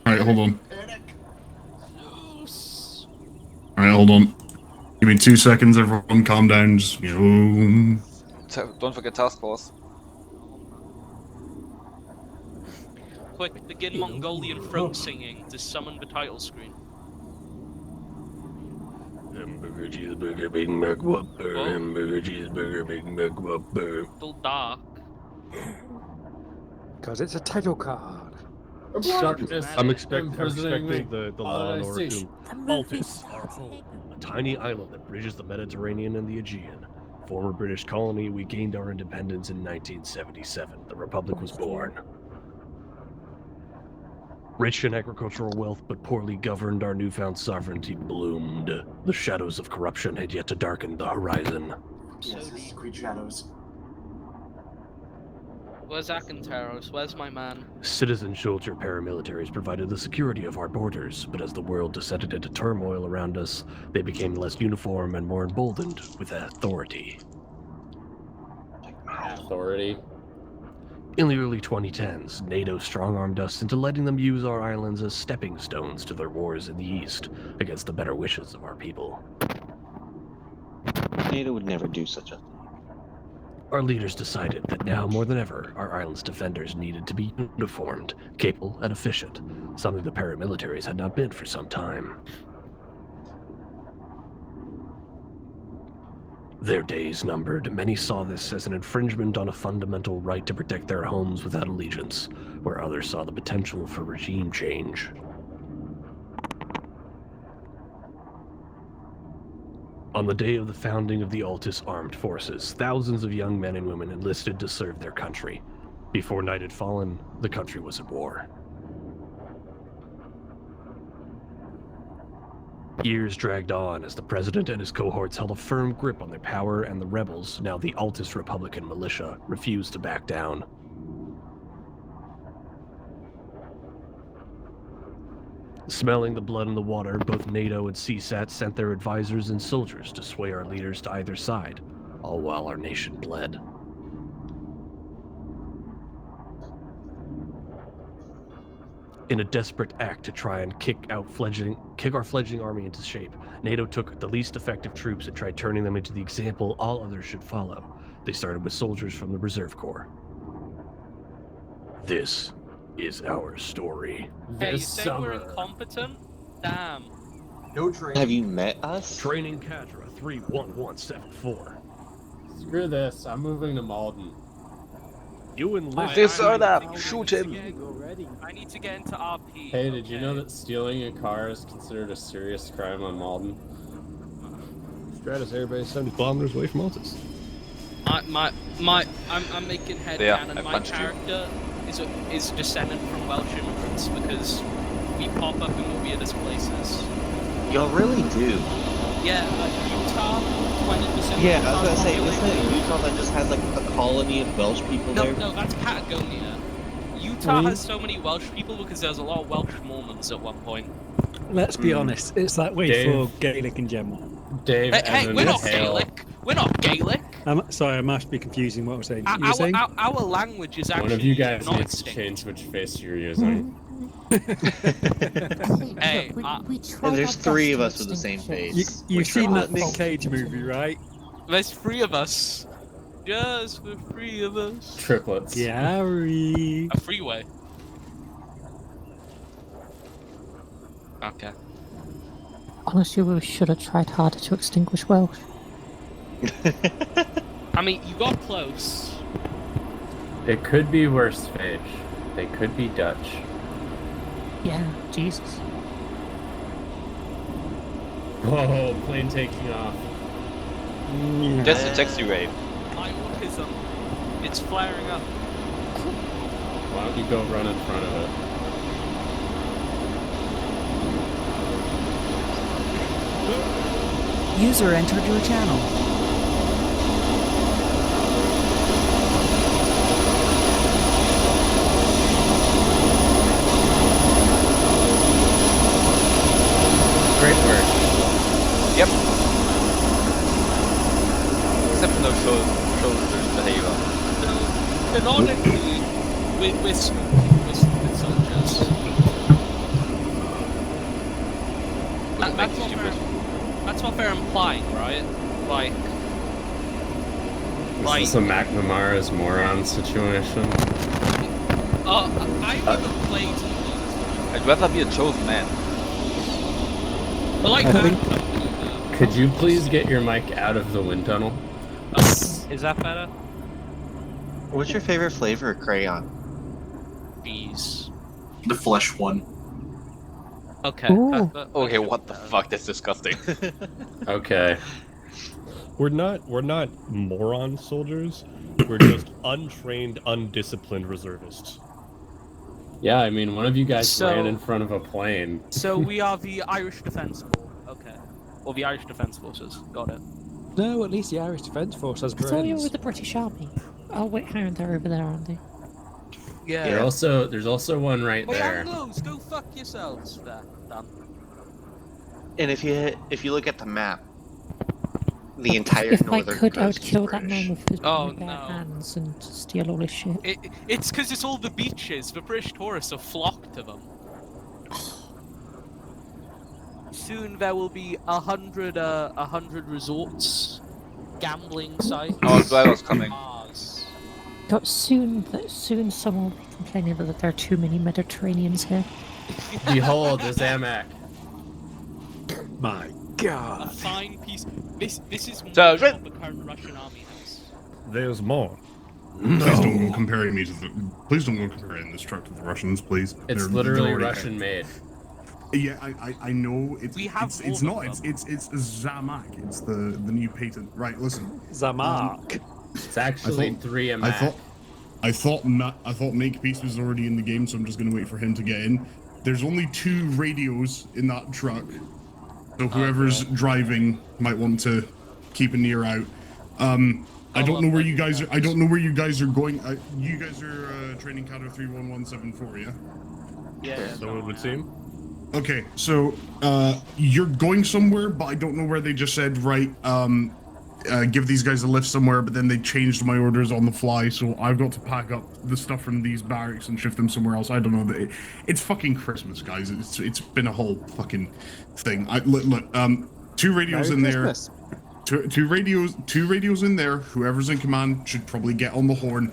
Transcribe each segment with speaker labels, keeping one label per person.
Speaker 1: Alright, hold on. Alright, hold on. Give me 2 seconds, everyone calm down. Just,
Speaker 2: Don't forget task force.
Speaker 3: Quick, begin Mongolian throat singing to summon the title screen.
Speaker 4: Hamburger, cheeseburger, Big Mac Whopper.
Speaker 3: Whoa.
Speaker 4: Hamburger, cheeseburger, Big Mac Whopper.
Speaker 3: Still dark.
Speaker 5: Because it's a title card.
Speaker 4: I'm expecting the law and order to Altus, our home, a tiny island that bridges the Mediterranean and the Aegean. Former British colony, we gained our independence in 1977. The Republic was born. Rich in agricultural wealth, but poorly governed, our newfound sovereignty bloomed. The shadows of corruption had yet to darken the horizon.
Speaker 6: Yes, discreet shadows.
Speaker 3: Where's Akantaros? Where's my man?
Speaker 4: Citizen soldier paramilitaries provided the security of our borders, but as the world descended into turmoil around us, they became less uniform and more emboldened with authority.
Speaker 7: Authority?
Speaker 4: In the early 2010s, NATO strong-armed us into letting them use our islands as stepping stones to their wars in the East, against the better wishes of our people.
Speaker 8: NATO would never do such a thing.
Speaker 4: Our leaders decided that now more than ever, our island's defenders needed to be uniformed, capable, and efficient, something the paramilitaries had not been for some time. Their days numbered, many saw this as an infringement on a fundamental right to protect their homes without allegiance, where others saw the potential for regime change. On the day of the founding of the Altus Armed Forces, thousands of young men and women enlisted to serve their country. Before night had fallen, the country was at war. Years dragged on as the president and his cohorts held a firm grip on their power, and the rebels, now the Altus Republican Militia, refused to back down. Smelling the blood in the water, both NATO and CSAT sent their advisors and soldiers to sway our leaders to either side, all while our nation bled. In a desperate act to try and kick our fledgling army into shape, NATO took the least effective troops and tried turning them into the example all others should follow. They started with soldiers from the Reserve Corps. This is our story.
Speaker 3: Hey, you say we're incompetent? Damn.
Speaker 6: No training.
Speaker 8: Have you met us?
Speaker 4: Training Cadra 31174.
Speaker 7: Screw this, I'm moving to Malden.
Speaker 4: You enlist.
Speaker 2: Disarm that! Shoot him!
Speaker 3: I need to get into RP.
Speaker 7: Hey, did you know that stealing a car is considered a serious crime on Malden?
Speaker 4: Stratis airbase 70 kilometers away from Altus.
Speaker 3: I'm making headcanon. My character is descendant from Welsh immigrants because we pop up in the weirdest places.
Speaker 8: Y'all really do.
Speaker 3: Yeah, Utah, 20%.
Speaker 8: Yeah, I was gonna say, isn't it Utah that just has like a colony of Welsh people there?
Speaker 3: No, that's Patagonia. Utah has so many Welsh people because there's a lot of Welsh Mormons at one point.
Speaker 5: Let's be honest, it's that way for Gaelic in general.
Speaker 7: Dave,
Speaker 3: hey, we're not Gaelic. We're not Gaelic.
Speaker 5: Sorry, I must be confusing what I was saying.
Speaker 3: Our language is actually
Speaker 7: one of you guys
Speaker 3: not
Speaker 7: needs to
Speaker 3: extinct.
Speaker 7: change which face you're using.
Speaker 3: Hey,
Speaker 8: And there's three of us with the same face.
Speaker 5: You've seen that Nick Cage movie, right?
Speaker 3: there's three of us. Just the three of us.
Speaker 7: Triplets.
Speaker 5: Gary.
Speaker 3: A freeway. Okay.
Speaker 9: Honestly, we should have tried harder to extinguish Welsh.
Speaker 3: I mean, you got close.
Speaker 7: It could be worse fish. They could be Dutch.
Speaker 9: Yeah, Jesus.
Speaker 7: Whoa, plane taking off.
Speaker 2: Just a taxi rave.
Speaker 3: My autism. It's flaring up.
Speaker 7: Why don't you go run in front of it?
Speaker 10: User entered your channel.
Speaker 7: Great work.
Speaker 2: Yep. Except for no shoulders behavior.
Speaker 3: Canonically, we're soldiers. that's what they're implying, right? Like,
Speaker 7: Is this a McNamara's moron situation?
Speaker 3: I never played.
Speaker 2: I'd rather be a chosen man.
Speaker 3: But like,
Speaker 7: Could you please get your mic out of the wind tunnel?
Speaker 3: is that better?
Speaker 8: What's your favorite flavor of crayon?
Speaker 3: Bees.
Speaker 6: The flesh one.
Speaker 3: Okay.
Speaker 9: Ooh.
Speaker 2: Okay, what the fuck? That's disgusting.
Speaker 7: Okay.
Speaker 4: We're not moron soldiers. We're just untrained, undisciplined reservists.
Speaker 7: Yeah, I mean, one of you guys
Speaker 3: So-
Speaker 7: ran in front of a plane.
Speaker 3: So we are the Irish Defence Force. Okay. Or the Irish Defence Forces. Got it.
Speaker 5: No, at least the Irish Defence Force has
Speaker 9: I thought you were
Speaker 5: brains.
Speaker 9: with the British Army. Oh wait, hang on, they're over there, aren't they?
Speaker 3: Yeah.
Speaker 7: There's also one right
Speaker 3: Wait,
Speaker 7: there.
Speaker 3: Anglos, go fuck yourselves. There. Done.
Speaker 8: And if you look at the map, the entire
Speaker 9: If I
Speaker 8: northern
Speaker 9: could, I would
Speaker 8: coast is
Speaker 9: kill that
Speaker 8: British.
Speaker 9: man with his
Speaker 3: Oh,
Speaker 9: bare
Speaker 3: no.
Speaker 9: hands and steal all his shit.
Speaker 3: It's because it's all the beaches. The British tourists have flocked to them. Soon there will be 100 resorts, gambling sites.
Speaker 2: Our driver's coming.
Speaker 3: bars.
Speaker 9: But soon someone will be complaining that there are too many Mediterraneans here.
Speaker 7: Behold, the Zamak.
Speaker 5: My
Speaker 3: A
Speaker 5: God.
Speaker 3: fine piece. This is more
Speaker 2: So,
Speaker 3: than what the current Russian army has.
Speaker 4: There's more.
Speaker 1: Please don't go comparing me to the. Please don't go comparing this truck to the Russians, please.
Speaker 7: It's
Speaker 1: They're
Speaker 7: literally
Speaker 1: already-
Speaker 7: Russian made.
Speaker 1: Yeah, I know. It's
Speaker 3: We have
Speaker 1: it's
Speaker 3: all
Speaker 1: not.
Speaker 3: of
Speaker 1: It's Zamak. It's the new patent. Right. Listen.
Speaker 5: Zamark.
Speaker 7: It's actually
Speaker 1: I thought-
Speaker 7: 3
Speaker 1: I thought Makepeace was already in the game, so I'm just gonna wait for him to get in. There's only 2 radios in that truck, so whoever's driving might want to keep an ear out. I don't know where you guys are. I don't know where you guys are going. You guys are training Caddo 31174, yeah?
Speaker 3: Yeah.
Speaker 4: So it would seem.
Speaker 1: Okay, so you're going somewhere, but I don't know where they just said, right, give these guys a lift somewhere, but then they changed my orders on the fly, so I've got to pack up the stuff from these barracks and shift them somewhere else. I don't know. It's fucking Christmas, guys. It's been a whole fucking thing. Look, 2 radios in there. Two radios in there. Whoever's in command should probably get on the horn.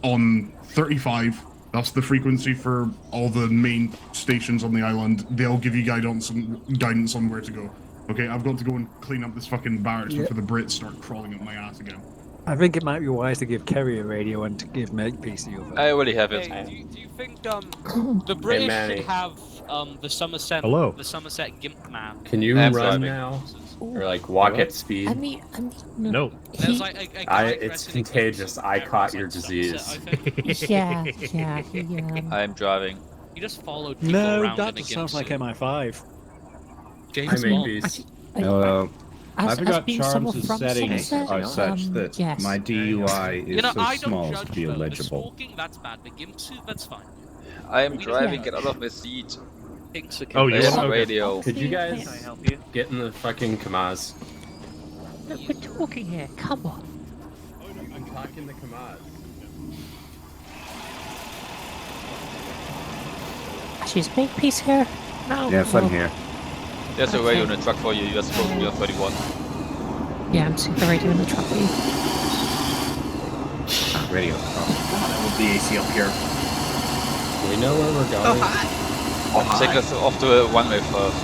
Speaker 1: On 35. That's the frequency for all the main stations on the island. They'll give you guidance on where to go. Okay, I've got to go and clean up this fucking barracks before the Brits start crawling up my ass again.
Speaker 5: I think it might be wise to give Kerry a radio and to give Makepeace the other.
Speaker 2: I already have it.
Speaker 3: Hey, do you think the British
Speaker 7: Manny.
Speaker 3: should have the Somerset
Speaker 4: Hello.
Speaker 3: GIMP map?
Speaker 7: Can you
Speaker 2: I'm
Speaker 7: run
Speaker 2: driving.
Speaker 7: now? Or like walk at speed?
Speaker 9: I mean,
Speaker 4: No.
Speaker 3: There's like a guy
Speaker 7: It's
Speaker 3: dressed in a
Speaker 7: contagious.
Speaker 3: suit
Speaker 7: I
Speaker 3: there
Speaker 7: caught
Speaker 3: who's
Speaker 7: your
Speaker 3: like Somerset,
Speaker 7: disease.
Speaker 3: I think.
Speaker 9: yeah.
Speaker 2: I'm driving.
Speaker 3: He just followed people
Speaker 5: No,
Speaker 3: around
Speaker 5: that
Speaker 3: in a
Speaker 5: just
Speaker 3: GIMP
Speaker 5: sounds like
Speaker 3: suit.
Speaker 5: MI5.
Speaker 3: James
Speaker 7: I
Speaker 3: Bond.
Speaker 7: mean, peace.
Speaker 10: Hello.
Speaker 9: As
Speaker 10: I forgot
Speaker 9: being someone
Speaker 10: Charles'
Speaker 9: from
Speaker 10: settings
Speaker 9: Somerset,
Speaker 10: are such that
Speaker 9: yes.
Speaker 10: my DUI is
Speaker 3: You know,
Speaker 10: so
Speaker 3: I
Speaker 10: small
Speaker 3: don't
Speaker 10: as
Speaker 3: judge
Speaker 10: to be
Speaker 3: though. The
Speaker 10: illegible.
Speaker 3: smoking, that's bad. The GIMP suit, that's fine.
Speaker 2: I am
Speaker 3: We-
Speaker 2: driving.
Speaker 9: yeah.
Speaker 2: Get out of my seat.
Speaker 3: Thinks it
Speaker 4: Oh,
Speaker 3: can
Speaker 4: you
Speaker 2: There's
Speaker 4: want-
Speaker 2: a
Speaker 4: okay.
Speaker 2: radio.
Speaker 7: Could you guys
Speaker 3: Can I help you?
Speaker 7: get in the fucking Kamaz?
Speaker 9: Look, we're talking here. Come on.
Speaker 7: I'm talking the Kamaz.
Speaker 9: She's Makepeace here. No.
Speaker 10: Yes, I'm here.
Speaker 2: There's a radio in the truck for you. You're supposed to be on 31.
Speaker 9: Yeah, I'm seeing the radio in the truck for you.
Speaker 10: Radio.
Speaker 6: With the AC up here.
Speaker 7: Do we know where we're going?
Speaker 2: Take us off the runway first.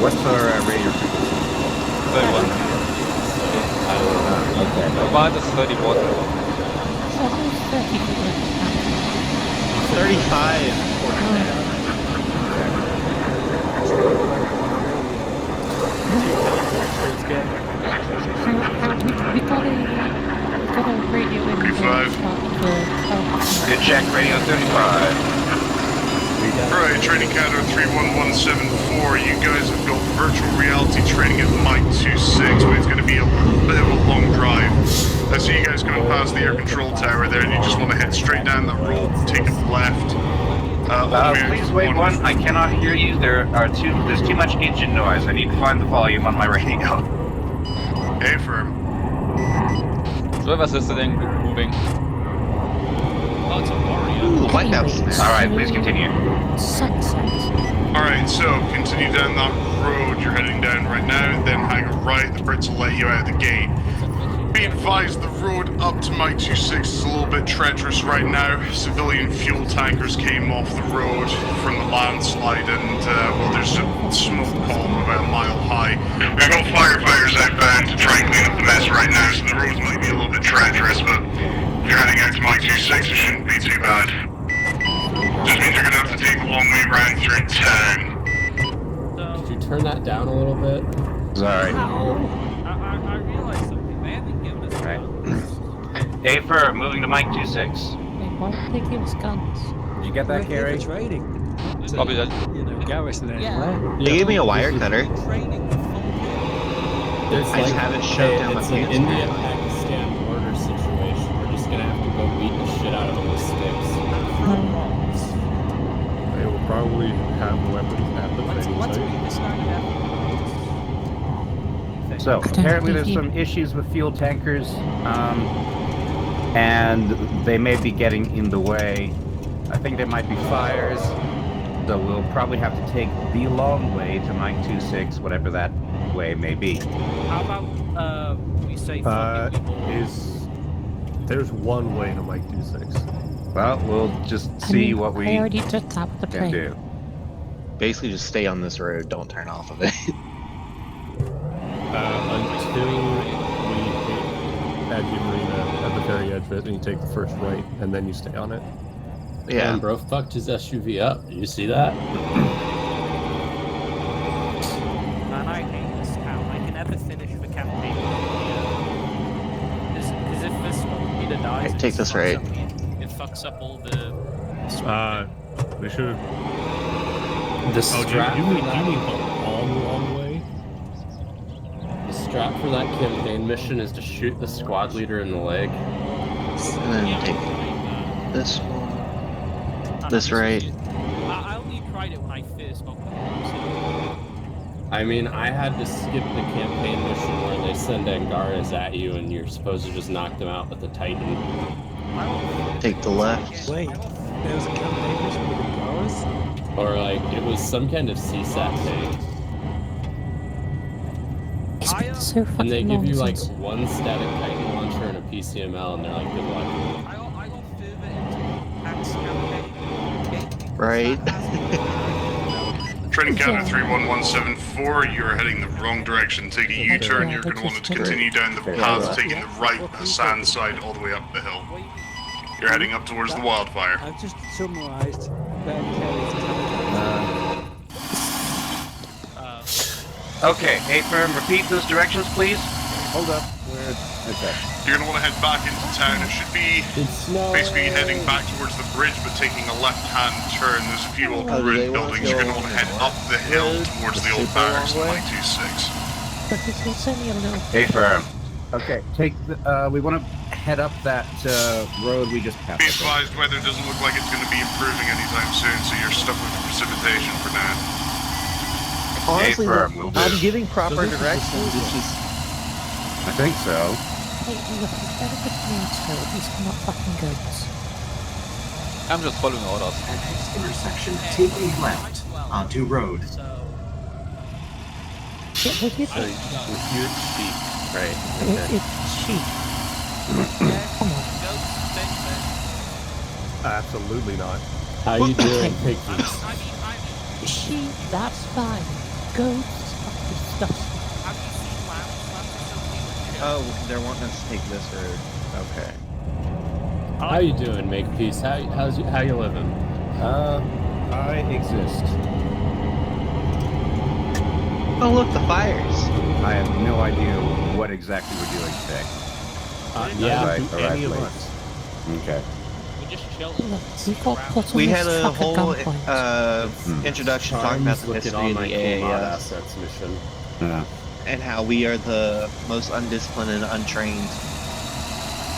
Speaker 10: What's our radio frequency?
Speaker 2: 31.
Speaker 10: Okay.
Speaker 2: Command is 31.
Speaker 9: Oh, 30 people.
Speaker 8: 35.
Speaker 9: We got a radio in the
Speaker 11: Good check, radio 35.
Speaker 1: Alright, training Caddo 31174. You guys have got virtual reality training at Mike 26, but it's going to be a bit of a long drive. I see you guys going to pass the air control tower there, and you just want to head straight down that road, take a left.
Speaker 11: Please wait one. I cannot hear you. There's too much engine noise. I need to find the volume on my radio.
Speaker 1: Affirm.
Speaker 2: Driver assisting, moving.
Speaker 3: Oh, it's a warrior.
Speaker 8: Ooh, wipeout scenario.
Speaker 11: Alright, please continue.
Speaker 1: Alright, so continue down that road you're heading down right now, then hang a right, the Brits will let you out of the gate. Be advised, the road up to Mike 26 is a little bit treacherous right now. Civilian fuel tankers came off the road from the landslide and, well, there's a smoke column about a mile high. We've got firefighters outbound to try and clean up the mess right now, so the roads might be a little bit treacherous, but if you're heading out to Mike 26, it shouldn't be too bad. Just means you're gonna have to take a long way round through town.
Speaker 7: Could you turn that down a little bit?
Speaker 10: Sorry.
Speaker 3: I realized something. They haven't given us guns.
Speaker 11: AFR, moving to Mike 26.
Speaker 9: Why did they give us guns?
Speaker 10: Did you get that, Carrie?
Speaker 5: Training.
Speaker 2: Copy that.
Speaker 5: You know, garrison anyway.
Speaker 3: Yeah.
Speaker 8: They gave me a wire cutter.
Speaker 3: Training with full
Speaker 7: It's
Speaker 8: I just haven't shoved down my
Speaker 7: It's an
Speaker 8: pants.
Speaker 7: India-Pakistan border situation. We're just gonna have to go beat the shit out of them with sticks.
Speaker 4: They will probably have weapons at the training site.
Speaker 10: So apparently there's some issues with fuel tankers, and they may be getting in the way. I think there might be fires, so we'll probably have to take the long way to Mike 26, whatever that way may be.
Speaker 3: How about we say
Speaker 4: There's one way to Mike 26.
Speaker 10: Well, we'll just see what we
Speaker 9: I already did that with the
Speaker 10: can
Speaker 9: plane.
Speaker 10: do.
Speaker 8: Basically, just stay on this road. Don't turn off of it.
Speaker 4: Until we hit at the arena at the very edge of it, and you take the first right, and then you stay on it.
Speaker 8: Yeah.
Speaker 7: And bro fucked his SUV up. Did you see that?
Speaker 3: Man, I hate this town. I can never finish the campaign. Because if this one either dies,
Speaker 8: Take this right.
Speaker 3: It fucks up all the.
Speaker 4: They should have.
Speaker 7: The
Speaker 4: Oh,
Speaker 7: strap
Speaker 4: you
Speaker 7: for
Speaker 4: mean
Speaker 7: that,
Speaker 4: the long way?
Speaker 7: the strap for that campaign mission is to shoot the squad leader in the leg.
Speaker 8: And then take this one. This right.
Speaker 3: I only tried it when I first got the
Speaker 7: I mean, I had to skip the campaign mission where they send Angaras at you and you're supposed to just knock them out with the Titan.
Speaker 8: Take the left.
Speaker 5: Wait, there was a campaign mission with the powers?
Speaker 7: Or like, it was some kind of CSAT thing.
Speaker 9: It's been so fucking
Speaker 7: And they give you like
Speaker 9: nonsense.
Speaker 7: one static Titan launcher and a PCML and they're like, good luck.
Speaker 3: I got further into Axe campaign.
Speaker 8: Right.
Speaker 1: Training counter 31174, you're heading the wrong direction. Take a U-turn, you're going to want to continue down the path, taking the right sand side all the way up the hill. You're heading up towards the wildfire.
Speaker 5: I've just summarised Ben
Speaker 11: Okay, A-firm, repeat those directions, please.
Speaker 10: Hold up. Okay.
Speaker 1: You're going to want to head back into town. It should be basically heading back towards the bridge, but taking a left-hand turn. There's a few old ruined buildings. You're going to want to head up the hill towards the old barracks on Mike 26.
Speaker 9: But it's only a little.
Speaker 11: A-firm.
Speaker 10: Okay. Take the. We want to head up that road we just passed.
Speaker 1: Be advised, weather doesn't look like it's going to be improving anytime soon, so you're stuck with precipitation for now.
Speaker 8: Honestly,
Speaker 11: A-firm, will
Speaker 8: I'm
Speaker 11: do.
Speaker 8: giving proper directions. It's just
Speaker 10: I think so.
Speaker 9: Hey, look, it's better with NATO. These are not fucking goods.
Speaker 2: I'm just following orders.
Speaker 6: At next intersection, take a left onto road.
Speaker 9: Yeah, well, you
Speaker 7: I think you're cheap, right?
Speaker 9: it's cheap. Come on.
Speaker 4: Absolutely not.
Speaker 7: How you doing, Piggies?
Speaker 9: Cheap, that's fine. Goats are disgusting.
Speaker 8: oh, they're wanting us to take this road. Okay.
Speaker 7: How you doing, Makepeace? How you living?
Speaker 10: I exist.
Speaker 8: Oh, look, the fires.
Speaker 10: I have no idea what exactly we're doing today.
Speaker 7: Yeah,
Speaker 10: Alright,
Speaker 4: any of
Speaker 10: please.
Speaker 4: us.
Speaker 10: Okay.
Speaker 3: We just chilled.
Speaker 9: Look, we got put on
Speaker 8: We
Speaker 9: this
Speaker 8: had a
Speaker 9: truck at
Speaker 8: whole
Speaker 9: gunpoint.
Speaker 8: introduction talking about the history of the AAF
Speaker 7: assets mission.
Speaker 10: Yeah.
Speaker 8: and how we are the most undisciplined and untrained,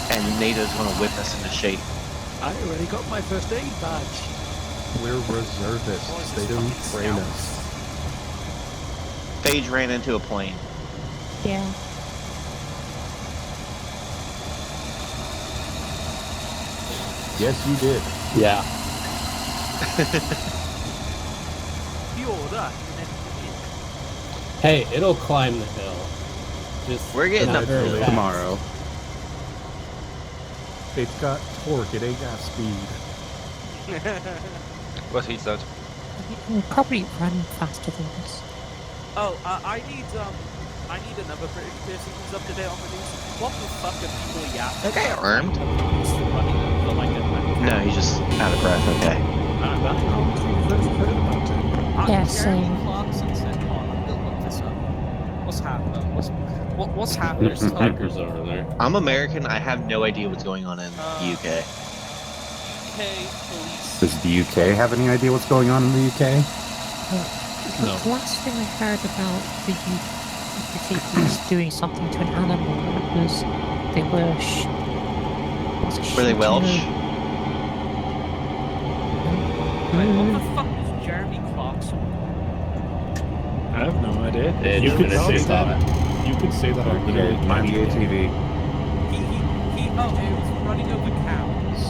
Speaker 8: and NATO's going to whip us into shape.
Speaker 5: I already got my first aid badge.
Speaker 4: We're reservists. They don't train us.
Speaker 8: Phage ran into a plane.
Speaker 9: Yeah.
Speaker 4: Yes, you did.
Speaker 7: Yeah. Hey, it'll climb the hill. Just
Speaker 8: We're getting
Speaker 7: not
Speaker 8: up
Speaker 7: very
Speaker 8: there
Speaker 7: fast.
Speaker 10: tomorrow.
Speaker 4: It's got torque, it ain't got speed.
Speaker 2: What he said.
Speaker 9: We'll probably run faster than this.
Speaker 3: Oh, I need another British person who's up to date on the news. What the fuck are people yapping?
Speaker 8: Okay, armed?
Speaker 3: Running over like a
Speaker 8: No, he's just out of breath. Okay.
Speaker 9: Yeah, same.
Speaker 3: Jeremy Clarkson said, "Oh, I'm gonna look this up. What's happening? What's happening?"
Speaker 7: There's snipers over there.
Speaker 8: I'm American. I have no idea what's going on in the UK.
Speaker 3: UK police.
Speaker 10: Does the UK have any idea what's going on in the UK?
Speaker 9: The last thing I heard about the UK police doing something to an animal was they were
Speaker 8: Were they Welsh?
Speaker 3: Wait, what the fuck is Jeremy Clarkson?
Speaker 5: I have no idea.
Speaker 7: You could say that.
Speaker 4: You could say that on
Speaker 10: Okay, mind the ATV.
Speaker 3: He was running over cows.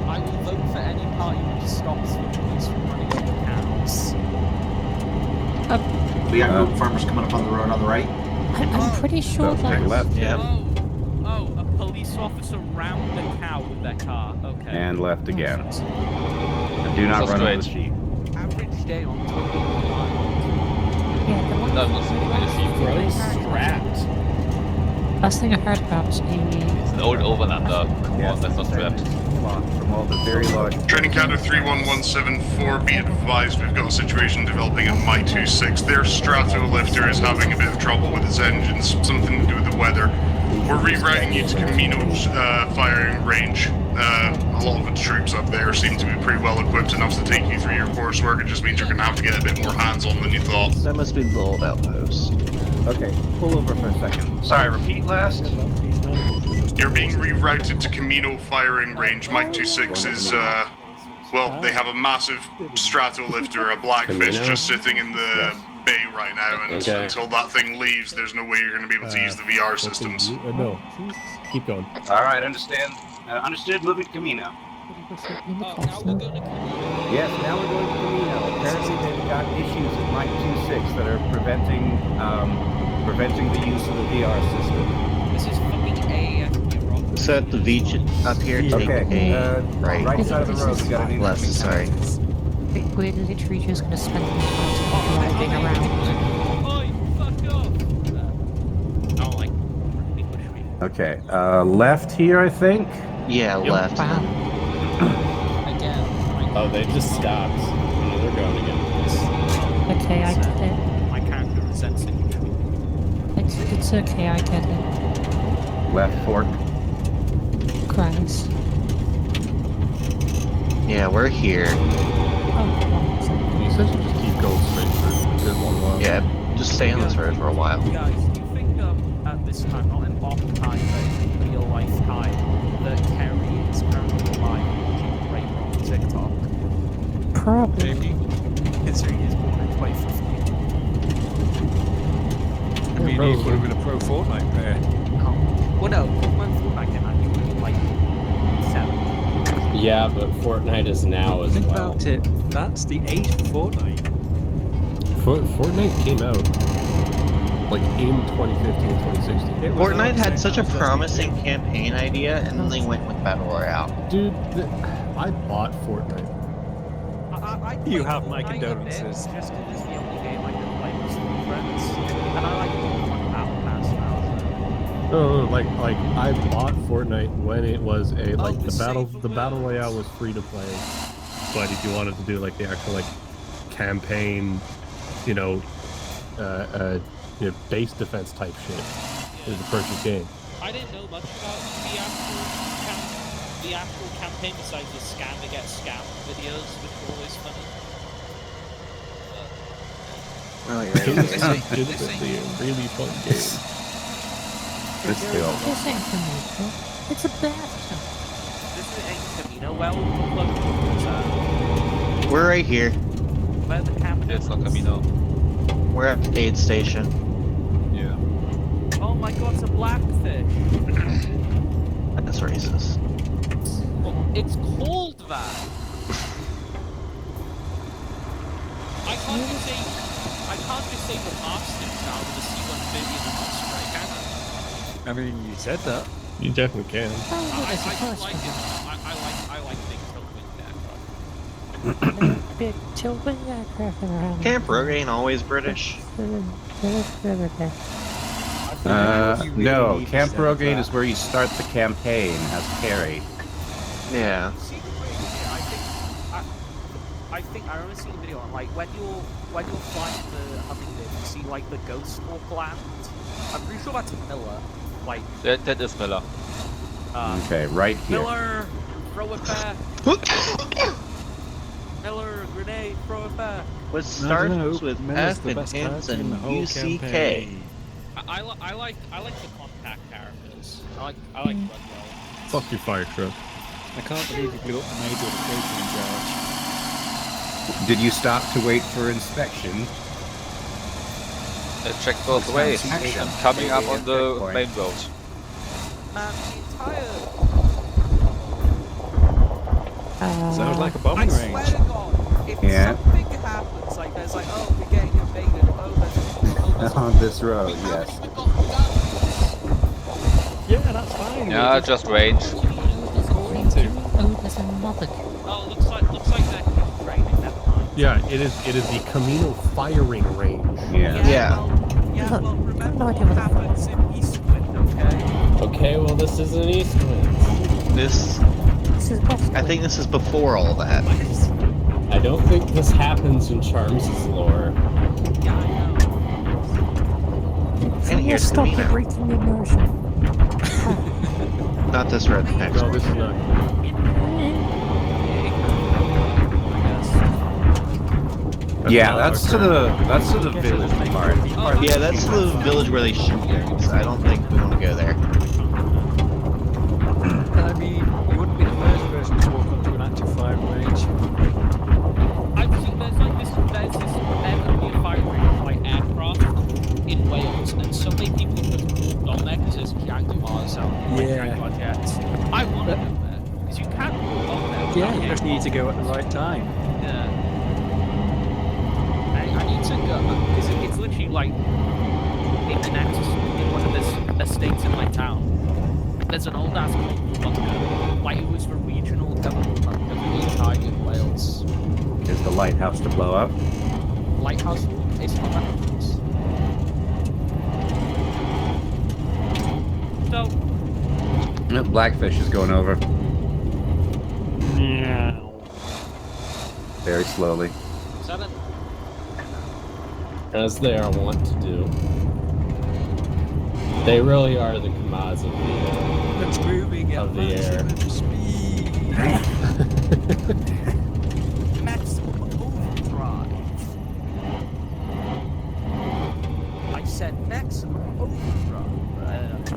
Speaker 3: I will vote for any party which stops the police from running over cows.
Speaker 6: We got goat farmers coming up on the road on the right.
Speaker 9: I'm pretty sure
Speaker 10: Take
Speaker 9: that
Speaker 10: left.
Speaker 8: Yeah.
Speaker 3: Oh, a police officer rammed a cow with their car. Okay.
Speaker 10: And left again. And do not
Speaker 2: So
Speaker 10: run over the
Speaker 2: straight.
Speaker 10: sheep.
Speaker 3: Average day on Total Line.
Speaker 9: yeah, the one
Speaker 2: That was
Speaker 7: Bro, strapped.
Speaker 9: last thing I heard about was
Speaker 2: It's an old overlander.
Speaker 10: Yes,
Speaker 2: That's not strapped.
Speaker 10: From all the very large.
Speaker 1: Training counter 31174, be advised we've got a situation developing at My 26. Their strato lifter is having a bit of trouble with its engines, something to do with the weather. We're rerouting you to Camino's firing range. A lot of its troops up there seem to be pretty well equipped enough to take you through your coursework. It just means you're going to have to get a bit more hands-on than you thought.
Speaker 8: That must be the old outpost.
Speaker 10: Okay, pull over for a second.
Speaker 11: Sorry, repeat last.
Speaker 1: You're being rerouted to Camino firing range. Mike 26 is, well, they have a massive strato lifter, a blackfish,
Speaker 7: Camino?
Speaker 1: just sitting in the bay right now, and
Speaker 7: Okay.
Speaker 1: until that thing leaves, there's no way you're going to be able to use the VR systems.
Speaker 4: No, keep going.
Speaker 11: All right, understand. Understood. Moving Camino.
Speaker 3: Now we're going to
Speaker 10: Yes, now we're going to Camino. Apparently they've got issues with Mike 26 that are preventing the use of the VR system.
Speaker 3: This is fucking AAF Reserve.
Speaker 8: So at the beach up here, take
Speaker 10: Okay,
Speaker 8: a
Speaker 10: right side of the road, we got an
Speaker 8: left.
Speaker 10: incoming
Speaker 8: Sorry.
Speaker 9: we're literally just going to spend the time driving around.
Speaker 3: Oi, fuck off! Oh, like, really push me.
Speaker 10: Okay, left here, I think.
Speaker 8: Yeah, left.
Speaker 9: Wow.
Speaker 3: Again,
Speaker 7: Oh, they just stopped. No, they're going again.
Speaker 9: Okay, I get it.
Speaker 3: my character resents it.
Speaker 9: It's okay, I get it.
Speaker 10: Left fork.
Speaker 9: Cries.
Speaker 8: Yeah, we're here.
Speaker 9: Oh,
Speaker 4: You said you just keep going straight through. Good one while.
Speaker 8: Yeah, just stay on this road for a while.
Speaker 3: Guys, do you think at this time, not in mock time, but in real life time, that Kerry is currently alive watching Ray on TikTok?
Speaker 9: probably.
Speaker 3: Considering he was born in 2015.
Speaker 5: I mean, he would have been a pro Fortnite player.
Speaker 3: Well, no, when Fortnite came out, he was like 7.
Speaker 7: Yeah, but Fortnite is now as
Speaker 5: Think
Speaker 7: well.
Speaker 5: about it. That's the age of Fortnite.
Speaker 4: Fortnite came out like in 2015, 2016.
Speaker 5: It was
Speaker 8: Fortnite
Speaker 5: out
Speaker 8: had such a
Speaker 5: 2015.
Speaker 8: promising campaign idea, and then they went with Battle Royale.
Speaker 4: Dude, I bought Fortnite.
Speaker 5: You have my
Speaker 3: Fortnite a bit,
Speaker 5: condolences.
Speaker 3: Just because it's the only game I can play with some friends. And I like Battle Pass now.
Speaker 4: No, like I bought Fortnite when it was a like
Speaker 3: the
Speaker 4: the battle royale was free to play, but if you wanted to do like the actual like campaign, base defense type shit, it was a purchase game.
Speaker 3: I didn't know much about the actual campaign besides the scam to get scammed videos, which were always funny.
Speaker 8: Oh,
Speaker 4: It's a really fun game.
Speaker 10: This still.
Speaker 9: This ain't Camino. It's a bathtub.
Speaker 3: This ain't Camino. Well, look,
Speaker 8: We're right here.
Speaker 3: where the camera
Speaker 2: It's not Camino.
Speaker 8: We're at the aid station.
Speaker 2: Yeah.
Speaker 3: Oh my god, it's a blackfish.
Speaker 8: That's racist.
Speaker 3: Well, it's called that. can't just say the Marston's now with the C-130 and the Osprey, can I?
Speaker 5: I mean, you said that.
Speaker 4: You definitely can.
Speaker 3: I like it. I like big tilt-wing aircraft.
Speaker 9: Big tilt-wing aircraft around.
Speaker 8: Camp Rogue ain't always British.
Speaker 10: No, Camp Rogaine is where you start the campaign as Carrie.
Speaker 8: Yeah.
Speaker 3: I think I remember seeing a video on like when you're flying the Hummingbird, you see like the ghost walk land. I'm pretty sure that's Miller. Like
Speaker 2: That is Miller.
Speaker 10: Okay, right here.
Speaker 3: Miller, throw it back. Miller, grenade, throw it back.
Speaker 8: What starts with
Speaker 5: Miller's
Speaker 8: F
Speaker 5: the
Speaker 8: and
Speaker 5: best
Speaker 8: ends
Speaker 5: character in
Speaker 8: and
Speaker 5: the whole
Speaker 8: UCK.
Speaker 5: campaign.
Speaker 3: I like the compact characters. I like Rudwell.
Speaker 4: Fuck your fire truck.
Speaker 5: I can't believe you blew up the major location, George.
Speaker 10: Did you stop to wait for inspection?
Speaker 2: Check both ways.
Speaker 10: Action.
Speaker 2: I'm coming up on the
Speaker 10: Checkpoint.
Speaker 2: main road.
Speaker 3: Man, the entire.
Speaker 5: Sounds like a bombing
Speaker 3: I swear
Speaker 5: range.
Speaker 3: to God, if something happens, like there's like, oh, we're getting invaded, there's
Speaker 10: On this road, yes.
Speaker 5: Yeah, that's fine.
Speaker 2: Yeah, just range.
Speaker 9: Oh, there's another.
Speaker 3: Oh, looks like they're training. Never mind.
Speaker 4: Yeah, it is the Camino firing range.
Speaker 8: Yeah.
Speaker 3: Well, remember what happens in Eastwind, okay?
Speaker 7: Okay, well, this isn't Eastwind.
Speaker 8: This. I think this is before all that.
Speaker 7: I don't think this happens in Charms' lore.
Speaker 3: Yeah, I know.
Speaker 8: And here's
Speaker 9: Stop
Speaker 8: Camino.
Speaker 9: breaking immersion.
Speaker 8: Not this road, the next
Speaker 4: No,
Speaker 8: one.
Speaker 4: this is not.
Speaker 10: Yeah, that's to the village part.
Speaker 8: Yeah, that's the village where they shoot things. I don't think we want to go there.
Speaker 5: I mean, you wouldn't be the first person to walk onto an active firing range.
Speaker 3: I've seen there's going to be a firing range of like aircraft in Wales, and so many people just moved on there because there's Jaguars out there, like Jaguar jets. I want to go there because you can move on there.
Speaker 5: Yeah, you just need to go at the right time.
Speaker 3: Yeah. I need to go because it's literally like in the next in one of the estates in my town. There's an old ass bunker, like it was the regional government bunker for the entire in Wales.
Speaker 10: Is the lighthouse to blow up?
Speaker 3: Lighthouse, it's not that close. So,
Speaker 10: Blackfish is going over.
Speaker 5: Yeah.
Speaker 10: Very slowly.
Speaker 3: is that it?
Speaker 7: As they are wont to do. They really are the Kamaz
Speaker 5: It's moving at
Speaker 7: of the air.
Speaker 5: maximum speed.
Speaker 3: Maximum overdrive. I said maximum overdrive.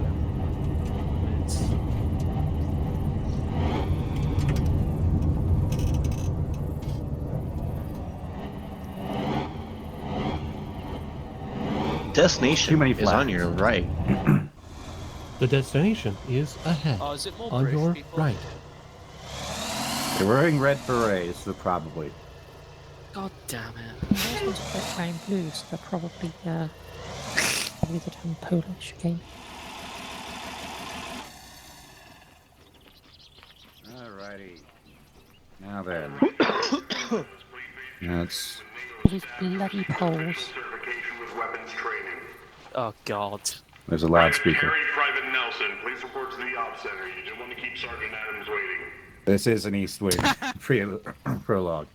Speaker 8: Destination
Speaker 10: Too many
Speaker 8: is on your right.
Speaker 4: The destination is ahead.
Speaker 3: Oh, is it more
Speaker 4: on
Speaker 3: British
Speaker 4: your
Speaker 3: people?
Speaker 4: right.
Speaker 10: They're wearing red berets, so probably.
Speaker 3: God damn it.
Speaker 9: Those ones are wearing blue, so they're probably the damn Polish game.
Speaker 10: Alrighty. Now then. That's.
Speaker 9: These bloody Poles.
Speaker 3: Oh god.
Speaker 10: There's a loudspeaker.
Speaker 12: Private Nelson, please report to the Ops Center. You don't want to keep Sergeant Adams waiting.
Speaker 10: This is an East Wing prologue.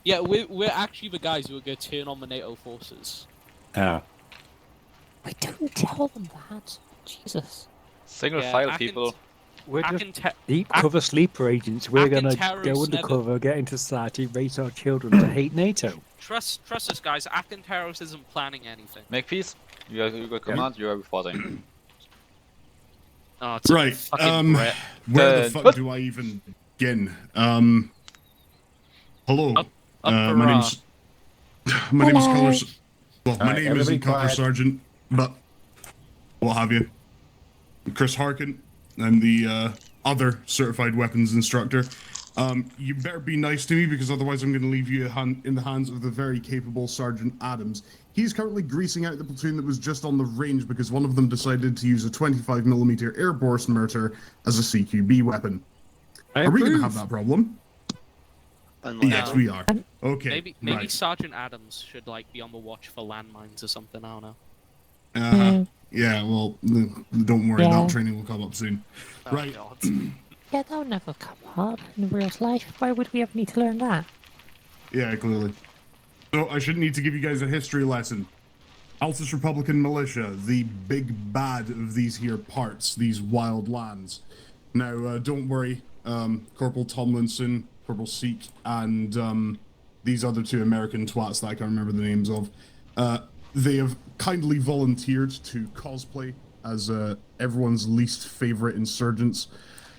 Speaker 3: Yeah, we're actually the guys who are going to turn on the NATO forces.
Speaker 10: Ah.
Speaker 9: I don't tell them that. Jesus.
Speaker 2: Single file people.
Speaker 5: We're just deep cover sleeper agents. We're gonna go undercover, get into society, raise our children to hate NATO.
Speaker 3: Trust us, guys. Akinteros isn't planning anything.
Speaker 2: Make peace. You got command. You are reporting.
Speaker 3: Oh, it's a
Speaker 1: Right.
Speaker 3: fucking threat.
Speaker 1: Where the fuck do I even begin? Hello. My name's Color. Well, my name isn't Color Sergeant, but what have you? I'm Chris Harkin. I'm the other certified weapons instructor. You better be nice to me because otherwise I'm going to leave you in the hands of the very capable Sergeant Adams. He's currently greasing out the platoon that was just on the range because one of them decided to use a 25mm airborne mortar as a CQB weapon. Are we going to have that problem? Yes, we are. Okay.
Speaker 3: Maybe
Speaker 1: right.
Speaker 3: Sergeant Adams should like be on the watch for landmines or something. I don't know.
Speaker 1: Yeah. Well, don't worry. That training will come up soon.
Speaker 3: Oh,
Speaker 1: right.
Speaker 3: God.
Speaker 9: Yeah, that would never come up in real life. Why would we ever need to learn that?
Speaker 1: Yeah, clearly. So I shouldn't need to give you guys a history lesson. Altus Republican Militia, the big bad of these here parts, these wild lands. Now, don't worry, Corporal Tomlinson, Corporal Seek, and these other two American twats that I can't remember the names of, they have kindly volunteered to cosplay as everyone's least favorite insurgents.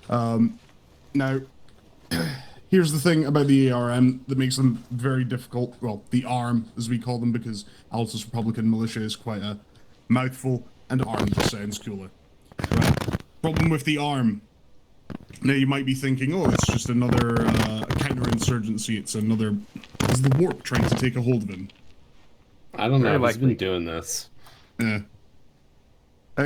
Speaker 1: Now, here's the thing about the ARM that makes them very difficult. Well, the ARM, as we call them, because Altus Republican Militia is quite a mouthful, and ARM just sounds cooler. Right. Problem with the ARM. Now, you might be thinking, oh, it's just another counterinsurgency. It's the warp trying to take a hold of him.
Speaker 7: I don't know. He's been doing this.
Speaker 1: Yeah.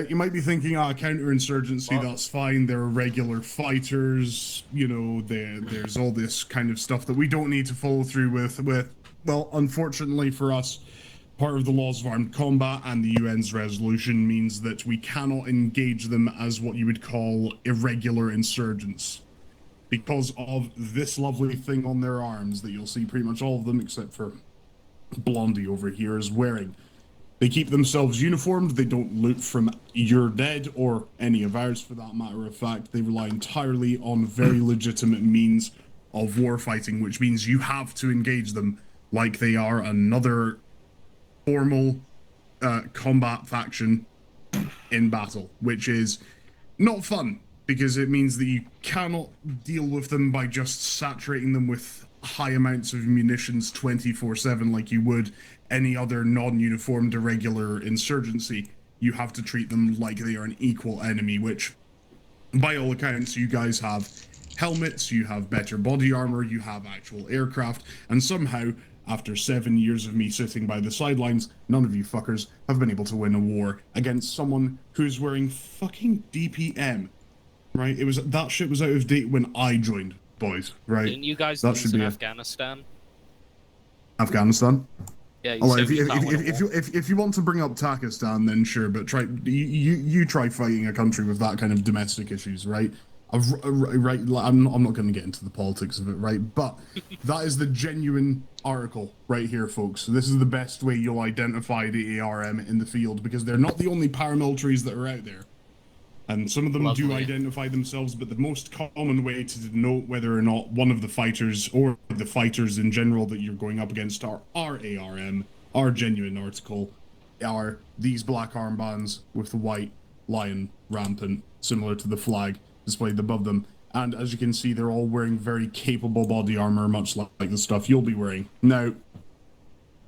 Speaker 1: You might be thinking, counterinsurgency, that's fine. They're regular fighters. You know, there's all this kind of stuff that we don't need to follow through with. Well, unfortunately for us, part of the laws of armed combat and the UN's resolution means that we cannot engage them as what you would call irregular insurgents. Because of this lovely thing on their arms that you'll see pretty much all of them, except for Blondie over here, is wearing. They keep themselves uniformed, they don't loot from your dead, or any of ours for that matter of fact. They rely entirely on very legitimate means of war fighting, which means you have to engage them like they are another formal combat faction in battle, which is not fun, because it means that you cannot deal with them by just saturating them with high amounts of munitions 24/7 like you would any other non-uniformed irregular insurgency. You have to treat them like they are an equal enemy, which by all accounts you guys have helmets, you have better body armor, you have actual aircraft, and somehow after 7 years of me sitting by the sidelines, none of you fuckers have been able to win a war against someone who's wearing fucking DPM, right? That shit was out of date when I joined, boys, right?
Speaker 3: Didn't you guys
Speaker 1: that
Speaker 3: lose
Speaker 1: should
Speaker 3: in
Speaker 1: be
Speaker 3: Afghanistan?
Speaker 1: Afghanistan?
Speaker 3: Yeah, you
Speaker 1: Well,
Speaker 3: said you can't win a war.
Speaker 1: if you want to bring up Pakistan, then sure, but you try fighting a country with that kind of domestic issues, right? Right, I'm not going to get into the politics of it, right? But that is the genuine article right here, folks. So this is the best way you'll identify the ARM in the field, because they're not the only paramilitaries that are out there. And some of them do identify themselves, but the most common way to denote whether or not one of the fighters, or the fighters in general that you're going up against, are ARM, our genuine article, are these black armbands with the white lion rampant, similar to the flag displayed above them. And as you can see, they're all wearing very capable body armor, much like the stuff you'll be wearing. Now,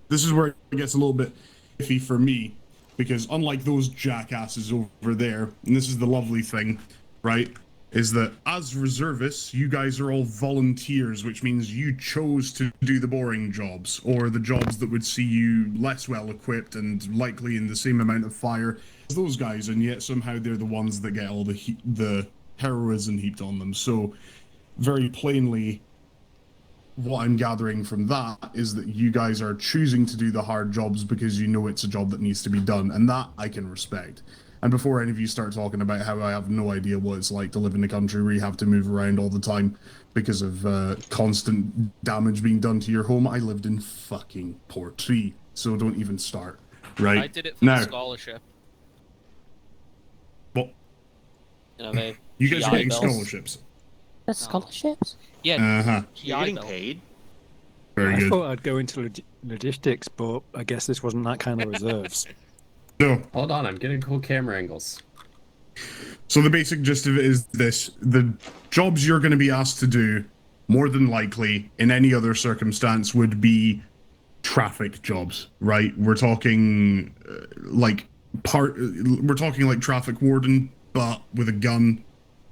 Speaker 1: this is where it gets a little bit iffy for me, because unlike those jackasses over there, and this is the lovely thing, right, is that as reservists, you guys are all volunteers, which means you chose to do the boring jobs, or the jobs that would see you less well equipped and likely in the same amount of fire as those guys, and yet somehow they're the ones that get all the heroism heaped on them. So very plainly, what I'm gathering from that is that you guys are choosing to do the hard jobs because you know it's a job that needs to be done, and that I can respect. And before any of you start talking about how I have no idea what it's like to live in a country where you have to move around all the time because of constant damage being done to your home, I lived in fucking Portree, so don't even start, right?
Speaker 3: I did it for the scholarship.
Speaker 1: Well,
Speaker 3: you
Speaker 1: guys are getting scholarships.
Speaker 9: That's scholarships?
Speaker 3: Yeah.
Speaker 8: You're getting paid?
Speaker 1: Very good.
Speaker 5: I thought I'd go into logistics, but I guess this wasn't that kind of reserves.
Speaker 1: No.
Speaker 7: Hold on, I'm getting cool camera angles.
Speaker 1: So the basic gist of it is this: the jobs you're going to be asked to do, more than likely, in any other circumstance, would be traffic jobs, right? We're talking like traffic warden, but with a gun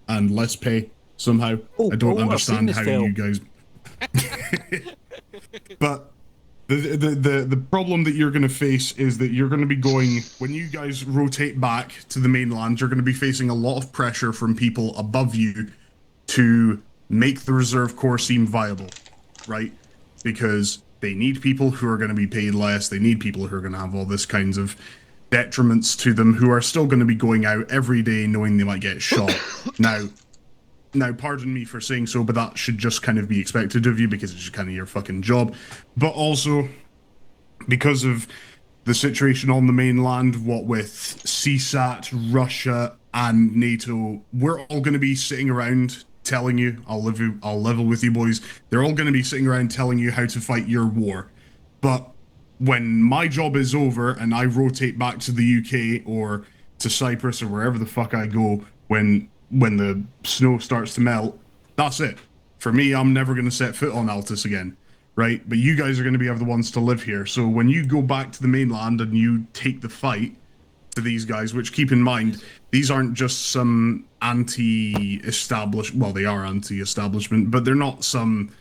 Speaker 1: and less pay, somehow. I don't understand
Speaker 5: I've
Speaker 1: how
Speaker 5: seen
Speaker 1: you
Speaker 5: this
Speaker 1: guys. But the problem that you're going to face is that you're going to be going, when you guys rotate back to the mainland, you're going to be facing a lot of pressure from people above you to make the Reserve Corps seem viable, right? Because they need people who are going to be paid less. They need people who are going to have all this kinds of detriments to them, who are still going to be going out every day knowing they might get shot. Now, pardon me for saying so, but that should just kind of be expected of you because it's just kind of your fucking job. But also, because of the situation on the mainland, what with CSAT, Russia, and NATO, we're all going to be sitting around telling you, I'll level with you boys, they're all going to be sitting around telling you how to fight your war. But when my job is over and I rotate back to the UK or to Cyprus or wherever the fuck I go, when the snow starts to melt, that's it. For me, I'm never going to set foot on Altus again, right? But you guys are going to be the ones to live here. So when you go back to the mainland and you take the fight to these guys, which keep in mind, these aren't just some well, they are anti-establishment, but they're not some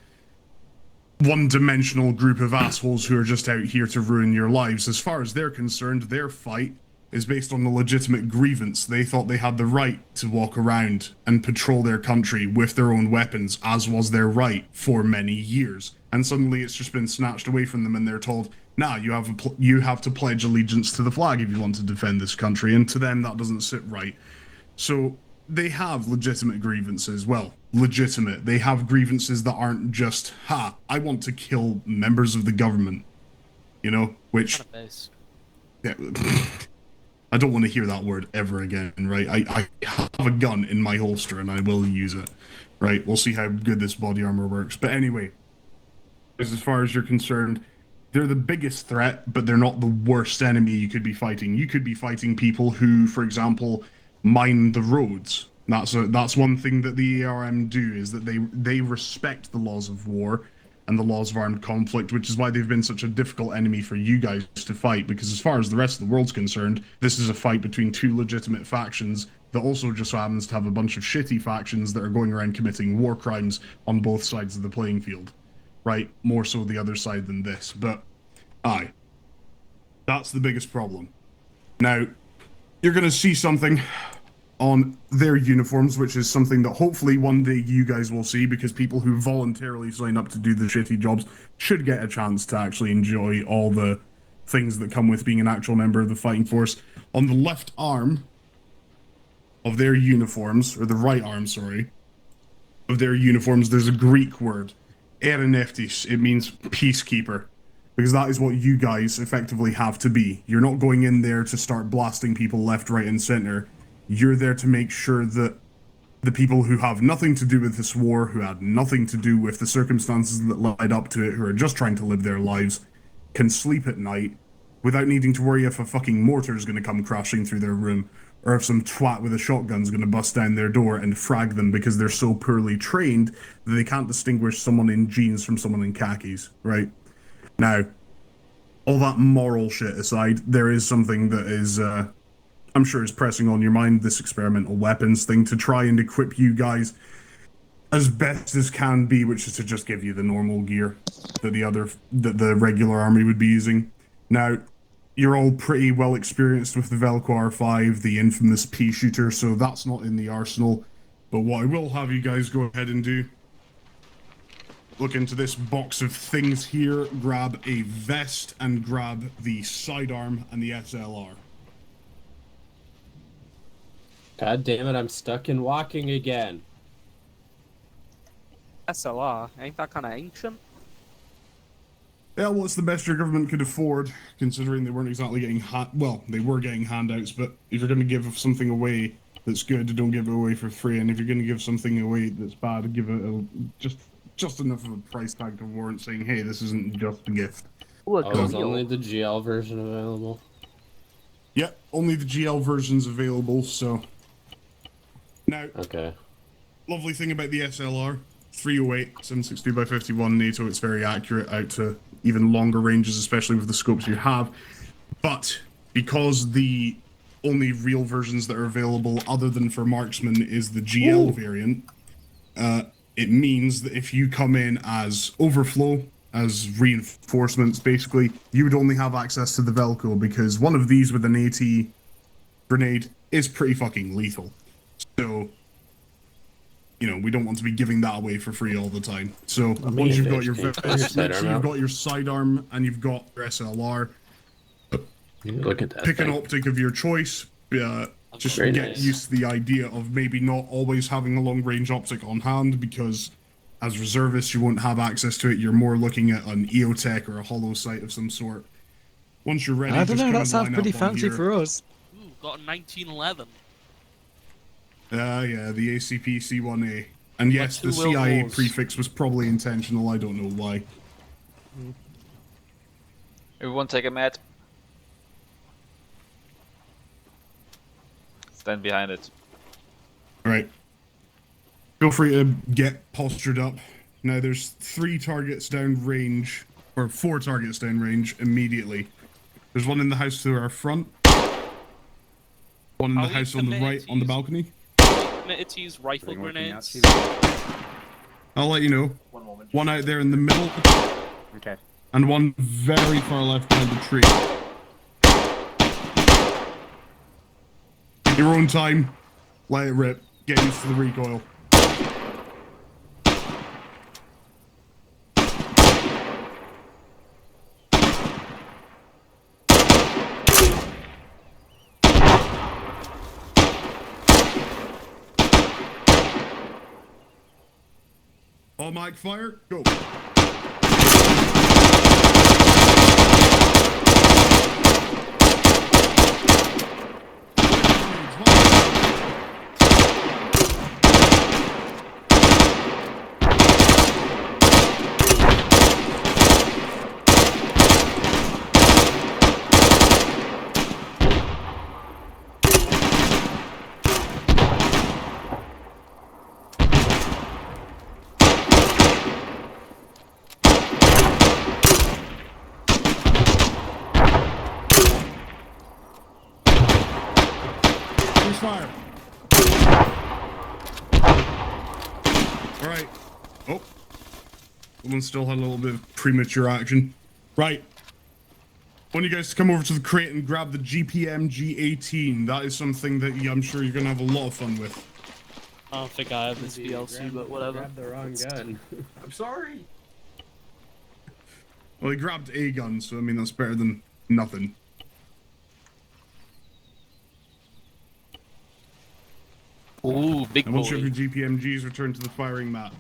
Speaker 1: one-dimensional group of assholes who are just out here to ruin your lives. As far as they're concerned, their fight is based on a legitimate grievance. They thought they had the right to walk around and patrol their country with their own weapons, as was their right for many years. And suddenly it's just been snatched away from them and they're told, nah, you have to pledge allegiance to the flag if you want to defend this country. And to them, that doesn't sit right. So they have legitimate grievances. Well, legitimate. They have grievances that aren't just, I want to kill members of the government. You know, which... Yeah, I don't want to hear that word ever again, right? I have a gun in my holster and I will use it, right? We'll see how good this body armor works. But anyway, as far as you're concerned, they're the biggest threat, but they're not the worst enemy you could be fighting. You could be fighting people who, for example, mine the roads. That's one thing that the ARM do, is that they respect the laws of war and the laws of armed conflict, which is why they've been such a difficult enemy for you guys to fight, because as far as the rest of the world's concerned, this is a fight between two legitimate factions that also just happens to have a bunch of shitty factions that are going around committing war crimes on both sides of the playing field, right? More so the other side than this, but aye. That's the biggest problem. Now, you're going to see something on their uniforms, which is something that hopefully one day you guys will see, because people who voluntarily sign up to do the shitty jobs should get a chance to actually enjoy all the things that come with being an actual member of the fighting force. On the left arm of their uniforms, or the right arm, sorry, of their uniforms, there's a Greek word, Ereneftis. It means peacekeeper, because that is what you guys effectively have to be. You're not going in there to start blasting people left, right, and center. You're there to make sure that the people who have nothing to do with this war, who had nothing to do with the circumstances that led up to it, who are just trying to live their lives, can sleep at night without needing to worry if a fucking mortar is going to come crashing through their room, or if some twat with a shotgun is going to bust down their door and frag them because they're so poorly trained that they can't distinguish someone in jeans from someone in khakis, right? Now, all that moral shit aside, there is something that is... I'm sure is pressing on your mind, this experimental weapons thing, to try and equip you guys as best as can be, which is to just give you the normal gear that the regular army would be using. Now, you're all pretty well experienced with the Velco R5, the infamous pea shooter, so that's not in the arsenal. But what I will have you guys go ahead and do, look into this box of things here, grab a vest and grab the sidearm and the SLR.
Speaker 7: God damn it, I'm stuck in walking again.
Speaker 3: SLR, ain't that kind of ancient?
Speaker 1: Yeah, well, it's the best your government could afford, considering they weren't exactly getting they were getting handouts, but if you're going to give something away that's good, don't give it away for free, and if you're going to give something away that's bad, give it just enough of a price tag to warrant saying, hey, this isn't just a gift.
Speaker 7: Is only the GL version available?
Speaker 1: Yep, only the GL version's available, so... Now,
Speaker 7: okay.
Speaker 1: Lovely thing about the SLR, 308, 762x51 NATO, it's very accurate out to even longer ranges, especially with the scopes you have. But because the only real versions that are available other than for marksman is the GL variant, it means that if you come in as overflow, as reinforcements, basically, you would only have access to the Velcro, because one of these with an AT grenade is pretty fucking lethal. So, you know, we don't want to be giving that away for free all the time. So once you've got your vest, make sure you've got your sidearm and you've got your SLR.
Speaker 7: Look at that.
Speaker 1: Pick an optic of your choice. Just
Speaker 7: Very
Speaker 1: get
Speaker 7: nice.
Speaker 1: used to the idea of maybe not always having a long range optic on hand, because as reservists you won't have access to it. You're more looking at an EOTech or a hollow sight of some sort. Once you're ready,
Speaker 5: I don't
Speaker 1: just
Speaker 5: know,
Speaker 1: kinda
Speaker 5: that sounds
Speaker 1: line
Speaker 5: pretty
Speaker 1: up on
Speaker 5: fancy
Speaker 1: here.
Speaker 5: for us.
Speaker 3: Ooh, got a 1911.
Speaker 1: Yeah, the ACP C1A. And yes, the
Speaker 3: two
Speaker 1: CIA
Speaker 3: Wilmores.
Speaker 1: prefix was probably intentional, I don't know why.
Speaker 2: Everyone take a mat. Stand behind it.
Speaker 1: Alright. Feel free to get postured up. Now there's 3 targets down range, or 4 targets down range immediately. There's one in the house to our front. One in the
Speaker 3: Are we
Speaker 1: house on the
Speaker 3: permitted
Speaker 1: right
Speaker 3: to
Speaker 1: on the
Speaker 3: use-
Speaker 1: balcony.
Speaker 3: Permitted to use rifle grenades.
Speaker 1: I'll let you know. One out there in the middle.
Speaker 10: Okay.
Speaker 1: And one very far left behind the tree. Your own time. Let it rip. Get used to the recoil. All mic fire, go. Fire. Alright. Oh. Someone still had a little bit of premature action. Right. I want you guys to come over to the crate and grab the GPM G18. That is something that I'm sure you're going to have a lot of fun with.
Speaker 3: I don't think I have this DLC, but whatever.
Speaker 7: Grab the wrong gun. I'm sorry.
Speaker 1: Well, he grabbed a gun, so I mean, that's better than nothing.
Speaker 3: Ooh, big
Speaker 1: And once you
Speaker 3: boy.
Speaker 1: have your GPMGs, return to the firing mat.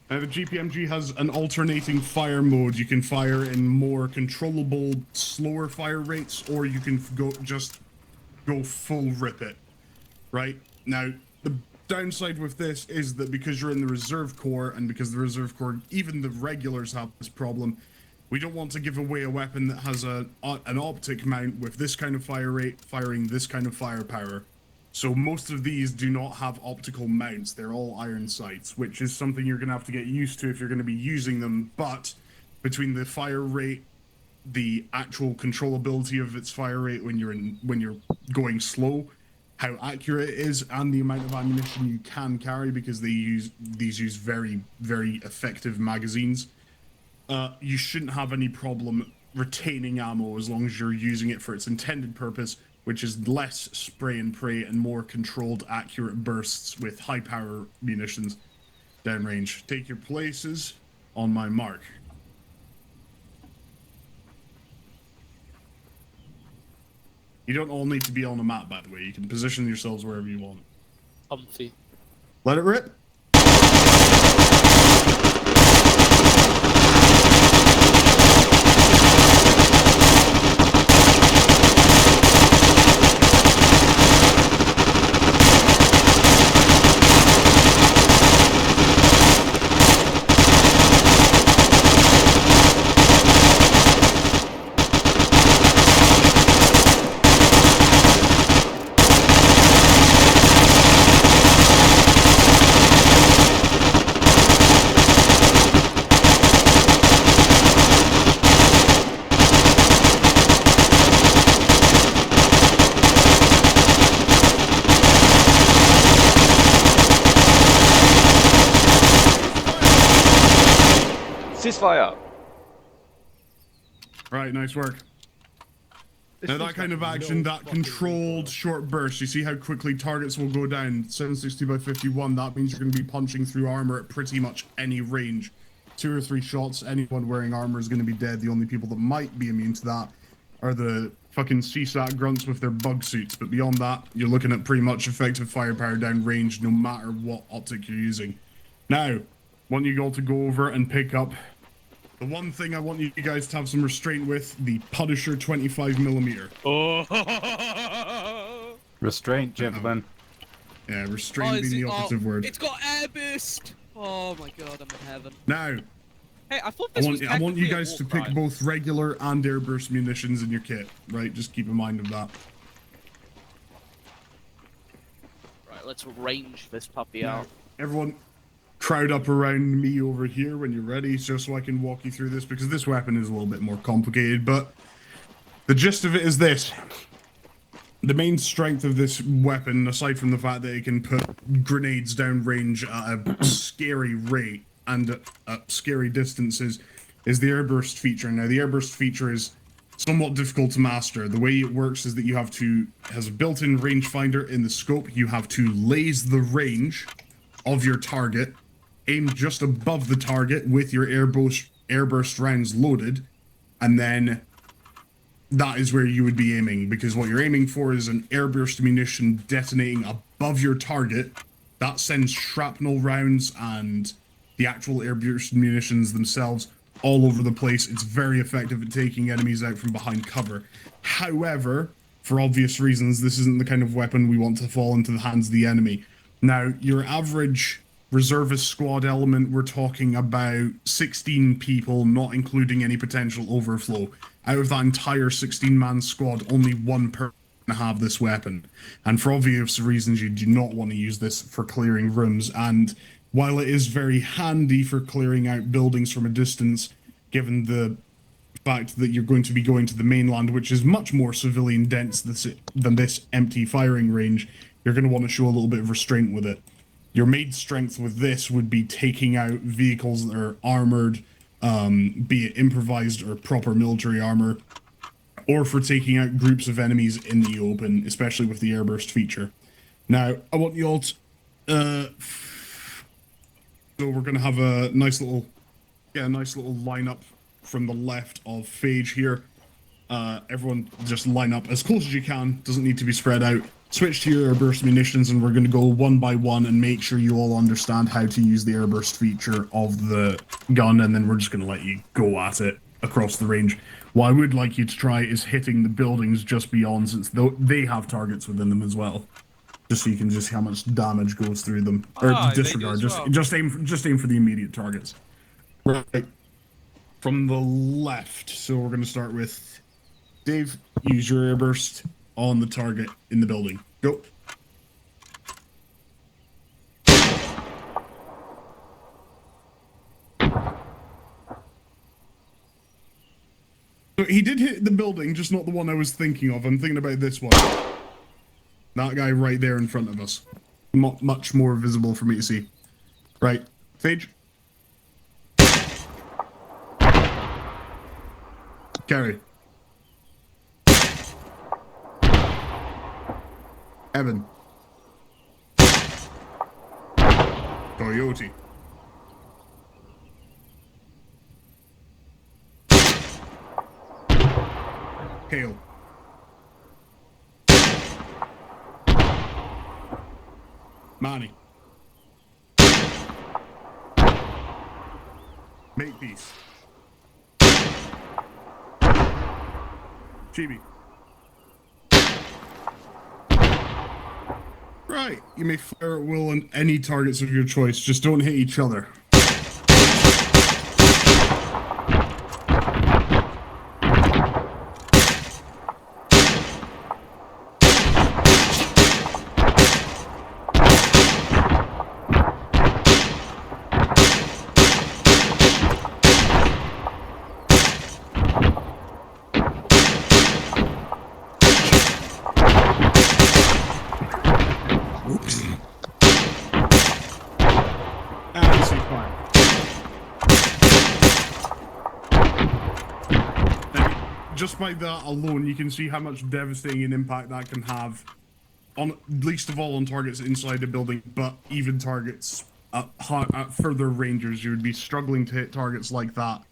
Speaker 1: Now, the GPMG has an alternating fire mode. You can fire in more controllable, slower fire rates, or you can go full rip it. Right? Now, the downside with this is that because you're in the Reserve Corps, and because the Reserve Corps, even the regulars have this problem, we don't want to give away a weapon that has an optic mount with this kind of fire rate, firing this kind of firepower. So most of these do not have optical mounts. They're all iron sights, which is something you're going to have to get used to if you're going to be using them. But between the fire rate, the actual controllability of its fire rate when you're going slow, how accurate it is, and the amount of ammunition you can carry, because these use very, very effective magazines, you shouldn't have any problem retaining ammo as long as you're using it for its intended purpose, which is less spray and pray and more controlled, accurate bursts with high power munitions downrange. Take your places on my mark. You don't all need to be on a map, by the way. You can position yourselves wherever you want.
Speaker 3: Comfy.
Speaker 1: Let it rip.
Speaker 2: Ceasefire!
Speaker 1: Right, nice work. Now that kind of action, that controlled short burst, you see how quickly targets will go down. 760 by 51, that means you're going to be punching through armor at pretty much any range. 2 or 3 shots, anyone wearing armor is going to be dead. The only people that might be immune to that are the fucking CSAT grunts with their bug suits. But beyond that, you're looking at pretty much effective firepower down range no matter what optic you're using. Now, I want you all to go over and pick up the one thing I want you guys to have some restraint with, the Punisher 25mm.
Speaker 10: Oh. Restraint, gentlemen.
Speaker 1: Yeah, restraint being the operative word.
Speaker 3: It's got air boost! Oh my god, I'm in heaven.
Speaker 1: Now,
Speaker 3: hey, I thought this was
Speaker 1: I want you guys to pick
Speaker 3: crime.
Speaker 1: both regular and airburst munitions in your kit, right? Just keep in mind of that.
Speaker 3: Right, let's range this puppy
Speaker 1: Now,
Speaker 3: out.
Speaker 1: everyone, crowd up around me over here when you're ready, just so I can walk you through this, because this weapon is a little bit more complicated, but the gist of it is this. The main strength of this weapon, aside from the fact that it can put grenades down range at a scary rate and at scary distances, is the airburst feature. Now, the airburst feature is somewhat difficult to master. The way it works is that you have to, has a built-in rangefinder in the scope, you have to laze the range of your target, aim just above the target with your airburst rounds loaded, and then that is where you would be aiming, because what you're aiming for is an airburst munition detonating above your target. That sends shrapnel rounds and the actual airburst munitions themselves all over the place. It's very effective at taking enemies out from behind cover. However, for obvious reasons, this isn't the kind of weapon we want to fall into the hands of the enemy. Now, your average reservist squad element, we're talking about 16 people, not including any potential overflow. Out of that entire 16-man squad, only one person can have this weapon. And for obvious reasons, you do not want to use this for clearing rooms. And while it is very handy for clearing out buildings from a distance, given the fact that you're going to be going to the mainland, which is much more civilian dense than this empty firing range, you're going to want to show a little bit of restraint with it. Your main strength with this would be taking out vehicles that are armored, be it improvised or proper military armor, or for taking out groups of enemies in the open, especially with the airburst feature. Now, I want you all to, so we're going to have a nice little lineup from the left of Phage here. Everyone just line up as close as you can, doesn't need to be spread out. Switch to your airburst munitions, and we're going to go one by one and make sure you all understand how to use the airburst feature of the gun, and then we're just going to let you go at it across the range. What I would like you to try is hitting the buildings just beyond, since they have targets within them as well. Just so you can just see how much damage goes through them. Or disregard, just aim for the immediate targets. Right. From the left, so we're going to start with Dave. Use your airburst on the target in the building. Go. So he did hit the building, just not the one I was thinking of. I'm thinking about this one. That guy right there in front of us. Much more visible for me to see. Right. Phage. Carry. Evan. Coyote. Hale. Manny. Makepeace. Chibi. Right, you may fire at will on any targets of your choice, just don't hit each other. just by that alone, you can see how much devastating an impact that can have on, least of all, on targets inside the building, but even targets at further ranges. You would be struggling to hit targets like that.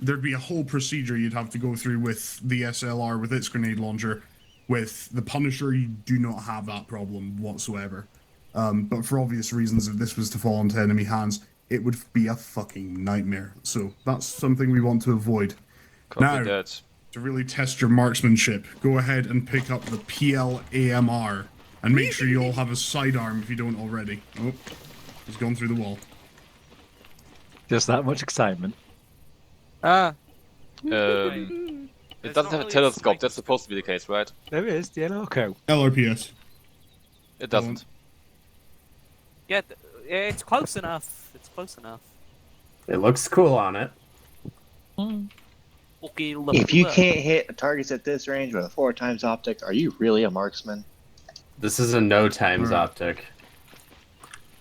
Speaker 1: There'd be a whole procedure you'd have to go through with the SLR, with its grenade launcher. With the Punisher, you do not have that problem whatsoever. But for obvious reasons, if this was to fall into enemy hands, it would be a fucking nightmare. So that's something we want to avoid.
Speaker 2: Copy that.
Speaker 1: To really test your marksmanship, go ahead and pick up the PL AMR. And make sure you all have a sidearm if you don't already. Oh, he's gone through the wall.
Speaker 5: Just that much excitement.
Speaker 2: It doesn't have a telescope, that's supposed to be the case, right?
Speaker 5: There is, the LRCO.
Speaker 1: LRPS.
Speaker 2: It doesn't.
Speaker 3: Yeah, it's close enough. It's close enough.
Speaker 7: It looks cool on it.
Speaker 3: Okay, look,
Speaker 8: If you can't hit targets at this range with a 4x optic, are you really a marksman?
Speaker 7: This is a no times optic.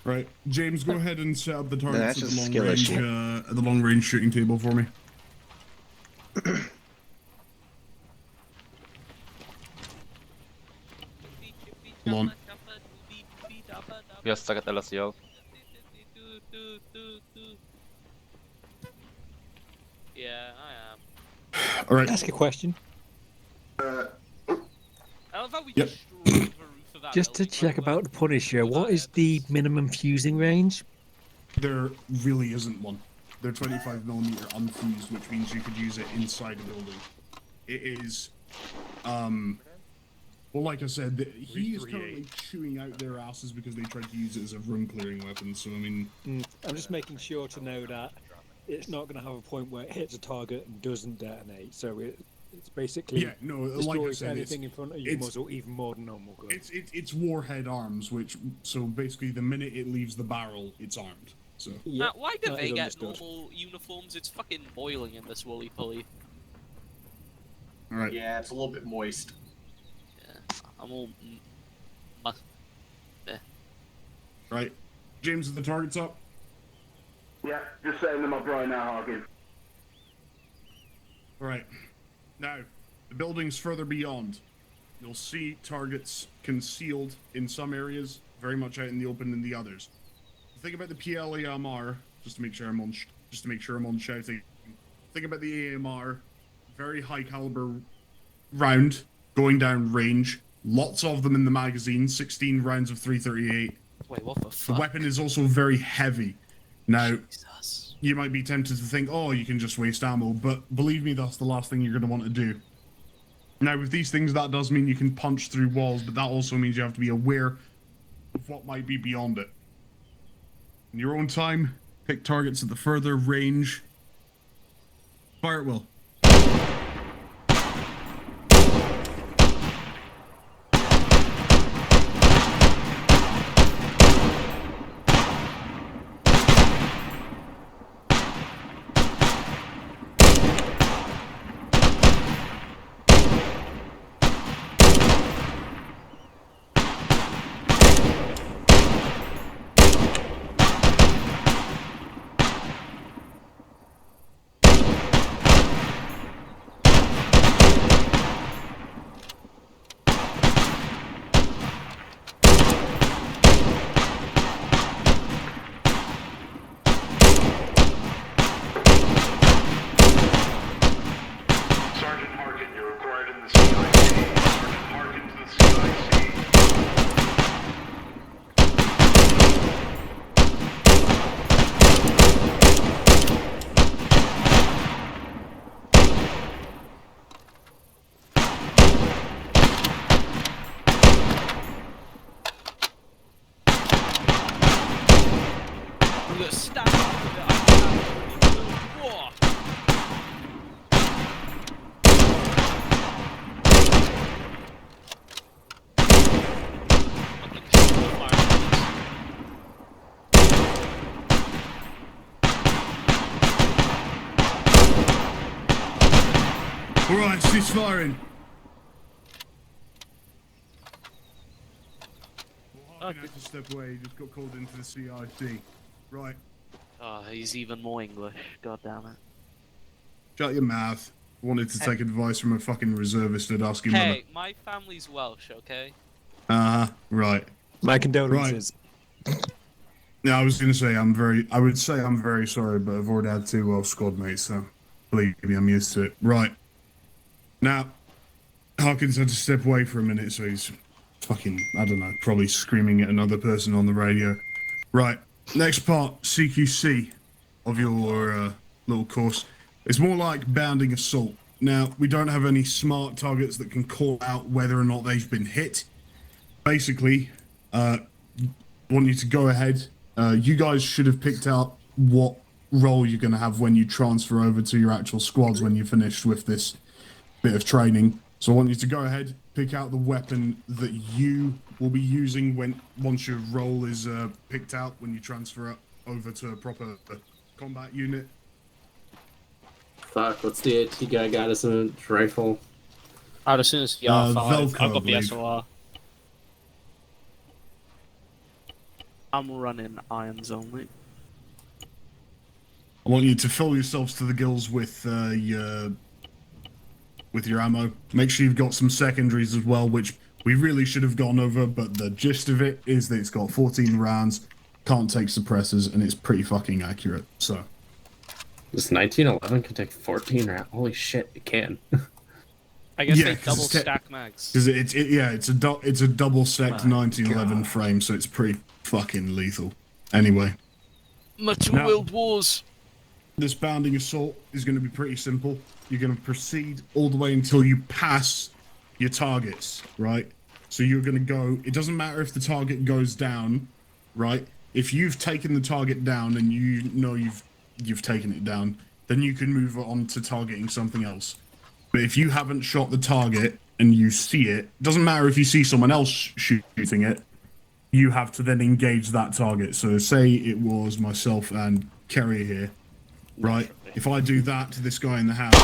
Speaker 1: Right, James, go ahead and set up the targets
Speaker 8: That's
Speaker 1: at
Speaker 8: a
Speaker 1: the long range shooting table for me. Hold on.
Speaker 2: We are stuck at LSCO.
Speaker 3: Yeah, I am.
Speaker 1: All right.
Speaker 5: Ask a question.
Speaker 3: I love how we
Speaker 1: Yep.
Speaker 3: destroyed the roof of that
Speaker 5: Just to
Speaker 3: building,
Speaker 5: check
Speaker 3: by the way.
Speaker 5: about the Punisher, what is the minimum fusing range?
Speaker 1: There really isn't one. They're 25mm unfused, which means you could use it inside a building. It is, well, like I said, he is currently chewing out their asses because they tried to use it as a room clearing weapon. So I mean,
Speaker 5: I'm just making sure to know that it's not going to have a point where it hits a target and doesn't detonate. So it's basically
Speaker 1: yeah, no, like I said,
Speaker 5: anything in front of your muzzle even more than normal gun.
Speaker 1: It's warhead arms, which so basically the minute it leaves the barrel, it's armed. So
Speaker 3: Now, why do they get normal uniforms? It's fucking boiling in this woolly pulley.
Speaker 1: All right.
Speaker 6: Yeah, it's a little bit moist.
Speaker 3: Yeah, I'm all.
Speaker 1: Right, James, are the targets up?
Speaker 12: Yeah, just setting them up right now, Hawkins.
Speaker 1: All right. Now, the buildings further beyond, you'll see targets concealed in some areas, very much out in the open in the others. Think about the PL AMR, just to make sure I'm on shouting. Think about the AMR, very high caliber round, going down range. Lots of them in the magazine, 16 rounds of 338.
Speaker 3: Wait, what the fuck?
Speaker 1: The weapon is also very heavy. Now,
Speaker 3: Jesus.
Speaker 1: you might be tempted to think, oh, you can just waste ammo, but believe me, that's the last thing you're going to want to do. Now, with these things, that does mean you can punch through walls, but that also means you have to be aware of what might be beyond it. In your own time, pick targets at the further range. Fire at will.
Speaker 12: Sergeant Harkin, you're required in the CIC. Sergeant Harkin to the CIC.
Speaker 3: Look, stand up with it. Whoa.
Speaker 1: Alright, cease firing. I have to step away, he just got called into the CIC. Right.
Speaker 3: Oh, he's even more English. God damn it.
Speaker 1: Shut your mouth. wanted to take advice from a fucking reservist at asking mother.
Speaker 3: Hey, my family's Welsh, okay?
Speaker 1: Right.
Speaker 5: My condolences.
Speaker 1: Yeah, I was gonna say I would say I'm very sorry, but I've already had 2 Welsh squad mates, so believe me, I'm used to it. Right. Now, Harkins had to step away for a minute, so he's fucking, I don't know, probably screaming at another person on the radio. Right. Next part, CQC of your little course. It's more like bounding assault. Now, we don't have any smart targets that can call out whether or not they've been hit. Basically, I want you to go ahead. You guys should have picked out what role you're going to have when you transfer over to your actual squads when you're finished with this bit of training. So I want you to go ahead, pick out the weapon that you will be using once your role is picked out when you transfer over to a proper combat unit.
Speaker 7: Fuck, what's the AT guy got us in a rifle?
Speaker 3: I'd as soon as the R5,
Speaker 1: Velcro,
Speaker 3: I've got
Speaker 1: I
Speaker 3: the
Speaker 1: believe.
Speaker 3: SOR.
Speaker 13: I'm running irons only.
Speaker 1: I want you to fill yourselves to the gills with your ammo. Make sure you've got some secondaries as well, which we really should have gone over, but the gist of it is that it's got 14 rounds, can't take suppressors, and it's pretty fucking accurate, so.
Speaker 7: This 1911 can take 14 rounds. Holy shit, it can.
Speaker 3: I guess
Speaker 1: Yeah,
Speaker 3: they
Speaker 1: 'cause
Speaker 3: double
Speaker 1: it's
Speaker 3: stack mags.
Speaker 1: Because it's a double stacked 1911 frame, so it's pretty fucking lethal. Anyway.
Speaker 3: Much
Speaker 1: Now-
Speaker 3: World Wars.
Speaker 1: This bounding assault is going to be pretty simple. You're going to proceed all the way until you pass your targets, right? So you're going to go, it doesn't matter if the target goes down, right? If you've taken the target down and you know you've taken it down, then you can move on to targeting something else. But if you haven't shot the target and you see it, doesn't matter if you see someone else shooting it, you have to then engage that target. So say it was myself and Kerry here, right? If I do that to this guy in the house,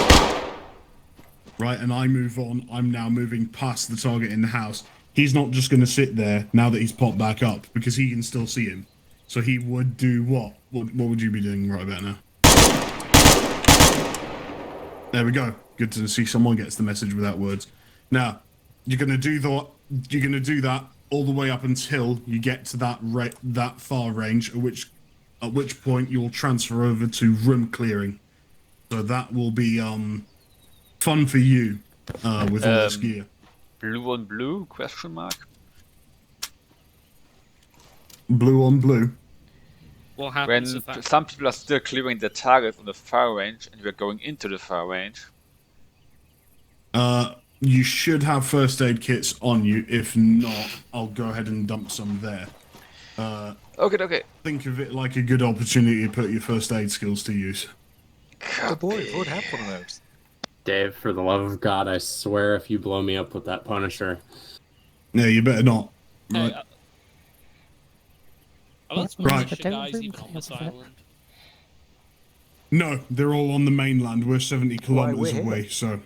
Speaker 1: right, and I move on, I'm now moving past the target in the house. He's not just going to sit there now that he's popped back up, because he can still see him. So he would do what? What would you be doing right about now? There we go. Good to see someone gets the message without words. Now, you're going to do that all the way up until you get to that far range, at which point you'll transfer over to room clearing. So that will be fun for you with all this gear.
Speaker 2: Blue on blue? Question mark.
Speaker 1: Blue on blue.
Speaker 3: What
Speaker 2: When
Speaker 3: happens if that...
Speaker 2: some people are still clearing their target on the far range and we're going into the far range.
Speaker 1: You should have first aid kits on you. If not, I'll go ahead and dump some there.
Speaker 2: Okay.
Speaker 1: Think of it like a good opportunity to put your first aid skills to use.
Speaker 5: Oh boy, would have one of those.
Speaker 7: Dave, for the love of God, I swear if you blow me up with that Punisher.
Speaker 1: Yeah, you better not.
Speaker 3: Hey,
Speaker 1: Right.
Speaker 3: are those
Speaker 1: Right.
Speaker 3: militia guys even on this island?
Speaker 1: No, they're all on the mainland. We're 70 kilometers
Speaker 5: we're
Speaker 1: away, so.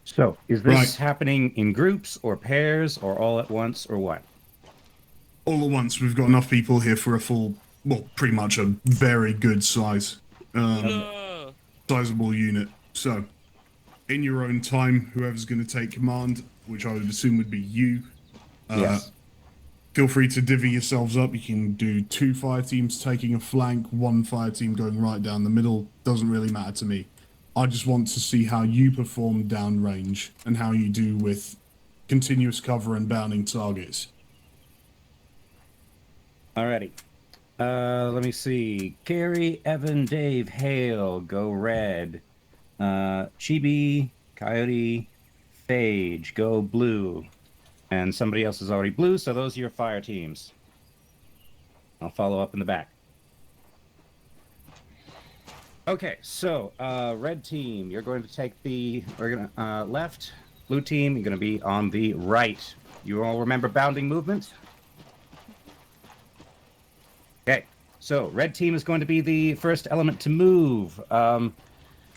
Speaker 10: So, is this
Speaker 1: Right.
Speaker 10: happening in groups or pairs or all at once or what?
Speaker 1: All at once, we've got enough people here for a full, well, pretty much a very good size, sizable unit. So, in your own time, whoever's going to take command, which I would assume would be you,
Speaker 10: Yes.
Speaker 1: feel free to divvy yourselves up. You can do 2 fire teams taking a flank, 1 fire team going right down the middle. Doesn't really matter to me. I just want to see how you perform downrange and how you do with continuous cover and bounding targets.
Speaker 10: Alrighty. Let me see. Carrie, Evan, Dave, Hale, go red. Chibi, Coyote, Phage, go blue. And somebody else is already blue, so those are your fire teams. I'll follow up in the back. Okay, so red team, you're going to take the left. Blue team, you're going to be on the right. You all remember bounding movement? Okay, so red team is going to be the first element to move.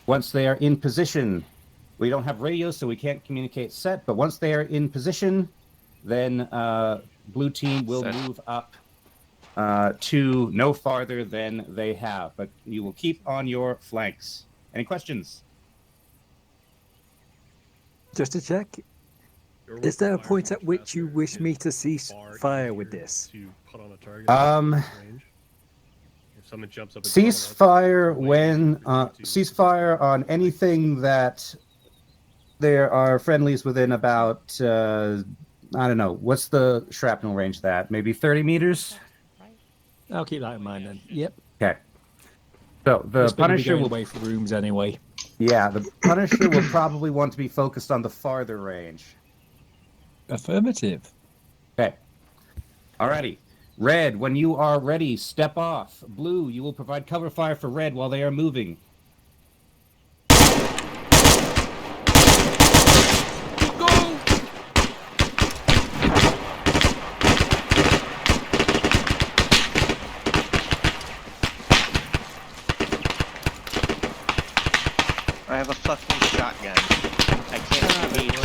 Speaker 10: Once they are in position, we don't have radio, so we can't communicate set, but once they are in position, then blue team will move up to no farther than they have, but you will keep on your flanks Any questions?
Speaker 5: Just to check, is there a point at which you wish me to cease fire with this?
Speaker 4: To put on a target range. If someone jumps up and
Speaker 10: Ceasefire when ceasefire on anything that there are friendlies within about I don't know, what's the shrapnel range that? Maybe 30 meters?
Speaker 5: I'll keep that in mind then. Yep.
Speaker 10: Okay. So the Punisher will
Speaker 5: away from rooms anyway.
Speaker 10: Yeah, the Punisher will probably want to be focused on the farther range.
Speaker 5: Affirmative.
Speaker 10: Okay. Alrighty. Red, when you are ready, step off. Blue, you will provide cover fire for Red while they are moving.
Speaker 8: I have a fucking shotgun. I can't believe it.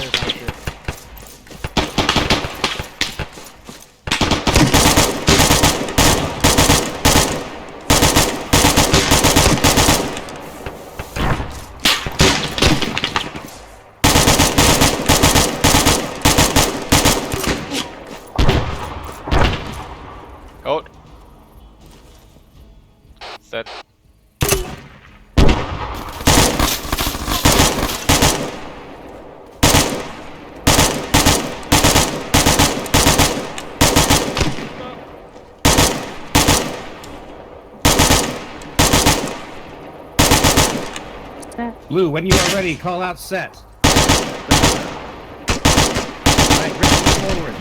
Speaker 2: Out. Set.
Speaker 10: Blue, when you are ready, call out set. Right, ready, forward.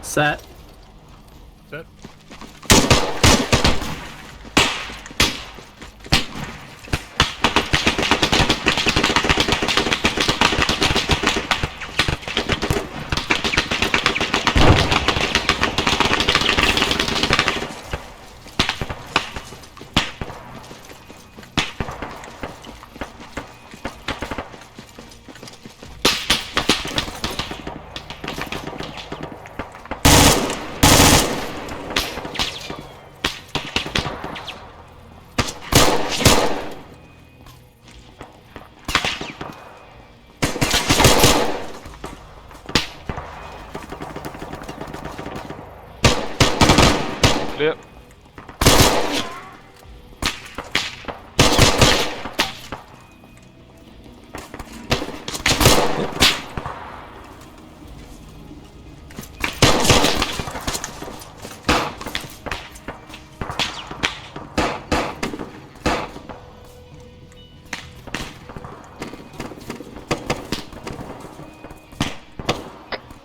Speaker 13: Set.
Speaker 4: Set.
Speaker 2: Clear.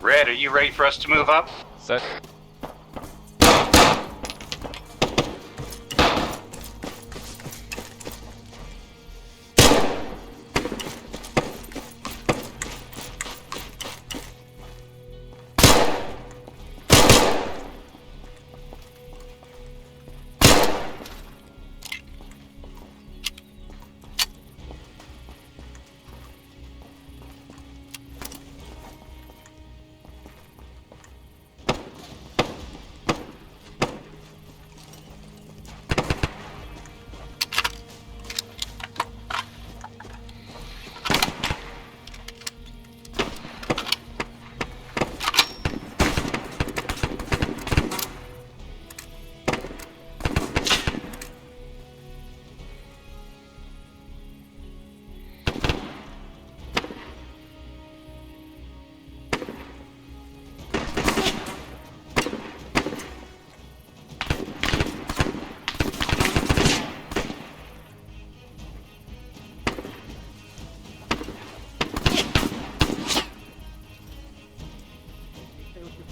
Speaker 11: Red, are you ready for us to move up?
Speaker 2: Set.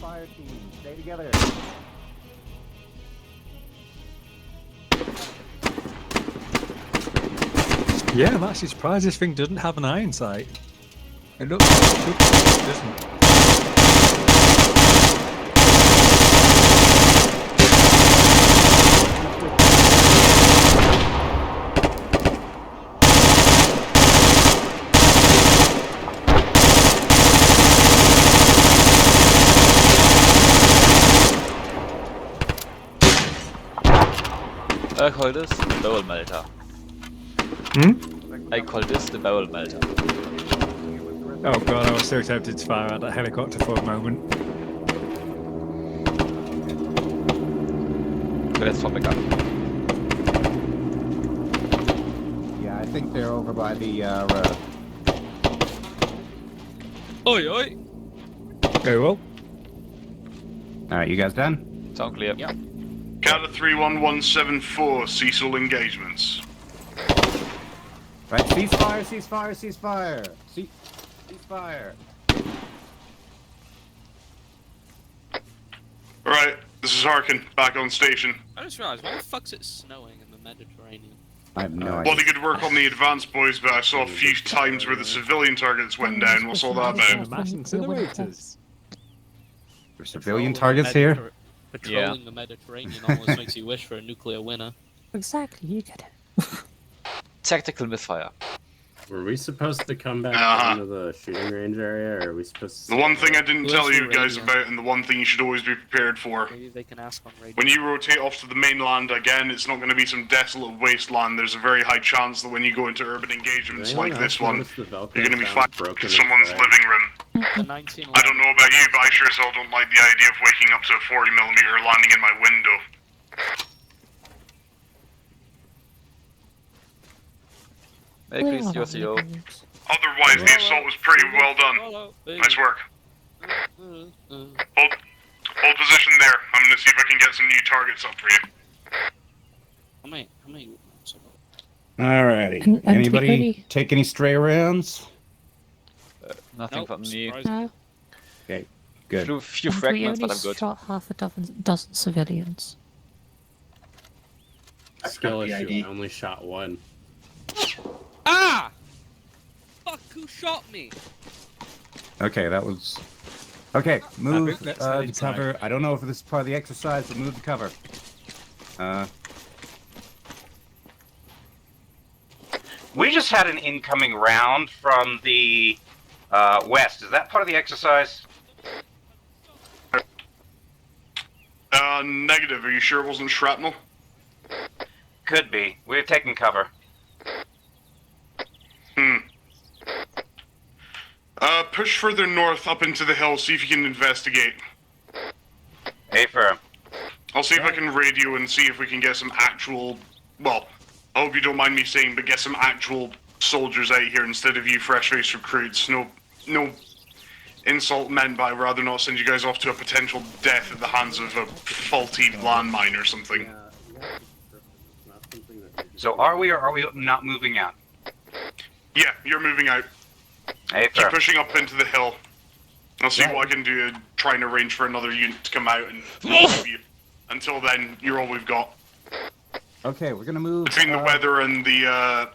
Speaker 10: fire team. Stay together.
Speaker 14: Yeah, I'm actually surprised this thing doesn't have an iron sight. It looks like it doesn't.
Speaker 2: I call this the barrel melter. I call this the barrel melter.
Speaker 14: Oh god, I was so tempted to fire at that helicopter for a moment.
Speaker 2: Okay, let's fall back up.
Speaker 10: Yeah, I think they're over by the road.
Speaker 3: Oi, oi.
Speaker 14: Very well.
Speaker 10: All right, you guys done?
Speaker 2: Sound clear.
Speaker 3: Yep.
Speaker 12: Count of 31174, cease all engagements.
Speaker 10: Right, ceasefire, ceasefire, ceasefire. Ceasefire.
Speaker 12: Alright, this is Harkin, back on station.
Speaker 3: I just realized, why the fuck's it snowing in the Mediterranean?
Speaker 10: I have no
Speaker 12: Well,
Speaker 10: idea.
Speaker 12: they could work on the advanced boys, but I saw a few times where the civilian targets went down. What's all that about?
Speaker 14: Mass incinerators.
Speaker 10: There's civilian targets here?
Speaker 3: Patrolling the Mediterranean almost makes you wish for a nuclear winter.
Speaker 9: Exactly, you get it.
Speaker 2: Tactical misfire.
Speaker 7: Were we supposed to come back down to the shooting range area, or are we supposed to...
Speaker 12: The one thing I didn't tell you guys about, and the one thing you should always be prepared for.
Speaker 3: Maybe they can ask on radio.
Speaker 12: When you rotate off to the mainland again, it's not going to be some desolate wasteland. There's a very high chance that when you go into urban engagements like this one, you're going to be fighting in someone's living room. I don't know about you, but I sure as hell don't like the idea of waking up to a 40mm landing in my window.
Speaker 2: Make please your CO.
Speaker 12: Otherwise, the assault was pretty well done. Nice work. Hold position there. I'm going to see if I can get some new targets up for you.
Speaker 3: How many?
Speaker 10: Alrighty.
Speaker 9: And
Speaker 10: Anybody
Speaker 9: only-
Speaker 10: take any stray rounds?
Speaker 2: Nothing from me.
Speaker 9: No.
Speaker 10: Okay, good.
Speaker 2: Few
Speaker 9: And
Speaker 2: fragments,
Speaker 9: we
Speaker 2: but
Speaker 9: only
Speaker 2: I'm good.
Speaker 9: shot half a dozen civilians.
Speaker 7: Skill
Speaker 6: the
Speaker 7: issue,
Speaker 6: ID.
Speaker 7: I only shot one.
Speaker 3: Ah! Fuck, who shot me?
Speaker 10: Okay, that was... Okay, move
Speaker 14: that's
Speaker 10: to
Speaker 14: inside.
Speaker 10: cover. I don't know if this is part of the exercise, but move to cover.
Speaker 11: We just had an incoming round from the west. Is that part of the exercise?
Speaker 12: Negative. Are you sure it wasn't shrapnel?
Speaker 11: Could be. We're taking cover.
Speaker 12: Push further north up into the hill, see if you can investigate.
Speaker 11: Hey, firm.
Speaker 12: I'll see if I can radio and see if we can get some actual, well, I hope you don't mind me saying, but get some actual soldiers out here instead of you fresh-faced recruits. No insult meant, but I'd rather not send you guys off to a potential death at the hands of a faulty landmine or something.
Speaker 11: So are we or are we not moving out?
Speaker 12: Yeah, you're moving out.
Speaker 11: Hey,
Speaker 12: Keep
Speaker 11: firm.
Speaker 12: pushing up into the hill. I'll see what I can do, try and arrange for another unit to come out and help you. Until then, you're all we've got.
Speaker 10: Okay, we're gonna move...
Speaker 12: Between the weather and the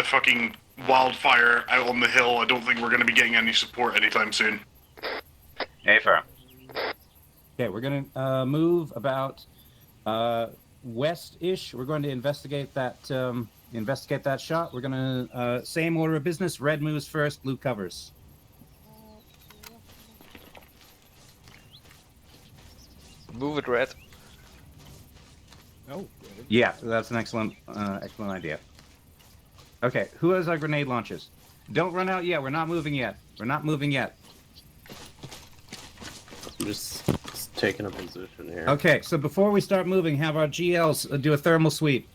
Speaker 12: fucking wildfire out on the hill, I don't think we're gonna be getting any support anytime soon.
Speaker 11: Hey, firm.
Speaker 10: Okay, we're gonna move about west-ish. We're going to investigate that shot. We're gonna same order of business. Red moves first, blue covers.
Speaker 2: Move it, red.
Speaker 14: Oh.
Speaker 10: Yeah, that's an excellent idea. Okay, who has our grenade launches? Don't run out yet. We're not moving yet. We're not moving yet.
Speaker 7: I'm just taking a position here.
Speaker 10: Okay, so before we start moving, have our GLs do a thermal sweep.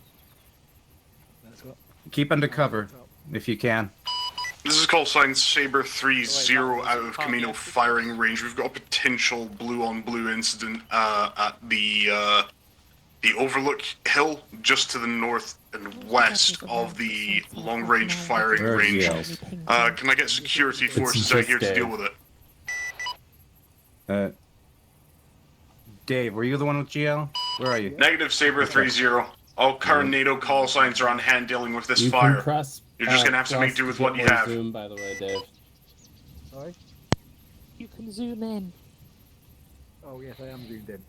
Speaker 10: Keep under cover if you can.
Speaker 12: This is call sign Saber 3-0 out of Camino firing range. We've got a potential blue-on-blue incident at the Overlook Hill, just to the north and west of the long-range firing range. Can I get security forces out here to deal with it?
Speaker 10: Dave, were you the one with GL? Where are you?
Speaker 12: Negative Saber 3-0. All current NATO call signs are on hand dealing with this fire. You're just gonna have to make do with what you have.
Speaker 7: Zoom, by the way, Dave.
Speaker 5: Sorry?
Speaker 9: You can zoom in.
Speaker 5: Oh, yes, I am zoomed in.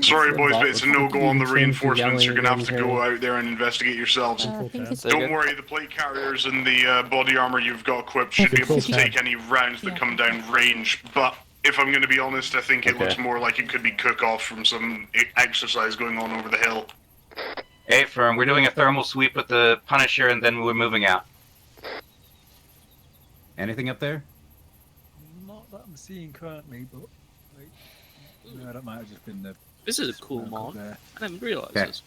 Speaker 12: Sorry, boys, but it's a no-go on the reinforcements. You're gonna have to go out there and investigate yourselves. Don't worry, the plate carriers and the body armor you've got equipped should be able to take any rounds that come down range. But if I'm gonna be honest, I think it looks more like it could be cook-off from some exercise going on over the hill.
Speaker 11: Hey, firm, we're doing a thermal sweep with the Punisher, and then we're moving out.
Speaker 10: Anything up there?
Speaker 14: Not that I'm seeing currently, but no, that might have just been the.
Speaker 13: This is a cool mod. I didn't realize
Speaker 10: Okay.
Speaker 13: this.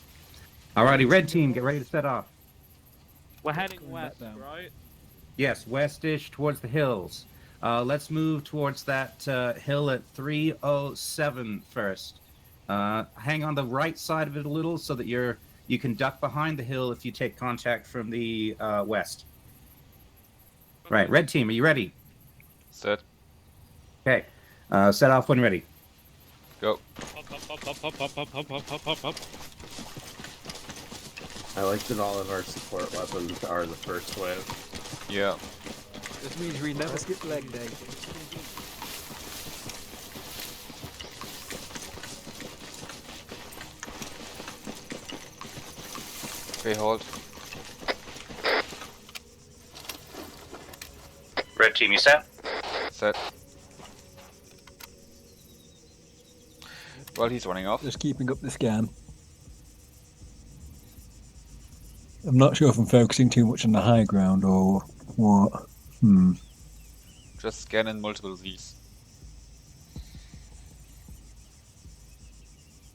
Speaker 10: Alrighty, red team, get ready to set off.
Speaker 3: We're heading west, right?
Speaker 10: Yes, westish towards the hills. Let's move towards that hill at 307 first. Hang on the right side of it a little so that you can duck behind the hill if you take contact from the west. Right, red team, are you ready?
Speaker 2: Set.
Speaker 10: Okay, set off when ready.
Speaker 2: Go.
Speaker 7: I like that all of our support weapons are the first wave.
Speaker 2: Yeah.
Speaker 5: This means we never skip leg day.
Speaker 2: Okay, hold.
Speaker 11: Red team, you set?
Speaker 2: Set. Well, he's running off.
Speaker 14: Just keeping up the scan. I'm not sure if I'm focusing too much on the high ground or what.
Speaker 2: Just scan in multiple V's.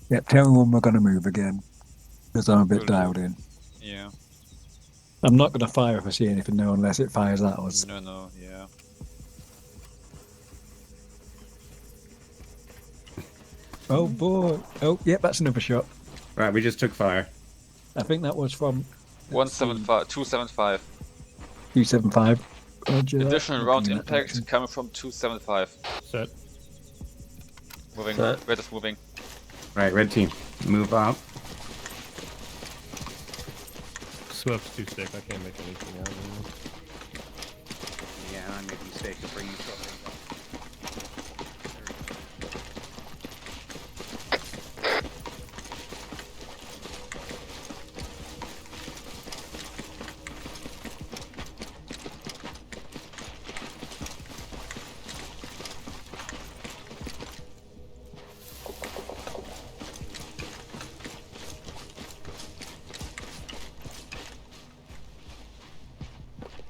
Speaker 14: Yep, tell me when we're going to move again. Because I'm a bit dialed in.
Speaker 2: Yeah.
Speaker 14: I'm not going to fire if I see anything, no, unless it fires at us.
Speaker 2: No, yeah.
Speaker 14: Oh boy. Oh, yep, that's another shot.
Speaker 10: Right, we just took fire.
Speaker 14: I think that was from
Speaker 2: 175, 275.
Speaker 14: 275. Roger.
Speaker 2: Additional round impact coming from 275.
Speaker 4: Set.
Speaker 2: Moving.
Speaker 10: Set.
Speaker 2: Red is moving.
Speaker 10: Right, red team, move out.
Speaker 4: Swift's too sick. I can't make anything out of him.
Speaker 10: Yeah, I made the mistake of bringing trouble.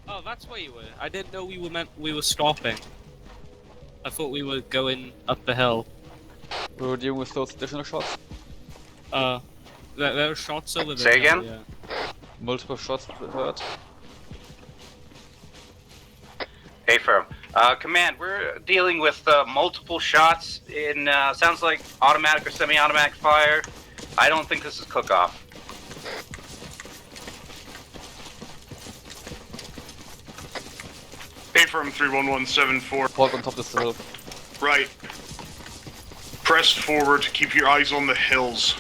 Speaker 3: Oh, that's where you were. I didn't know we were stopping. I thought we were going up the hill.
Speaker 2: We were dealing with those additional shots.
Speaker 3: There were shots over there.
Speaker 11: Say again?
Speaker 3: Yeah.
Speaker 2: Multiple shots heard.
Speaker 11: Hey, firm. Command, we're dealing with multiple shots in, sounds like automatic or semi-automatic fire. I don't think this is cook-off.
Speaker 12: Hey, from 31174.
Speaker 2: Hold on top of the hill.
Speaker 12: Right. Press forward, keep your eyes on the hills.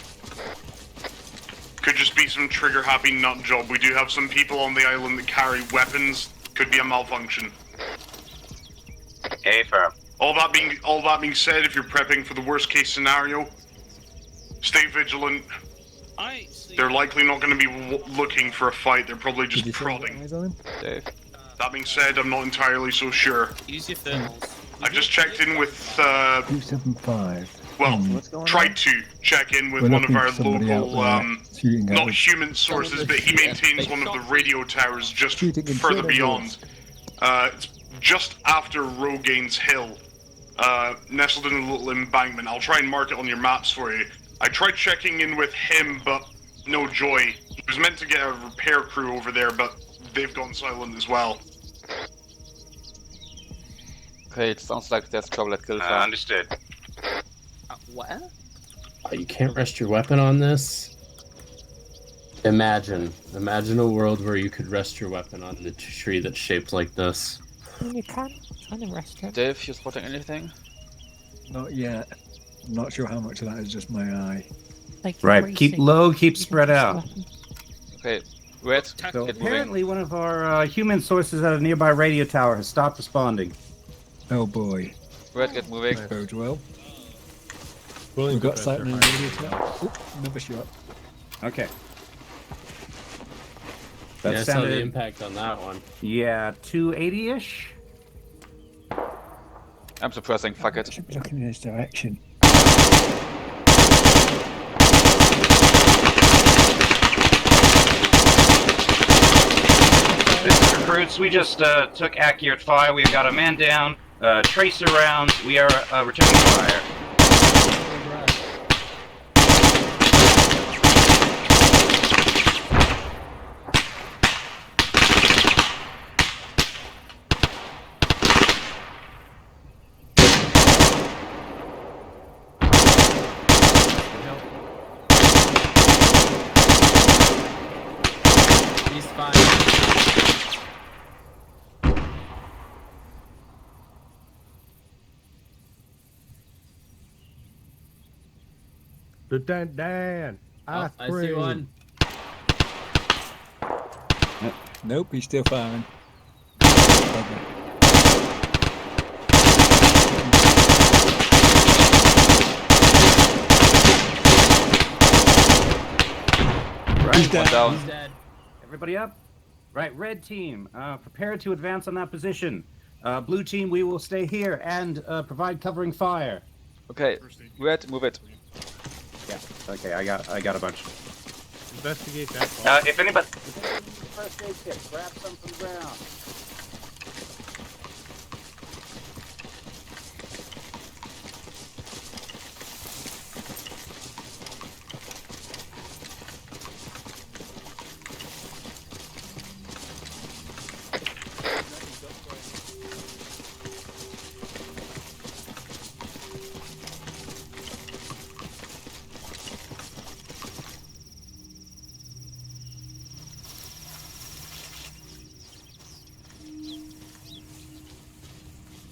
Speaker 12: Could just be some trigger-happy nut job. We do have some people on the island that carry weapons. Could be a malfunction.
Speaker 11: Hey, firm.
Speaker 12: All that being said, if you're prepping for the worst-case scenario, stay vigilant. They're likely not going to be looking for a fight. They're probably just prodding.
Speaker 2: Dave.
Speaker 12: That being said, I'm not entirely so sure.
Speaker 3: Use your thermals.
Speaker 12: I just checked in with
Speaker 14: 275.
Speaker 12: well, tried to check in with one of our local, not human sources, but he maintains one of the radio towers just further beyond. It's just after Rogain's Hill, nestled in a little embankment. I'll try and mark it on your maps for you. I tried checking in with him, but no joy. He was meant to get a repair crew over there, but they've gone silent as well.
Speaker 2: Okay, it sounds like there's trouble at Guildford.
Speaker 11: Understood.
Speaker 3: What?
Speaker 7: You can't rest your weapon on this? Imagine a world where you could rest your weapon on the tree that's shaped like this.
Speaker 9: You can kind of rest it.
Speaker 2: Dave, you spotting anything?
Speaker 14: Not yet. I'm not sure how much of that is just my eye.
Speaker 9: Like
Speaker 10: Right. Keep
Speaker 9: racing.
Speaker 10: low, keep spread out.
Speaker 2: Okay, red.
Speaker 10: So
Speaker 2: Get
Speaker 10: apparently one of our human sources at a nearby radio tower has stopped responding.
Speaker 14: Oh boy.
Speaker 2: Red, get moving.
Speaker 14: That bodes well.
Speaker 4: William,
Speaker 14: We've got
Speaker 4: go
Speaker 14: sight on
Speaker 4: faster.
Speaker 14: the radio tower. Oop, another shot.
Speaker 10: Okay.
Speaker 7: Yeah,
Speaker 10: That
Speaker 7: I saw the
Speaker 10: sounded,
Speaker 7: impact on that one.
Speaker 10: yeah, 280-ish?
Speaker 2: I'm suppressing. Fuck it.
Speaker 14: Should be looking in his direction.
Speaker 11: This is recruits. We just took accurate fire. We've got a man down. Tracer rounds. We are returning fire.
Speaker 7: He's fine.
Speaker 4: Lieutenant Dan.
Speaker 7: Oh, I see one.
Speaker 14: Nope, he's still firing.
Speaker 10: Right.
Speaker 2: One down.
Speaker 7: He's dead.
Speaker 10: Everybody up? Right, red team, prepare to advance on that position. Blue team, we will stay here and provide covering fire.
Speaker 2: Okay, red, move it.
Speaker 10: Yeah, okay, I got a bunch.
Speaker 4: Investigate that.
Speaker 11: If anybody...
Speaker 10: First aid kit, grab some from the ground.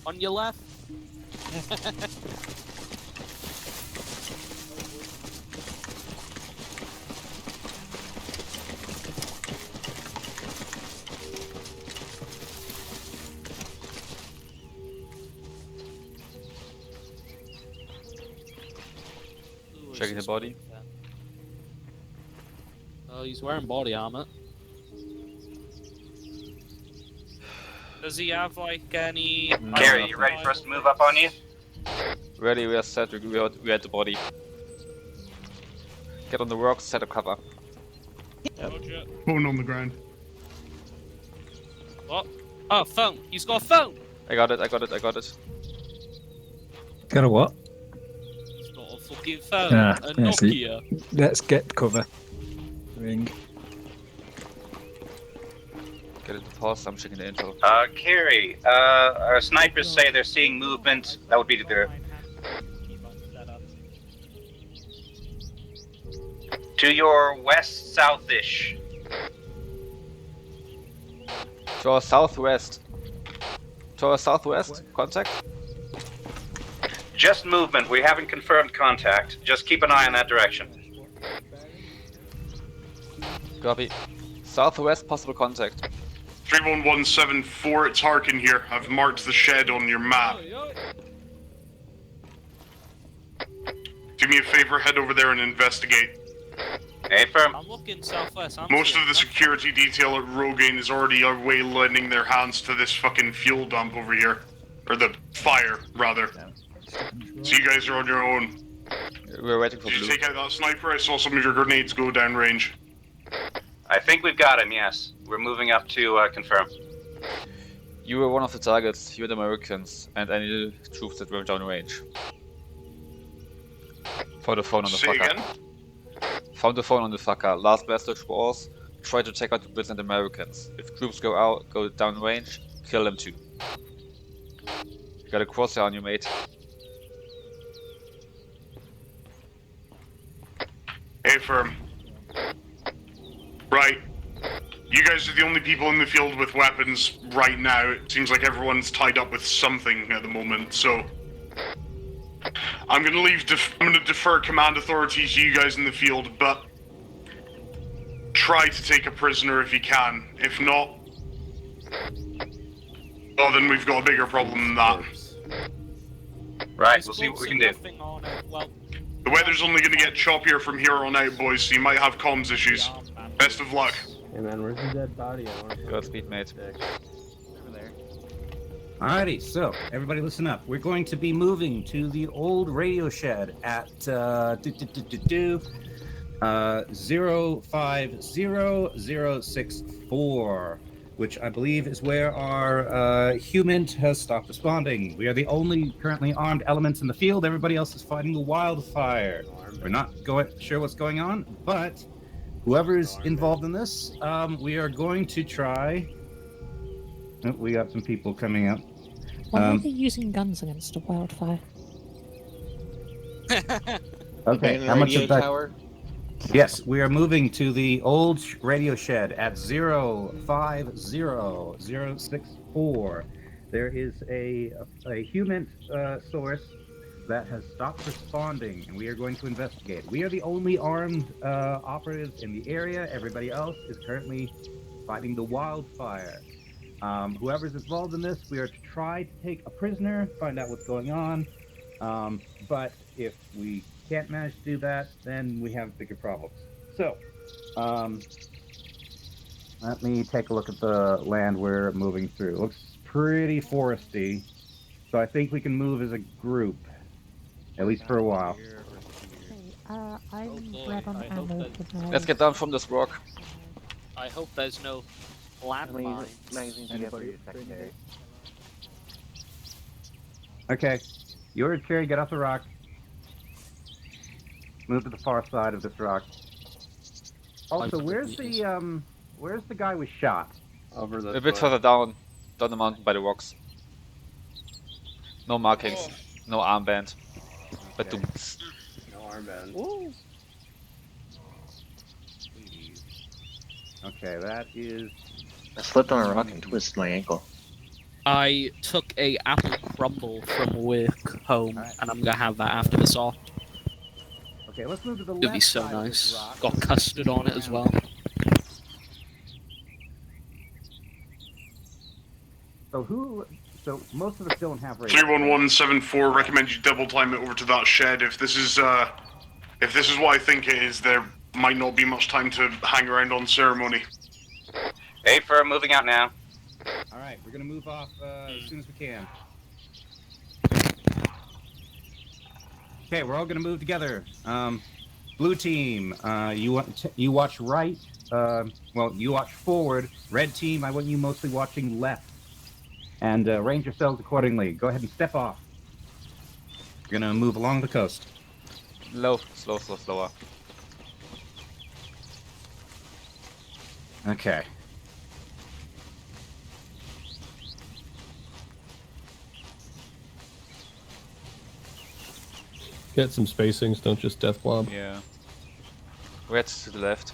Speaker 3: On your left.
Speaker 2: Checking the body.
Speaker 3: Oh, he's wearing body armor. Does he have like any?
Speaker 11: Gary, you ready for us to move up on you?
Speaker 2: Ready, we are set. We had the body. Get on the rocks, set up cover.
Speaker 3: Roger.
Speaker 1: Phone on the ground.
Speaker 3: What? Oh, phone. He's got a phone.
Speaker 2: I got it, I got it, I got it.
Speaker 14: Got a what?
Speaker 3: He's got a fucking phone.
Speaker 14: Ah,
Speaker 3: A
Speaker 14: yeah, see.
Speaker 3: Nokia.
Speaker 14: Let's get cover. Ring.
Speaker 2: Get it pause, I'm checking the intel.
Speaker 11: Carrie, our snipers say they're seeing movement. That would be to the... To your west-south-ish.
Speaker 2: To our southwest. To our southwest, contact.
Speaker 11: Just movement. We haven't confirmed contact. Just keep an eye in that direction.
Speaker 2: Copy. Southwest, possible contact.
Speaker 12: 31174, it's Harkin here. I've marked the shed on your map. Do me a favor, head over there and investigate.
Speaker 11: Hey, firm.
Speaker 3: I'm looking southwest.
Speaker 12: Most of the security detail at Rogaine is already away lending their hands to this fucking fuel dump over here. Or the fire, rather. So you guys are on your own.
Speaker 2: We're waiting for
Speaker 12: Did you
Speaker 2: blue.
Speaker 12: take out that sniper? I saw some of your grenades go down range.
Speaker 11: I think we've got him, yes. We're moving up to confirm.
Speaker 2: You were one of the targets, you and the Americans, and any troops that were down range. Found the phone on the
Speaker 12: Say
Speaker 2: fucker.
Speaker 12: again?
Speaker 2: Found the phone on the fucker. Last message was, try to take out the Brits and Americans. If troops go down range, kill them too. You got a crosshair on you, mate.
Speaker 12: Hey, firm. Right. You guys are the only people in the field with weapons right now. It seems like everyone's tied up with something at the moment, so... I'm gonna defer command authority to you guys in the field, but try to take a prisoner if you can. If not, well, then we've got a bigger problem than that.
Speaker 11: Right, we'll see what we can do.
Speaker 12: The weather's only gonna get choppier from here on out, boys, so you might have comms issues. Best of luck.
Speaker 7: Hey man, where's the dead body?
Speaker 2: Godspeed, mate.
Speaker 10: Alrighty, so everybody listen up. We're going to be moving to the old radio shed at 050064, which I believe is where our human has stopped responding. We are the only currently armed elements in the field. Everybody else is fighting the wildfire. We're not sure what's going on, but whoever's involved in this, we are going to try. Oh, we got some people coming up.
Speaker 9: Why are they using guns against a wildfire?
Speaker 10: Okay, how much of that? Tower? Yes, we are moving to the old radio shed at 050064. There is a human source that has stopped responding, and we are going to investigate. We are the only armed operatives in the area. Everybody else is currently fighting the wildfire. Whoever's involved in this, we are to try to take a prisoner, find out what's going on. But if we can't manage to do that, then we have bigger problems. So, let me take a look at the land we're moving through. Looks pretty foresty, so I think we can move as a group, at least for a while.
Speaker 9: I'm red on ammo for now.
Speaker 2: Let's get down from this rock.
Speaker 3: I hope there's no landmines.
Speaker 10: Okay, you're Cherry, get off the rock. Move to the far side of this rock. Also, where's the guy we shot?
Speaker 7: Over the
Speaker 2: a bit further down the mountain by the rocks. No markings, no armband, but
Speaker 10: Okay.
Speaker 7: No armband.
Speaker 3: Ooh.
Speaker 10: Okay, that is.
Speaker 8: I slipped on a rock and twisted my ankle.
Speaker 3: I took a apple crumble from work home, and I'm gonna have that after this off.
Speaker 10: Okay, let's move to the left.
Speaker 3: It'll be so
Speaker 10: side of this
Speaker 3: nice.
Speaker 10: rock.
Speaker 3: Got custard on it as well.
Speaker 10: So most of us don't have radio.
Speaker 12: 31174, recommend you double time it over to that shed. If this is what I think it is, there might not be much time to hang around on ceremony.
Speaker 11: Hey, firm, moving out now.
Speaker 10: All right, we're gonna move off as soon as we can. Okay, we're all gonna move together. Blue team, you watch right. Well, you watch forward. Red team, I want you mostly watching left, and arrange yourselves accordingly. Go ahead and step off. We're gonna move along the coast.
Speaker 2: Slower.
Speaker 10: Okay.
Speaker 4: Get some spacings, don't just death blob.
Speaker 2: Yeah. Red to the left.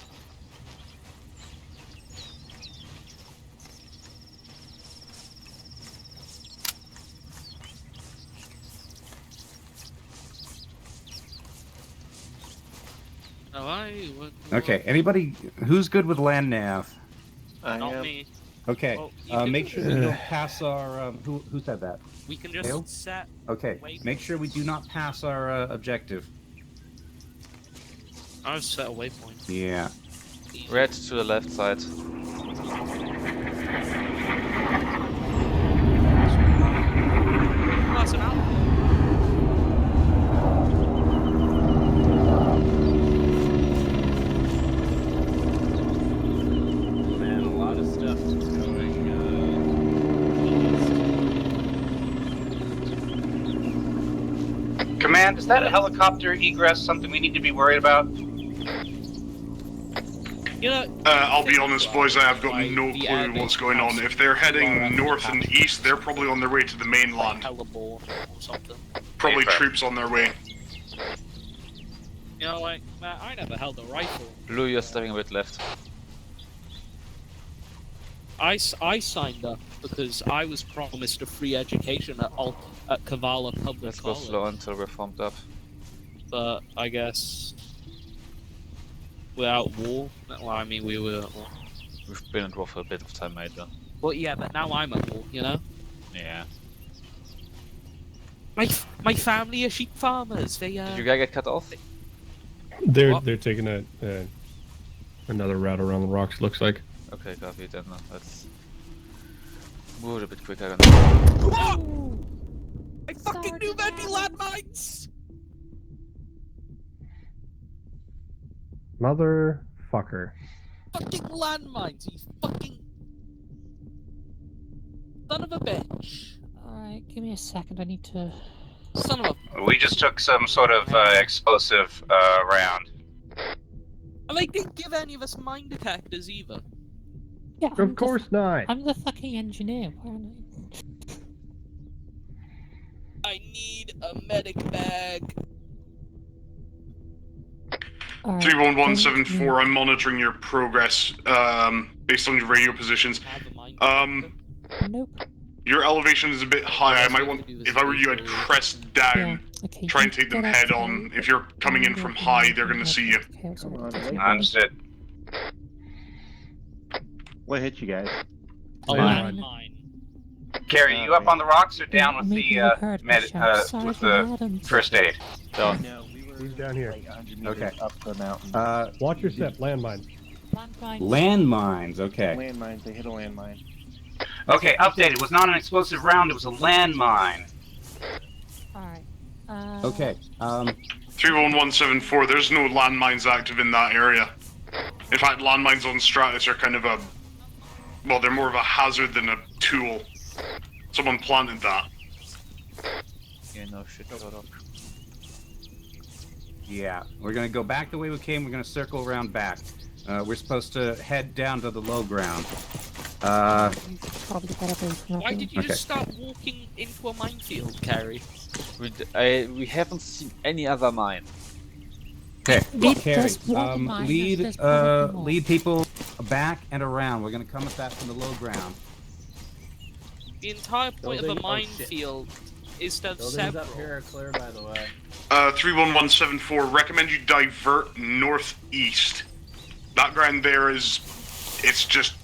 Speaker 10: Okay, anybody who's good with land nav?
Speaker 3: Not me.
Speaker 10: Okay,
Speaker 3: Well,
Speaker 10: make sure we don't pass our. Who said that?
Speaker 3: We can just
Speaker 10: Hale?
Speaker 3: set.
Speaker 10: Okay, make sure we do not pass our objective.
Speaker 3: I'll just set a waypoint.
Speaker 10: Yeah.
Speaker 2: Red to the left side.
Speaker 3: That's an apple.
Speaker 7: Man, a lot of stuff is going
Speaker 11: Command, is that a helicopter egress something we need to be worried about?
Speaker 3: You know,
Speaker 12: I'll be honest, boys, I have got no clue what's going on. If they're heading north and east, they're probably on their way to the mainland.
Speaker 3: Or something.
Speaker 12: Probably troops on their way.
Speaker 3: You know, like, man, I never held a rifle.
Speaker 2: Blue, you're stepping a bit left.
Speaker 3: I signed up because I was promised a free education at Kavala Public
Speaker 2: Let's go
Speaker 3: College.
Speaker 2: slow until we're formed up.
Speaker 3: But I guess we're at war. Well, I mean, we were at war.
Speaker 2: We've been at war for a bit of time, mate, though.
Speaker 3: But yeah, but now I'm at war, you know?
Speaker 2: Yeah.
Speaker 3: My family are sheep farmers. They
Speaker 2: Did your guy get cut off?
Speaker 4: They're taking another route around the rocks. Looks like.
Speaker 2: Okay, copy. Then let's move it a bit quicker.
Speaker 3: I fucking knew there'd be landmines.
Speaker 4: Motherfucker.
Speaker 3: Fucking landmines, you fucking son of a bitch.
Speaker 9: Alright, give me a second, I need to...
Speaker 3: Son of a...
Speaker 11: We just took some sort of explosive round.
Speaker 3: And they didn't give any of us mine detectors either.
Speaker 9: Yeah,
Speaker 4: Of course not.
Speaker 9: I'm the fucking engineer, why aren't
Speaker 3: I need a medic bag.
Speaker 9: I?
Speaker 12: 31174, I'm monitoring your progress based on your radio positions.
Speaker 9: Nope.
Speaker 12: Your elevation is a bit high. I might want, if I were you, I'd crest down.
Speaker 9: Okay,
Speaker 12: Try and take them head on. If you're coming in from high, they're going to see you.
Speaker 11: Understood.
Speaker 8: What hit you guys?
Speaker 3: A landmine.
Speaker 11: Gary, you up on the rocks or down with the with the first aid?
Speaker 2: Down.
Speaker 8: No, we were
Speaker 4: He's down here.
Speaker 8: like 100
Speaker 10: Okay.
Speaker 8: meters up the mountain.
Speaker 4: Watch your step. Landmine.
Speaker 10: Landmines. Okay.
Speaker 8: Landmines. They hit a landmine.
Speaker 11: Okay, update. It was not an explosive round. It was a landmine.
Speaker 9: Alright.
Speaker 10: Okay.
Speaker 12: 31174, there's no landmines active in that area. In fact, landmines on Stratis are kind of a... Well, they're more of a hazard than a tool. Someone planted that.
Speaker 2: Yeah, no shit, Prologue.
Speaker 10: Yeah, we're gonna go back the way we came. We're gonna circle around back. We're supposed to head down to the low ground.
Speaker 3: Why did you just start walking into a minefield, Carrie?
Speaker 2: We haven't seen any other mine.
Speaker 10: Okay, Carrie,
Speaker 9: there's one mine,
Speaker 10: lead
Speaker 9: there's probably more.
Speaker 10: lead people back and around. We're gonna come at that from the low ground.
Speaker 3: The entire point of a
Speaker 7: Building- oh,
Speaker 3: minefield is to have
Speaker 7: Buildings
Speaker 3: several.
Speaker 7: up here are clear, by the way.
Speaker 12: 31174, recommend you divert northeast. That ground there is... It's just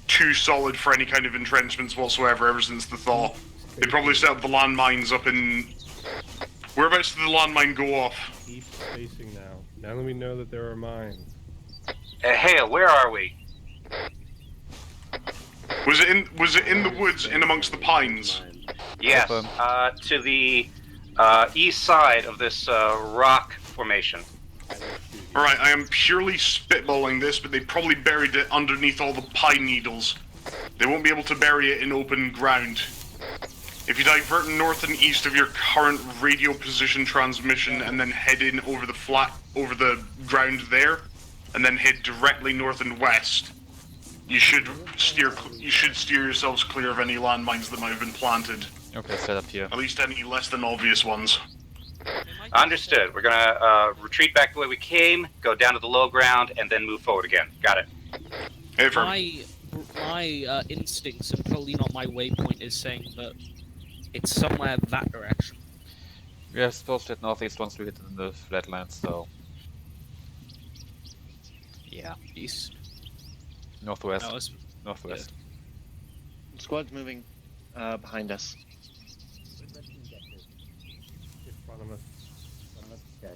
Speaker 12: too solid for any kind of entrenchments whatsoever ever since the thaw. They probably set up the landmines up in... Whereabouts did the landmine go off?
Speaker 4: East facing now. Now that we know that there are mines.
Speaker 11: Hale, where are we?
Speaker 12: Was it in the woods, in amongst the pines?
Speaker 11: Yes, to the east side of this rock formation.
Speaker 12: Alright, I am purely spitballing this, but they probably buried it underneath all the pine needles. They won't be able to bury it in open ground. If you divert north and east of your current radio position transmission and then head in over the ground there, and then head directly north and west, you should steer yourselves clear of any landmines that might have been planted.
Speaker 2: Okay, set up here.
Speaker 12: At least any less than obvious ones.
Speaker 11: Understood. We're gonna retreat back the way we came, go down to the low ground, and then move forward again. Got it.
Speaker 12: Hey, firm.
Speaker 3: My instincts, and probably not my waypoint, is saying that it's somewhere that direction.
Speaker 2: We are supposed to hit northeast once we hit the flatlands, so... Yeah.
Speaker 3: East.
Speaker 2: Northwest.
Speaker 3: No, it's...
Speaker 2: Northwest.
Speaker 8: Squad's moving behind us.
Speaker 4: In front of us.
Speaker 10: Okay.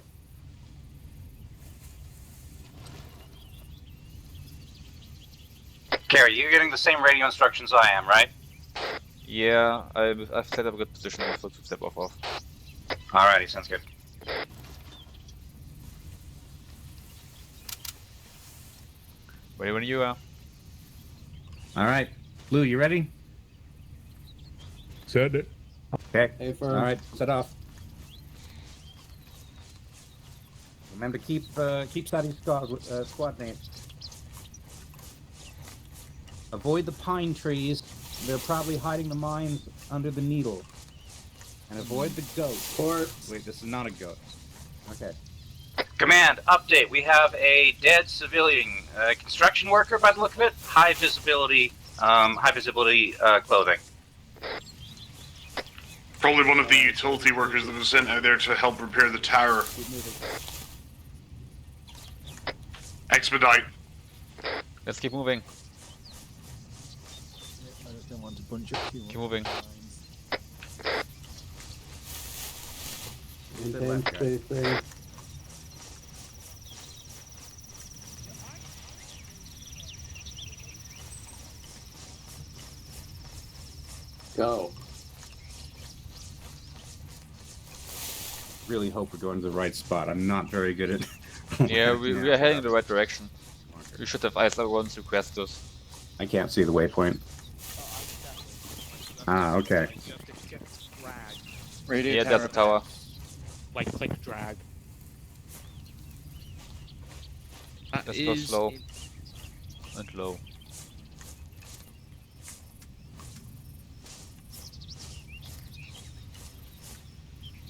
Speaker 11: Carrie, you're getting the same radio instructions I am, right?
Speaker 2: Yeah, I've set up a good position for to step off of.
Speaker 11: Alrighty, sounds good.
Speaker 2: Ready when you are.
Speaker 10: All right, Blue, you ready?
Speaker 4: Said it.
Speaker 10: Okay.
Speaker 7: Hey,
Speaker 10: All right, set off. Remember, keep studying squad names. Avoid the pine trees. They're probably hiding the mines under the needle. And avoid the goat. Wait, this is not a goat. Okay.
Speaker 11: Command, update. We have a dead civilian construction worker by the look of it. High visibility high visibility clothing.
Speaker 12: Probably one of the utility workers that was sent out there to help repair the tower. Expedite.
Speaker 2: Let's keep moving.
Speaker 14: I don't want to bunch up too much.
Speaker 2: Keep moving.
Speaker 7: Go.
Speaker 10: Really hope we're going to the right spot. I'm not very good at.
Speaker 2: Yeah, we are heading in the right direction. We should have Isla once request us.
Speaker 10: I can't see the waypoint. Ah, okay.
Speaker 8: Radio
Speaker 2: Yeah, there's a tower.
Speaker 3: Like click drag.
Speaker 2: Let's go slow and low.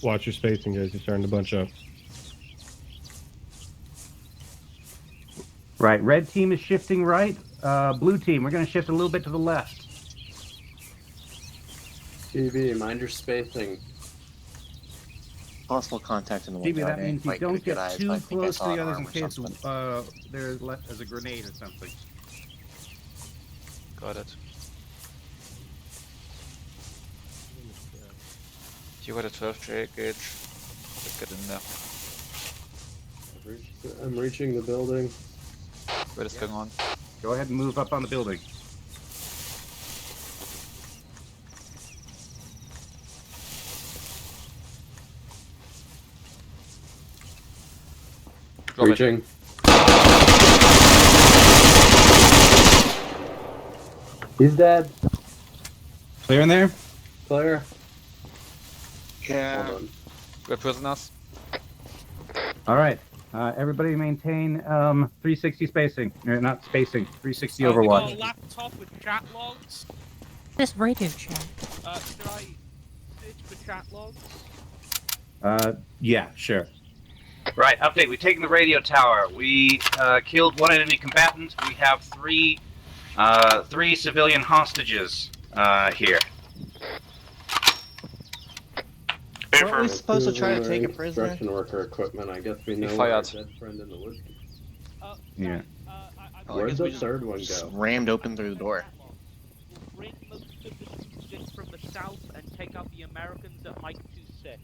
Speaker 4: Watch your spacing, guys. You're starting to bunch up.
Speaker 10: Right, red team is shifting right. Blue team, we're going to shift a little bit to the left.
Speaker 7: TV, mind your spacing.
Speaker 8: Possible contact in the
Speaker 10: GB,
Speaker 8: window.
Speaker 10: that means you don't get too close to the others in case
Speaker 8: something.
Speaker 10: there's left as a grenade or something.
Speaker 2: Got it. You got a 12 gauge. Let's get in there.
Speaker 7: I'm reaching the building.
Speaker 2: What is going on?
Speaker 10: Go ahead and move up on the building.
Speaker 7: Reaching. He's dead.
Speaker 10: Clear in there?
Speaker 7: Clear.
Speaker 8: Yeah.
Speaker 7: Hold on.
Speaker 2: Good prisoners.
Speaker 10: All right. Everybody maintain 360 spacing. Not spacing. 360
Speaker 3: We got a
Speaker 10: overwatch.
Speaker 3: laptop with chat logs.
Speaker 9: This radio chat.
Speaker 3: Should I search for chat logs?
Speaker 10: Yeah, sure.
Speaker 11: Right, update. We've taken the radio tower. We killed one enemy combatant. We have three civilian hostages here.
Speaker 8: Weren't we supposed to try to take a prisoner?
Speaker 7: Construction worker equipment. I guess we know
Speaker 2: fired.
Speaker 7: our dead friend in the woods.
Speaker 10: Yeah.
Speaker 7: Where'd the third one
Speaker 8: Just
Speaker 7: go?
Speaker 8: rammed open through the door.
Speaker 3: Bring most of the troops in from the south and take out the Americans at Mike 2-6.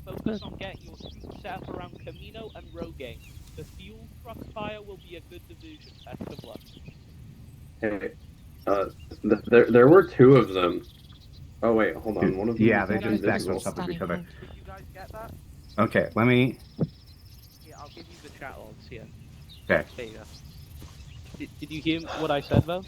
Speaker 3: Focus on getting your troops set up around Camino and Rogaine. The fuel truck fire will be a good division. Best of luck.
Speaker 7: Hey, there were two of them. Oh wait, hold on. One of them.
Speaker 10: Yeah, they
Speaker 7: was
Speaker 10: just stacked
Speaker 7: invisible.
Speaker 10: on top of each other.
Speaker 3: Did you guys get that?
Speaker 10: Okay, let me.
Speaker 3: Yeah, I'll give you the chat logs here.
Speaker 10: Okay.
Speaker 3: There you go. Did you hear what I said, though?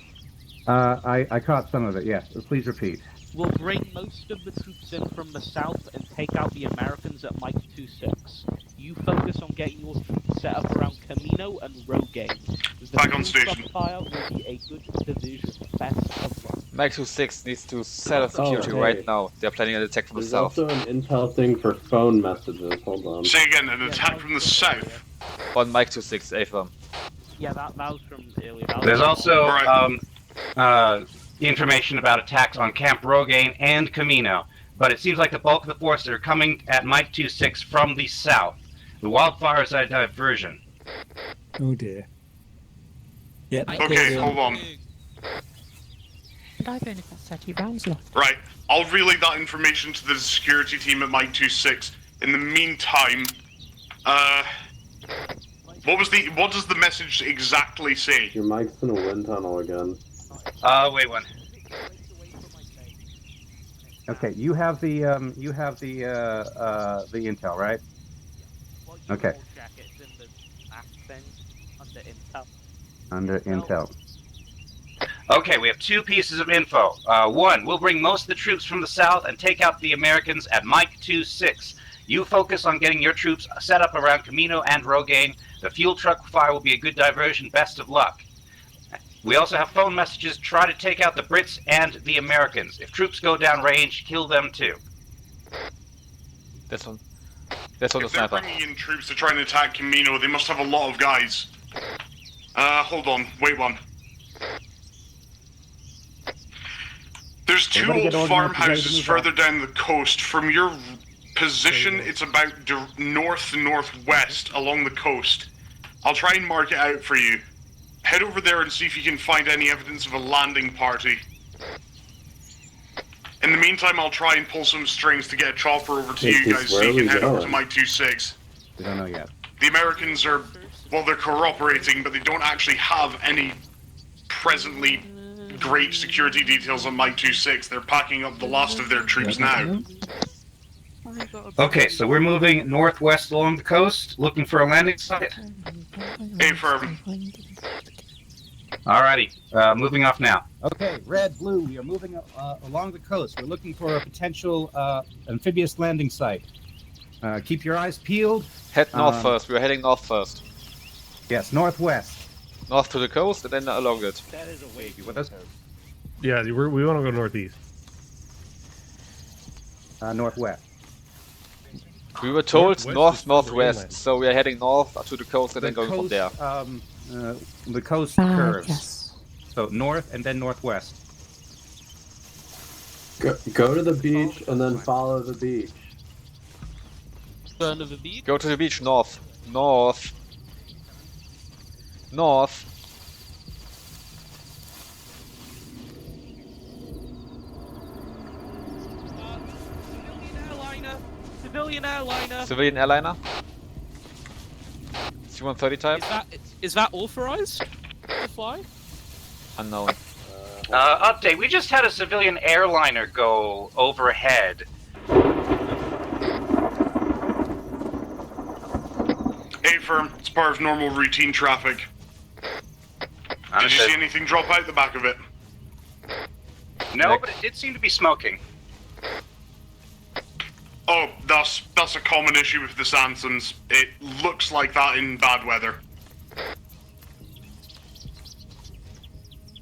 Speaker 10: I caught some of it. Yes. Please repeat.
Speaker 3: We'll bring most of the troops in from the south and take out the Americans at Mike 2-6. You focus on getting your troops set up around Camino and Rogaine. The
Speaker 12: Back on
Speaker 3: fuel truck
Speaker 12: station.
Speaker 3: fire will be a good division. Best of luck.
Speaker 2: Mike 2-6 needs to set up security
Speaker 7: hey.
Speaker 2: right now. They're planning an attack from the
Speaker 7: There's
Speaker 2: south.
Speaker 7: also an intel thing for phone messages. Hold on.
Speaker 12: Say again, an attack from the south.
Speaker 2: On Mike 2-6, AFM.
Speaker 3: Yeah, that was from earlier.
Speaker 11: There's also information about attacks on Camp Rogaine and Camino, but it seems like the bulk of the forces are coming at Mike 2-6 from the south. The wildfire is a diversion.
Speaker 14: Oh dear. Yeah.
Speaker 12: Okay, hold on.
Speaker 9: And I've only got 30 rounds left.
Speaker 12: Right, I'll relay that information to the security team at Mike 2-6. In the meantime, what does the message exactly say?
Speaker 7: Your mic's in a wind tunnel again.
Speaker 11: Wait one.
Speaker 10: Okay, you have the intel, right? Okay. Under intel.
Speaker 11: Okay, we have two pieces of info. One, we'll bring most of the troops from the south and take out the Americans at Mike 2-6. You focus on getting your troops set up around Camino and Rogaine. The fuel truck fire will be a good diversion. Best of luck. We also have phone messages. Try to take out the Brits and the Americans. If troops go down range, kill them too.
Speaker 2: This one. This one, the
Speaker 12: If they're
Speaker 2: sniper.
Speaker 12: bringing in troops to try and attack Camino, they must have a lot of guys. Hold on, wait one. There's two
Speaker 10: Everybody
Speaker 12: old
Speaker 10: get organized, ready to
Speaker 12: farmhouses
Speaker 10: move
Speaker 12: further
Speaker 10: out.
Speaker 12: down the coast. From your position, it's about northwest along the coast. I'll try and mark it out for you. Head over there and see if you can find any evidence of a landing party. In the meantime, I'll try and pull some strings to get a chopper over to you guys so you can head over to my 2-6.
Speaker 10: We don't know yet.
Speaker 12: The Americans are, well, they're cooperating, but they don't actually have any presently great security details on Mike 2-6. They're packing up the last of their troops now.
Speaker 11: Okay, so we're moving northwest along the coast, looking for a landing site.
Speaker 12: Affirm.
Speaker 11: Alrighty, moving off now.
Speaker 10: Okay, red, blue, we are moving along the coast. We're looking for a potential amphibious landing site. Keep your eyes peeled.
Speaker 2: Head north first. We're heading north first.
Speaker 10: Yes, northwest.
Speaker 2: North to the coast and then along it.
Speaker 10: That is a way. You with us?
Speaker 4: Yeah, we want to go northeast.
Speaker 10: Northwest.
Speaker 2: We were told
Speaker 4: Northwest
Speaker 2: northwest, so we are heading north to the coast and then going from there.
Speaker 10: The coast curves.
Speaker 9: Yes.
Speaker 10: So north and then northwest.
Speaker 7: Go to the beach and then follow the beach.
Speaker 3: Turn of the beach.
Speaker 2: Go to the beach north. North. North.
Speaker 3: Civilian airliner.
Speaker 2: Civilian airliner. C-130 type.
Speaker 3: Is that authorized to fly?
Speaker 2: Unknown.
Speaker 11: Update, we just had a civilian airliner go overhead.
Speaker 12: Affirm. It's part of normal routine traffic. Did you see anything drop out the back of it?
Speaker 11: No, but it did seem to be smoking.
Speaker 12: Oh, that's a common issue with the Sansons. It looks like that in bad weather.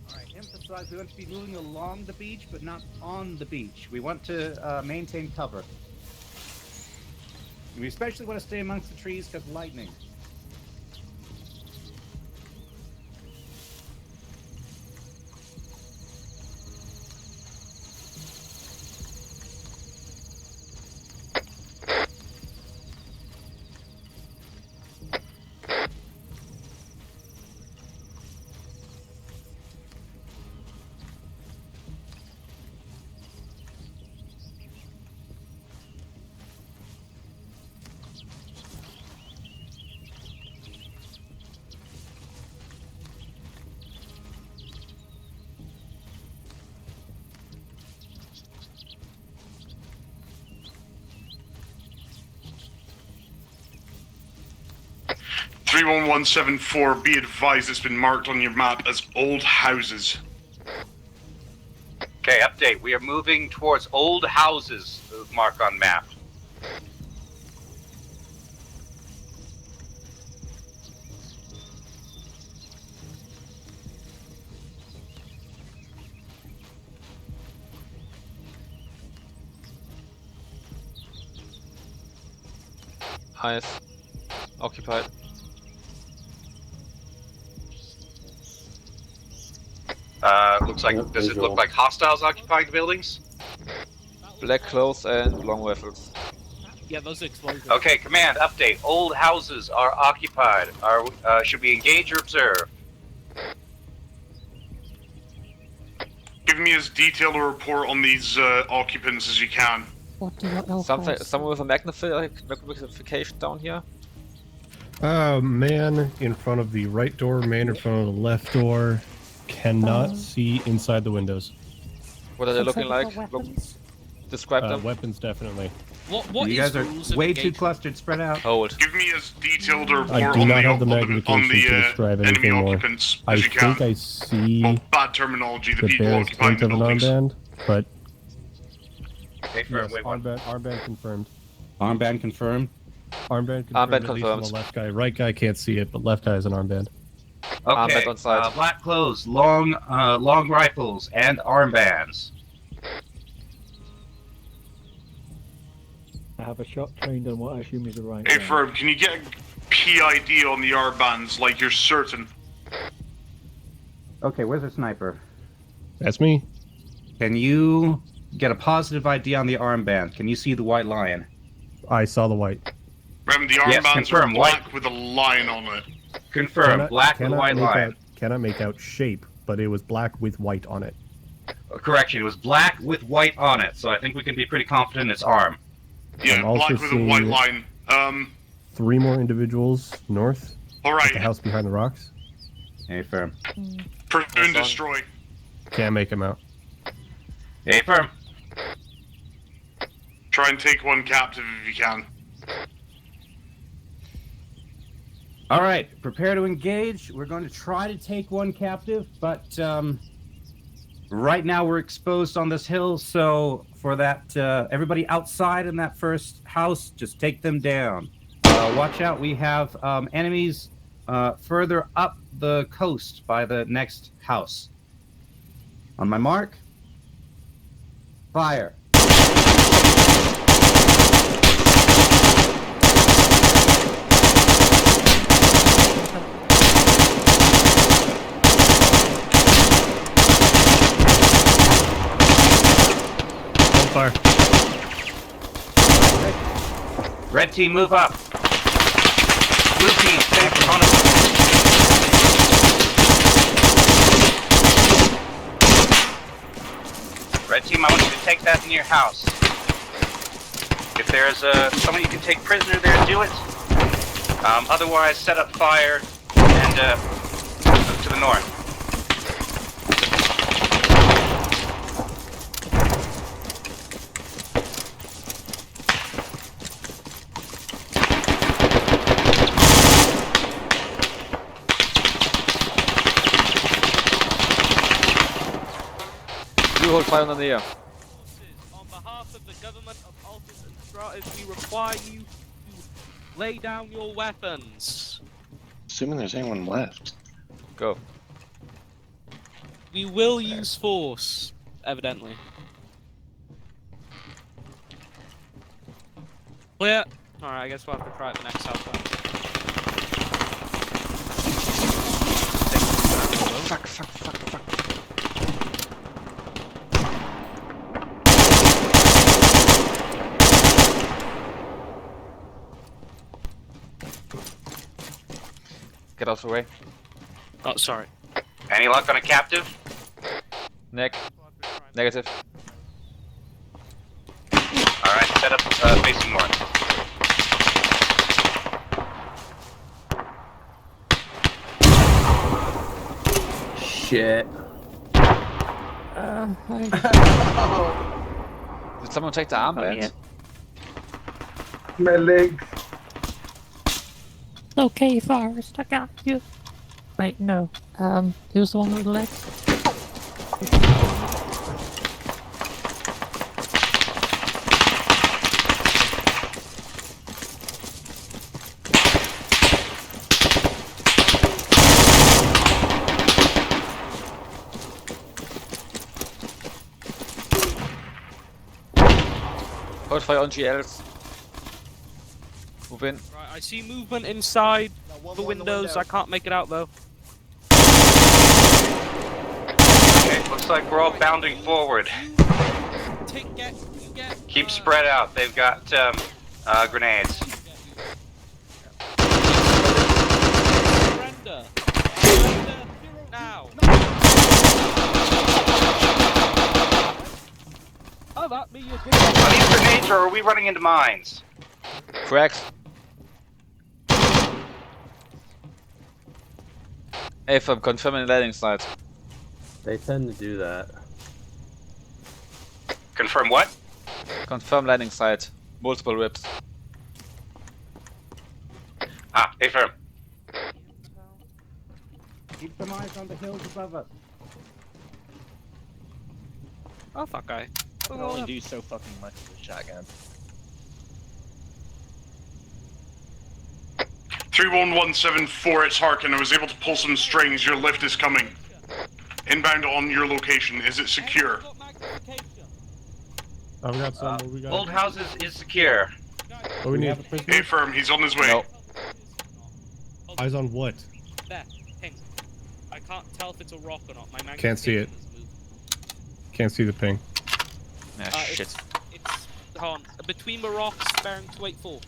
Speaker 10: Alright, emphasize we want to be moving along the beach, but not on the beach. We want to maintain cover. We especially want to stay amongst the trees because of lightning.
Speaker 12: .31174, be advised it's been marked on your map as old houses.
Speaker 11: Okay, update. We are moving towards old houses, mark on map.
Speaker 2: Eyes. Occupied.
Speaker 11: Looks like, does it look like hostiles occupying the buildings?
Speaker 2: Black clothes and long rifles.
Speaker 3: Yeah, those explosives.
Speaker 11: Okay, command, update. Old houses are occupied. Should we engage or observe?
Speaker 12: Give me as detailed a report on these occupants as you can.
Speaker 9: What do you know?
Speaker 2: Someone with a magnification down here?
Speaker 4: Man in front of the right door, man in front of the left door. Cannot see inside the windows.
Speaker 2: What are they looking like? Describe them.
Speaker 4: Weapons, definitely.
Speaker 3: What
Speaker 10: you guys are way too clustered, spread out.
Speaker 2: Hold.
Speaker 12: Give me as detailed a report
Speaker 4: I do
Speaker 12: on
Speaker 4: not have
Speaker 12: the,
Speaker 4: the magnification to describe
Speaker 12: enemy
Speaker 4: anything more.
Speaker 12: occupants
Speaker 4: I
Speaker 12: as you can.
Speaker 4: think I see
Speaker 12: Well, bad terminology, the
Speaker 4: the
Speaker 12: people
Speaker 4: barest
Speaker 12: occupying
Speaker 4: hint
Speaker 12: the
Speaker 4: of an
Speaker 12: buildings.
Speaker 4: armband, but
Speaker 11: Okay,
Speaker 4: yes,
Speaker 11: wait, what?
Speaker 4: armband confirmed.
Speaker 10: Armband confirmed.
Speaker 4: Armband confirmed.
Speaker 2: Armband
Speaker 4: at least on
Speaker 2: confirmed.
Speaker 4: the left guy. Right guy can't see it, but left guy is an armband.
Speaker 11: Okay,
Speaker 2: Armband on side.
Speaker 11: black clothes, long rifles, and armbands.
Speaker 5: I have a shot trained on what I assume is the right.
Speaker 12: Hey, Ferb, can you get a PID on the R-bands, like you're certain?
Speaker 10: Okay, where's the sniper?
Speaker 4: That's me.
Speaker 10: can you get a positive ID on the armband? Can you see the white lion?
Speaker 4: I saw the white.
Speaker 12: Rem, the
Speaker 11: Yes,
Speaker 12: armbands are
Speaker 11: confirm,
Speaker 12: black
Speaker 11: white.
Speaker 12: with a line on it.
Speaker 11: Confirm. Black with white line.
Speaker 4: Cannot make out shape, but it was black with white on it.
Speaker 11: Correction, it was black with white on it, so I think we can be pretty confident it's arm.
Speaker 12: Yeah,
Speaker 4: I'm also
Speaker 12: black with a white
Speaker 4: seeing
Speaker 12: line.
Speaker 4: 3 more individuals north.
Speaker 12: Alright.
Speaker 4: At the house behind the rocks.
Speaker 10: Hey, firm.
Speaker 12: Pursue and destroy.
Speaker 4: Can't make him out.
Speaker 11: Hey, firm.
Speaker 12: Try and take one captive if you can.
Speaker 10: All right, prepare to engage. We're going to try to take one captive, but right now we're exposed on this hill, so for that, everybody outside in that first house, just take them down. Watch out, we have enemies further up the coast by the next house. On my mark, fire.
Speaker 4: Fire.
Speaker 11: Red team, move up. Blue team, stay in front of us. Red team, I want you to take that in your house. If there's someone you can take prisoner there, do it. Otherwise, set up fire and to the north.
Speaker 2: Hold fire on the air.
Speaker 3: On behalf of the government of Altus and Stratis, we require you to lay down your weapons.
Speaker 8: Assuming there's anyone left.
Speaker 2: Go.
Speaker 3: We will use force, evidently. Clear. Alright, I guess we'll have to try it the next house.
Speaker 2: Fuck. Get out of the way.
Speaker 3: Oh, sorry.
Speaker 11: Any luck on a captive?
Speaker 2: Nick. Negative.
Speaker 11: Alright, set up facing north.
Speaker 7: Shit.
Speaker 2: Did someone take the armband?
Speaker 15: My legs.
Speaker 9: Okay, Forrest, I got you. Wait, no. Who's the one with the legs?
Speaker 2: Hold fire on GLs. Move in.
Speaker 3: Right, I see movement inside the windows. I can't make it out though.
Speaker 11: Okay, looks like we're all bounding forward. Keep spread out. They've got grenades.
Speaker 3: Surrender. Surrender now. Oh, that me.
Speaker 11: Are these grenades or are we running into mines?
Speaker 2: Correct. Hey, I'm confirming landing site.
Speaker 7: They tend to do that.
Speaker 11: Confirm what?
Speaker 2: Confirm landing site. Multiple rips.
Speaker 11: Ah, affirm.
Speaker 10: Keep some eyes on the hills above us.
Speaker 3: Oh, fuck, guy.
Speaker 8: I can only do so fucking much with a shotgun.
Speaker 12: 31174, it's Harkin. I was able to pull some strings. Your lift is coming. Inbound on your location. Is it secure?
Speaker 4: I've got some. What we got?
Speaker 11: Old houses is secure.
Speaker 4: What we need?
Speaker 12: Hey, firm. He's on his way.
Speaker 2: No.
Speaker 4: Eyes on what?
Speaker 3: There, ping. I can't tell if it's a rock or not. My
Speaker 4: Can't see it. can't see the ping.
Speaker 2: Shit.
Speaker 3: It's hold on. Between the rocks, bearing 284.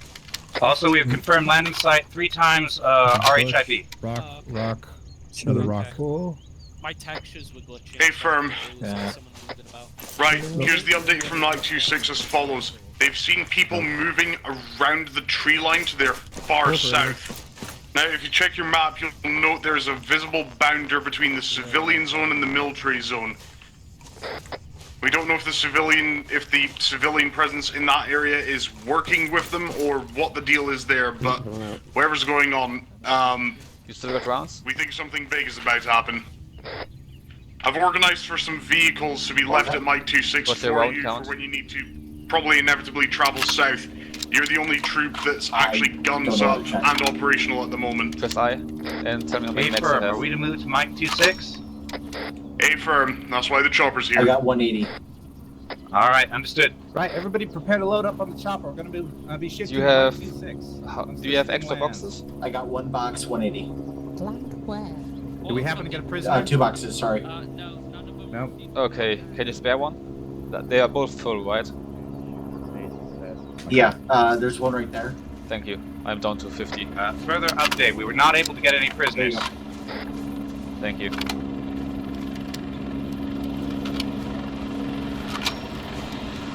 Speaker 11: Also, we have confirmed landing site 3 times RHIP.
Speaker 4: Rock. Another rock.
Speaker 3: My textures were glitching.
Speaker 12: Hey, firm.
Speaker 3: Someone moving about.
Speaker 12: Right, here's the update from Night 26 as follows. They've seen people moving around the tree line to their far south. Now, if you check your map, you'll note there's a visible boundary between the civilian zone and the military zone. We don't know if the civilian presence in that area is working with them or what the deal is there, but whatever's going on,
Speaker 2: you still got rounds?
Speaker 12: We think something big is about to happen. I've organized for some vehicles to be left at Mike 26 for you for when you need to probably inevitably travel south. You're the only troop that's actually guns up and operational at the moment.
Speaker 2: Press I, and tell me how many
Speaker 11: A firm, are we to move to Mike 26?
Speaker 12: A firm, that's why the chopper's here.
Speaker 6: I got 180.
Speaker 11: Alright, understood.
Speaker 16: Right, everybody prepare to load up on the chopper. We're gonna be shifting
Speaker 2: do you have,
Speaker 16: to 26.
Speaker 2: do you have extra boxes?
Speaker 6: I got 1 box, 180.
Speaker 16: Do we happen to get a prisoner?
Speaker 6: 2 boxes, sorry.
Speaker 3: No, none of them.
Speaker 16: No.
Speaker 2: Okay, can you spare one? They are both full, right?
Speaker 6: Yeah, there's one right there.
Speaker 2: Thank you. I'm down to 50.
Speaker 11: Further update, we were not able to get any prisoners.
Speaker 2: Thank you.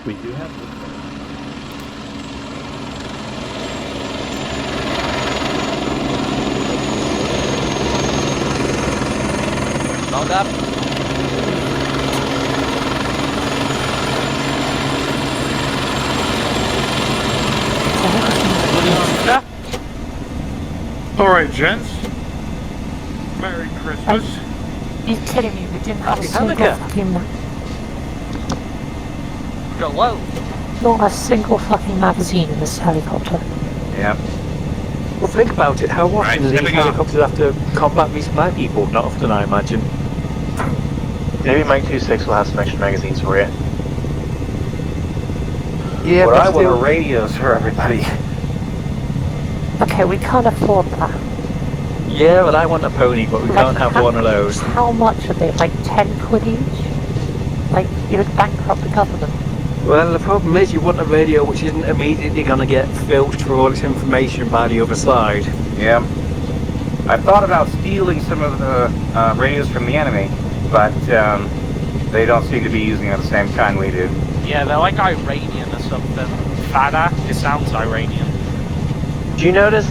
Speaker 4: We do have
Speaker 2: Mount up.
Speaker 12: Alright, gents. Merry Christmas.
Speaker 9: Are you kidding me? We didn't have a single fucking
Speaker 3: Got low.
Speaker 9: not a single fucking magazine in this helicopter.
Speaker 11: Yeah.
Speaker 14: Well, think about it. How often do these helicopters have to combat these flag people? Not often, I imagine.
Speaker 17: Maybe Mike 26 will have some extra magazines for you.
Speaker 14: Yeah,
Speaker 17: but I
Speaker 14: still...
Speaker 17: want radios for everybody.
Speaker 9: Okay, we can't afford that.
Speaker 14: Yeah, but I want a pony, but we can't have one of those.
Speaker 9: How much are they? Like 10 quid each? Like, you would bankrupt the government.
Speaker 14: Well, the problem is you want a radio which isn't immediately going to get filched for all its information by the other side.
Speaker 11: Yeah. I've thought about stealing some of the radios from the enemy, but they don't seem to be using the same kind we do.
Speaker 3: Yeah, they're like Iranian or something. Fada, it sounds Iranian.
Speaker 17: Do you notice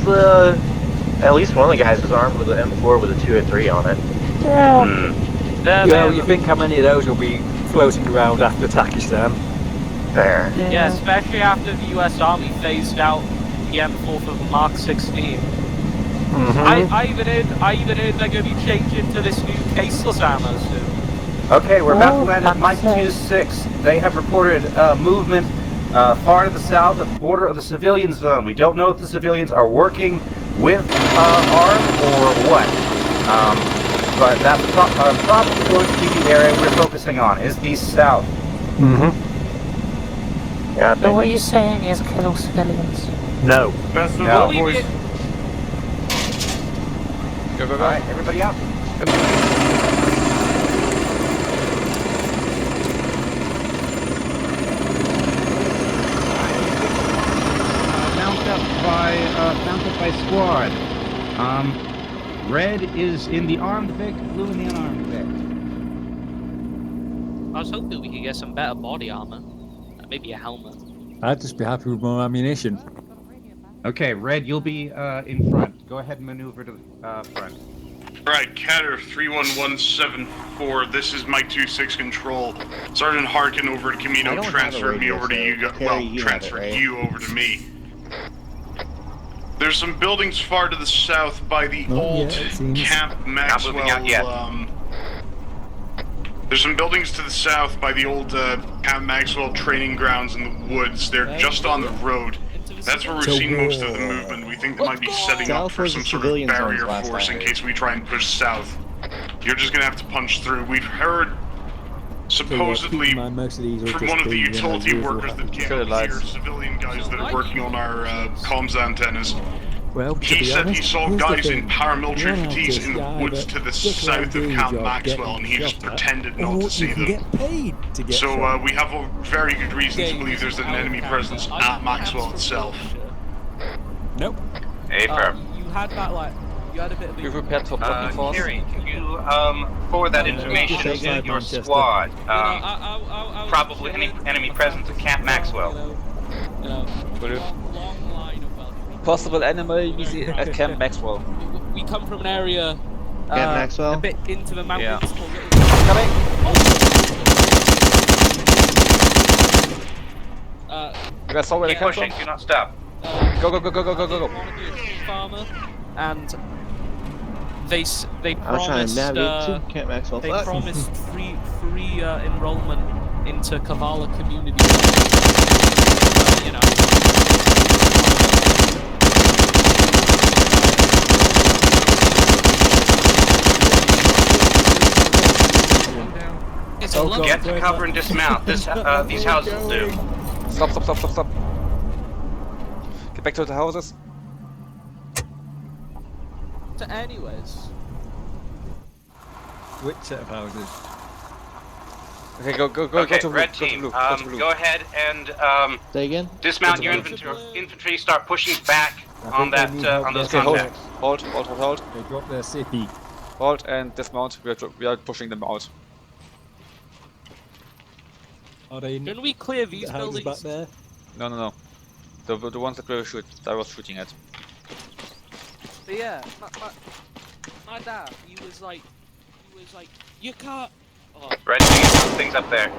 Speaker 17: at least one of the guys was armed with an M4 with a 203 on it?
Speaker 9: Yeah.
Speaker 14: Well, you think how many of those will be floating around after Pakistan?
Speaker 17: There.
Speaker 3: Yeah, especially after the US Army phased out the M4 for Mark 16. I even heard they're going to be changing to this new caseless ammo soon.
Speaker 11: Okay, we're about to land at Mike 26. They have reported movement far to the south at the border of the civilian zone. We don't know if the civilians are working with armed or what. But that's probably going to be the area we're focusing on, is the south.
Speaker 17: Yeah,
Speaker 9: So what you're saying is kill civilians?
Speaker 14: No.
Speaker 12: Best of luck, boys.
Speaker 2: Go.
Speaker 11: Alright, everybody out.
Speaker 16: Mount up by squad. Red is in the armed Vic, blue in the unarmed Vic.
Speaker 3: I was hoping we could get some better body armor. Maybe a helmet.
Speaker 14: I'd just be happy with more ammunition.
Speaker 16: Okay, Red, you'll be in front. Go ahead and maneuver to front.
Speaker 12: Alright, Catter 31174, this is Mike 26 control. Sergeant Harkin over at Camino transferred me over to you, transferred you over to me. There's some buildings far to the south by the old Camp Maxwell, there's some buildings to the south by the old Camp Maxwell training grounds in the woods. They're just on the road. That's where we're seeing most of the movement. We think they might be setting up for some sort of barrier force in case we try and push south. You're just gonna have to punch through. We've heard, supposedly, from one of the utility workers that came here, civilian guys that are working on our comms antennas,
Speaker 14: Well, to
Speaker 12: He
Speaker 14: be
Speaker 12: said
Speaker 14: honest,
Speaker 12: he saw
Speaker 14: here's the
Speaker 12: guys in
Speaker 14: thing.
Speaker 12: paramilitary
Speaker 14: You're allowed
Speaker 12: fatigues
Speaker 14: to
Speaker 12: in the
Speaker 14: either
Speaker 12: woods to the
Speaker 14: stick around
Speaker 12: south of
Speaker 14: doing your
Speaker 12: Camp
Speaker 14: job,
Speaker 12: Maxwell, and he just
Speaker 14: getting shot at,
Speaker 12: pretended not
Speaker 14: or
Speaker 12: to see
Speaker 14: you can
Speaker 12: them.
Speaker 14: get paid to get
Speaker 12: So
Speaker 14: shot.
Speaker 12: we have a very good reason to
Speaker 3: Game
Speaker 12: believe
Speaker 3: is
Speaker 12: there's an
Speaker 3: out of
Speaker 12: enemy
Speaker 3: character.
Speaker 12: presence
Speaker 3: Are you
Speaker 12: at Maxwell
Speaker 3: hands from
Speaker 12: itself.
Speaker 3: Yorkshire?
Speaker 5: Nope.
Speaker 11: Affirm.
Speaker 3: You had that like, you had a bit of.
Speaker 2: Be prepared for blocking force.
Speaker 11: Carrie, can you forward that information to your squad? Probably any enemy presence at Camp Maxwell.
Speaker 2: Possible enemy we see at Camp Maxwell.
Speaker 3: We come from an area
Speaker 8: Camp Maxwell?
Speaker 3: a bit into the mountains.
Speaker 2: Yeah.
Speaker 3: Coming.
Speaker 2: You guys saw where they
Speaker 11: Keep
Speaker 2: come
Speaker 11: pushing,
Speaker 2: from?
Speaker 11: do not stop.
Speaker 2: Go, go, go, go, go, go, go, go.
Speaker 3: Farmer, and they
Speaker 8: I was trying to
Speaker 3: promised
Speaker 8: navigate to Camp Maxwell.
Speaker 3: they
Speaker 8: Fuck.
Speaker 3: promised free enrollment into Kavala community. You know.
Speaker 11: Get to cover and dismount. These houses will do.
Speaker 2: Stop, stop, stop, stop, stop. Get back to the houses.
Speaker 3: To anyways.
Speaker 5: Which set of houses?
Speaker 2: Okay, go
Speaker 11: Okay,
Speaker 2: to
Speaker 11: red
Speaker 2: blue,
Speaker 11: team,
Speaker 2: go to blue.
Speaker 11: go ahead and
Speaker 8: Say again?
Speaker 11: dismount your infantry. Start pushing back on that on those
Speaker 2: Okay, hold,
Speaker 11: contacts.
Speaker 2: hold.
Speaker 5: They dropped their city.
Speaker 2: Hold and dismount. We are pushing them out.
Speaker 5: Are they
Speaker 3: Can we clear these
Speaker 5: the houses
Speaker 3: buildings?
Speaker 5: back there?
Speaker 2: No, no, no. The ones that I was shooting at.
Speaker 3: But yeah, my dad, he was like, you can't. Oh.
Speaker 11: Red team, those things up there.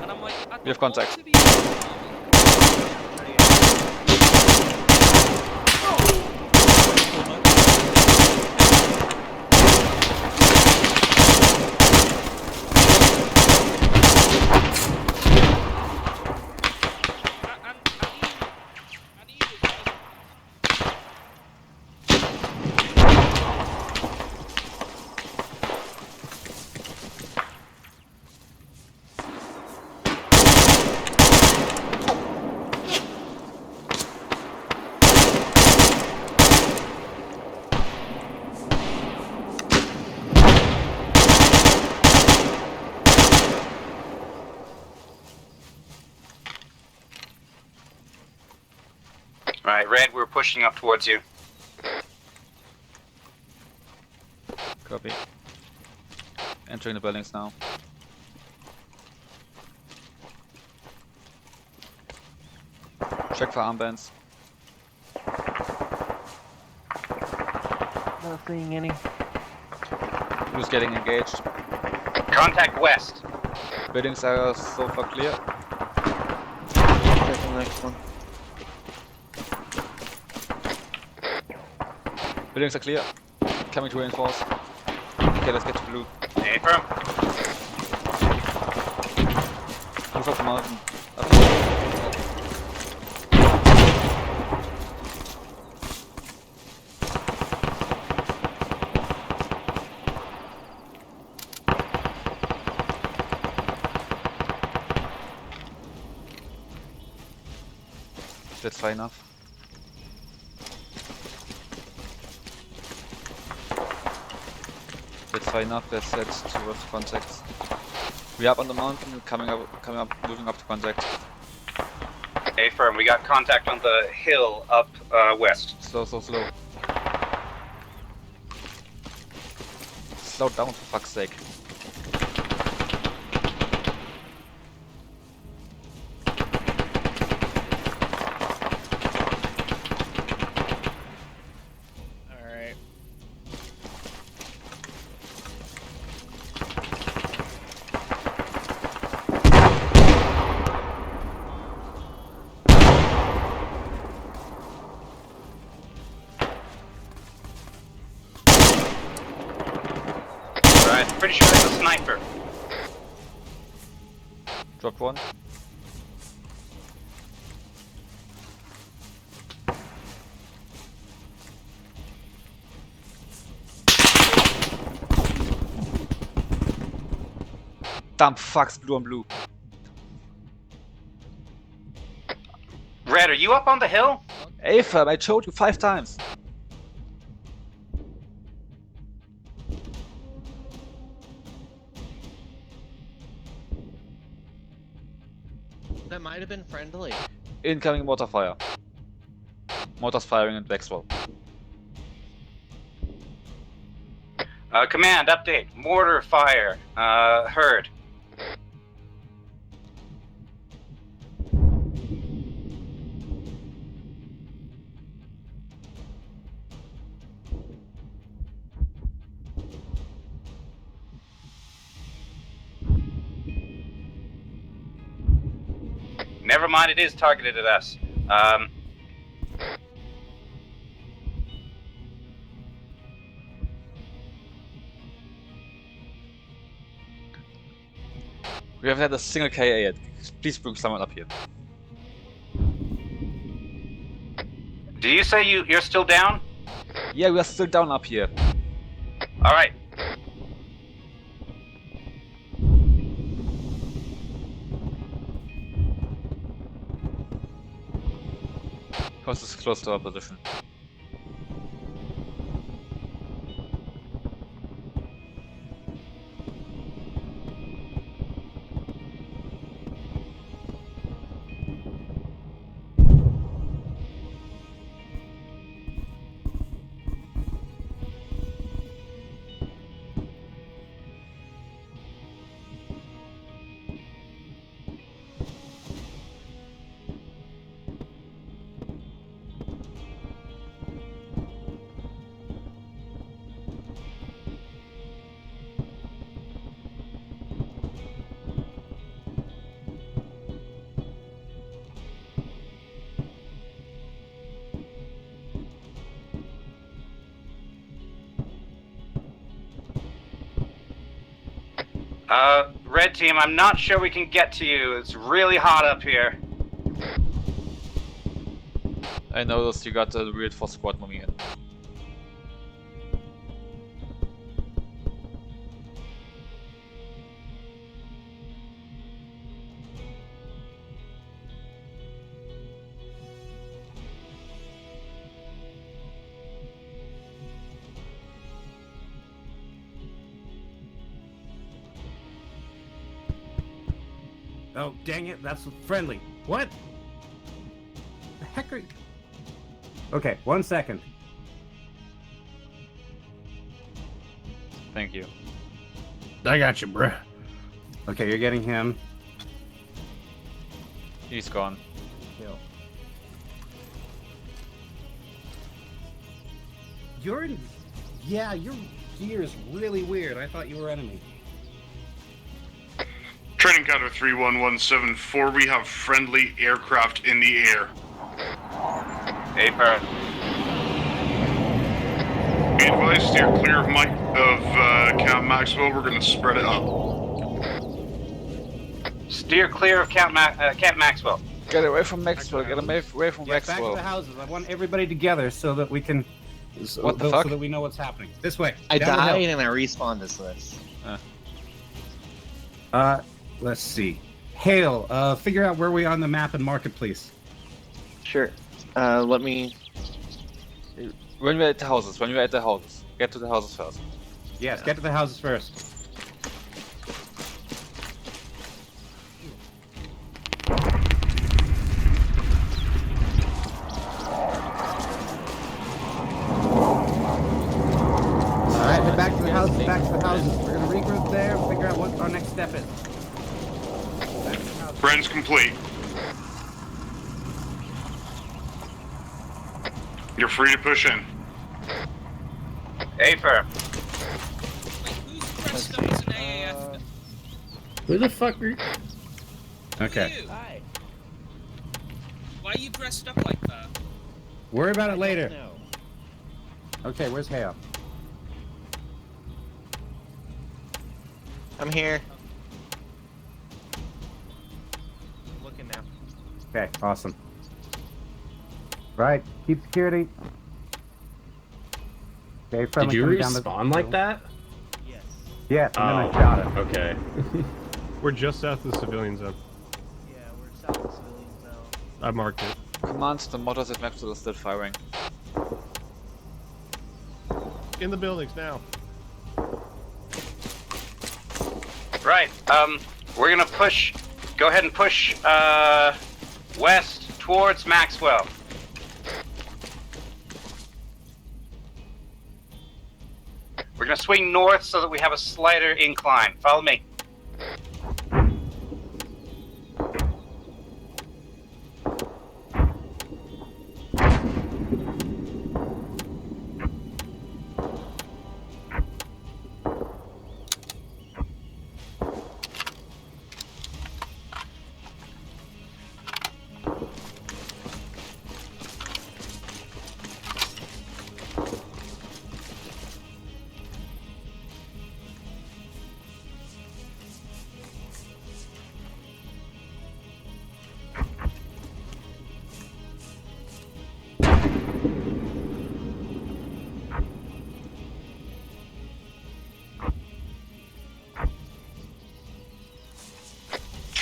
Speaker 3: And I'm like,
Speaker 2: We have contact.
Speaker 11: Alright, Red, we're pushing up towards you.
Speaker 2: Copy. Entering the buildings now. Check for armbands.
Speaker 8: Not seeing any.
Speaker 2: Who's getting engaged?
Speaker 11: Contact west.
Speaker 2: Buildings are so far clear.
Speaker 8: Check the next one.
Speaker 2: Buildings are clear. Coming to reinforce. Okay, let's get to blue.
Speaker 11: Affirm.
Speaker 2: Move up the mountain. Up. That's fine enough. That's fine enough. Let's head towards contacts. We are up on the mountain, coming up, moving up to contact.
Speaker 11: Affirm, we got contact on the hill up west.
Speaker 2: Slow. Slow down, for fuck's sake.
Speaker 3: Alright.
Speaker 11: Alright, pretty sure that's a sniper.
Speaker 2: Dropped one. Damn fucks, blue on blue.
Speaker 11: Red, are you up on the hill?
Speaker 2: AFAB, I told you 5 times.
Speaker 8: That might have been friendly.
Speaker 2: Incoming mortar fire. Mortars firing at Maxwell.
Speaker 11: Command, update. Mortar fire. Heard. Never mind, it is targeted at us.
Speaker 2: We haven't had a single KA yet. Please bring someone up here.
Speaker 11: Do you say you're still down?
Speaker 2: Yeah, we are still down up here.
Speaker 11: Alright.
Speaker 2: Coast is close to our position.
Speaker 11: Red team, I'm not sure we can get to you. It's really hot up here.
Speaker 2: I noticed you got the weird force squad moving in.
Speaker 16: Oh, dang it, that's friendly. What? The heck are you? Okay, 1 second.
Speaker 2: Thank you.
Speaker 4: I got you, bruh.
Speaker 16: Okay, you're getting him.
Speaker 2: He's gone.
Speaker 16: Kill. You're in... Yeah, your gear is really weird. I thought you were enemy.
Speaker 12: Training counter 31174, we have friendly aircraft in the air.
Speaker 11: Paper.
Speaker 12: Be advised, steer clear of Camp Maxwell, we're gonna spread it up.
Speaker 11: Steer clear of Camp Maxwell.
Speaker 2: Get away from Maxwell, get away from
Speaker 16: Get
Speaker 2: Maxwell.
Speaker 16: back to the houses. I want everybody together so that we can...
Speaker 2: What the fuck?
Speaker 16: So that we know what's happening. This way.
Speaker 8: I
Speaker 16: down the hill.
Speaker 8: died and I respawned as this.
Speaker 16: Let's see. Hale, figure out where we are on the map and mark it, please.
Speaker 8: Sure. Let me...
Speaker 2: When we're at the houses, Get to the houses first.
Speaker 16: Yes, get to the houses first. Alright, head back to the houses, We're gonna regroup there, figure out what our next step is.
Speaker 12: Friends complete. You're free to push in.
Speaker 11: Afer.
Speaker 3: Who's dressed up as an AAF?
Speaker 4: Who the fuck are you?
Speaker 16: Okay.
Speaker 3: You. Why are you dressed up like that?
Speaker 16: Worry about it later. Okay, where's Hale?
Speaker 8: I'm here.
Speaker 18: Looking now.
Speaker 16: Okay, awesome. Right, keep security. Okay,
Speaker 4: Did
Speaker 16: friendly
Speaker 4: you
Speaker 16: coming down
Speaker 4: respawn like that?
Speaker 18: Yes.
Speaker 16: Yes, and then I shot it.
Speaker 4: Okay. We're just south of the civilian zone.
Speaker 18: Yeah, we're south of civilian zone.
Speaker 4: I marked it.
Speaker 2: Command, the mortars at Maxwell are still firing.
Speaker 4: In the buildings now.
Speaker 11: Right. We're gonna push. Go ahead and push west towards Maxwell. We're gonna swing north so that we have a slighter incline. Follow me.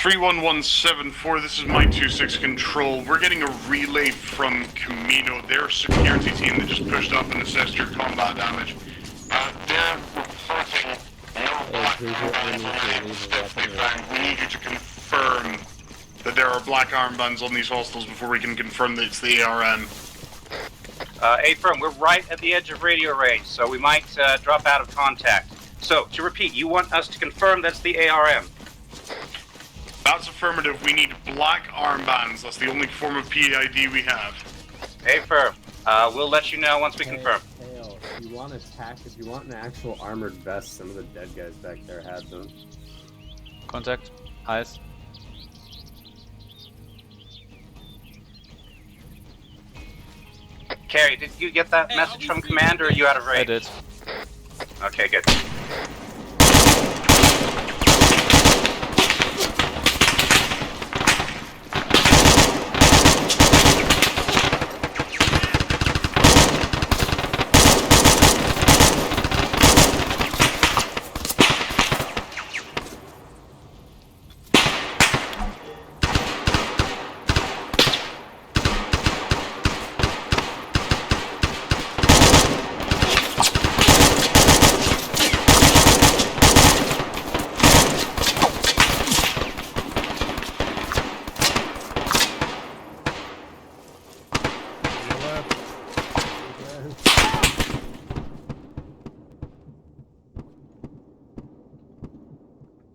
Speaker 12: .31174, this is my 2-6 control. We're getting a relay from Camino. They're a security team that just pushed up and assessed your combat damage. They're reporting no black armbands. We need you to confirm that there are black armbands on these hostiles before we can confirm that it's the ARM.
Speaker 11: A-firm, we're right at the edge of radio range, so we might drop out of contact. So, to repeat, you want us to confirm that's the ARM?
Speaker 12: That's affirmative. We need black armbands. That's the only form of PID we have.
Speaker 11: A-firm, we'll let you know once we confirm.
Speaker 7: Hale, if you want an actual armored vest, some of the dead guys back there had them.
Speaker 2: Contact. Eyes.
Speaker 11: Carrie, did you get that message from command, or are you out of range?
Speaker 2: I did.
Speaker 11: Okay, good.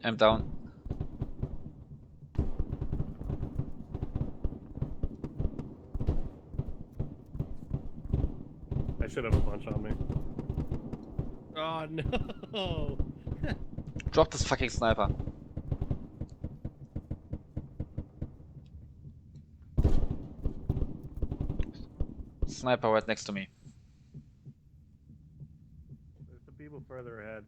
Speaker 2: I'm down.
Speaker 4: I should have a bunch on me. Oh no!
Speaker 2: Drop this fucking sniper. Sniper right next to me.
Speaker 4: There's some people further ahead.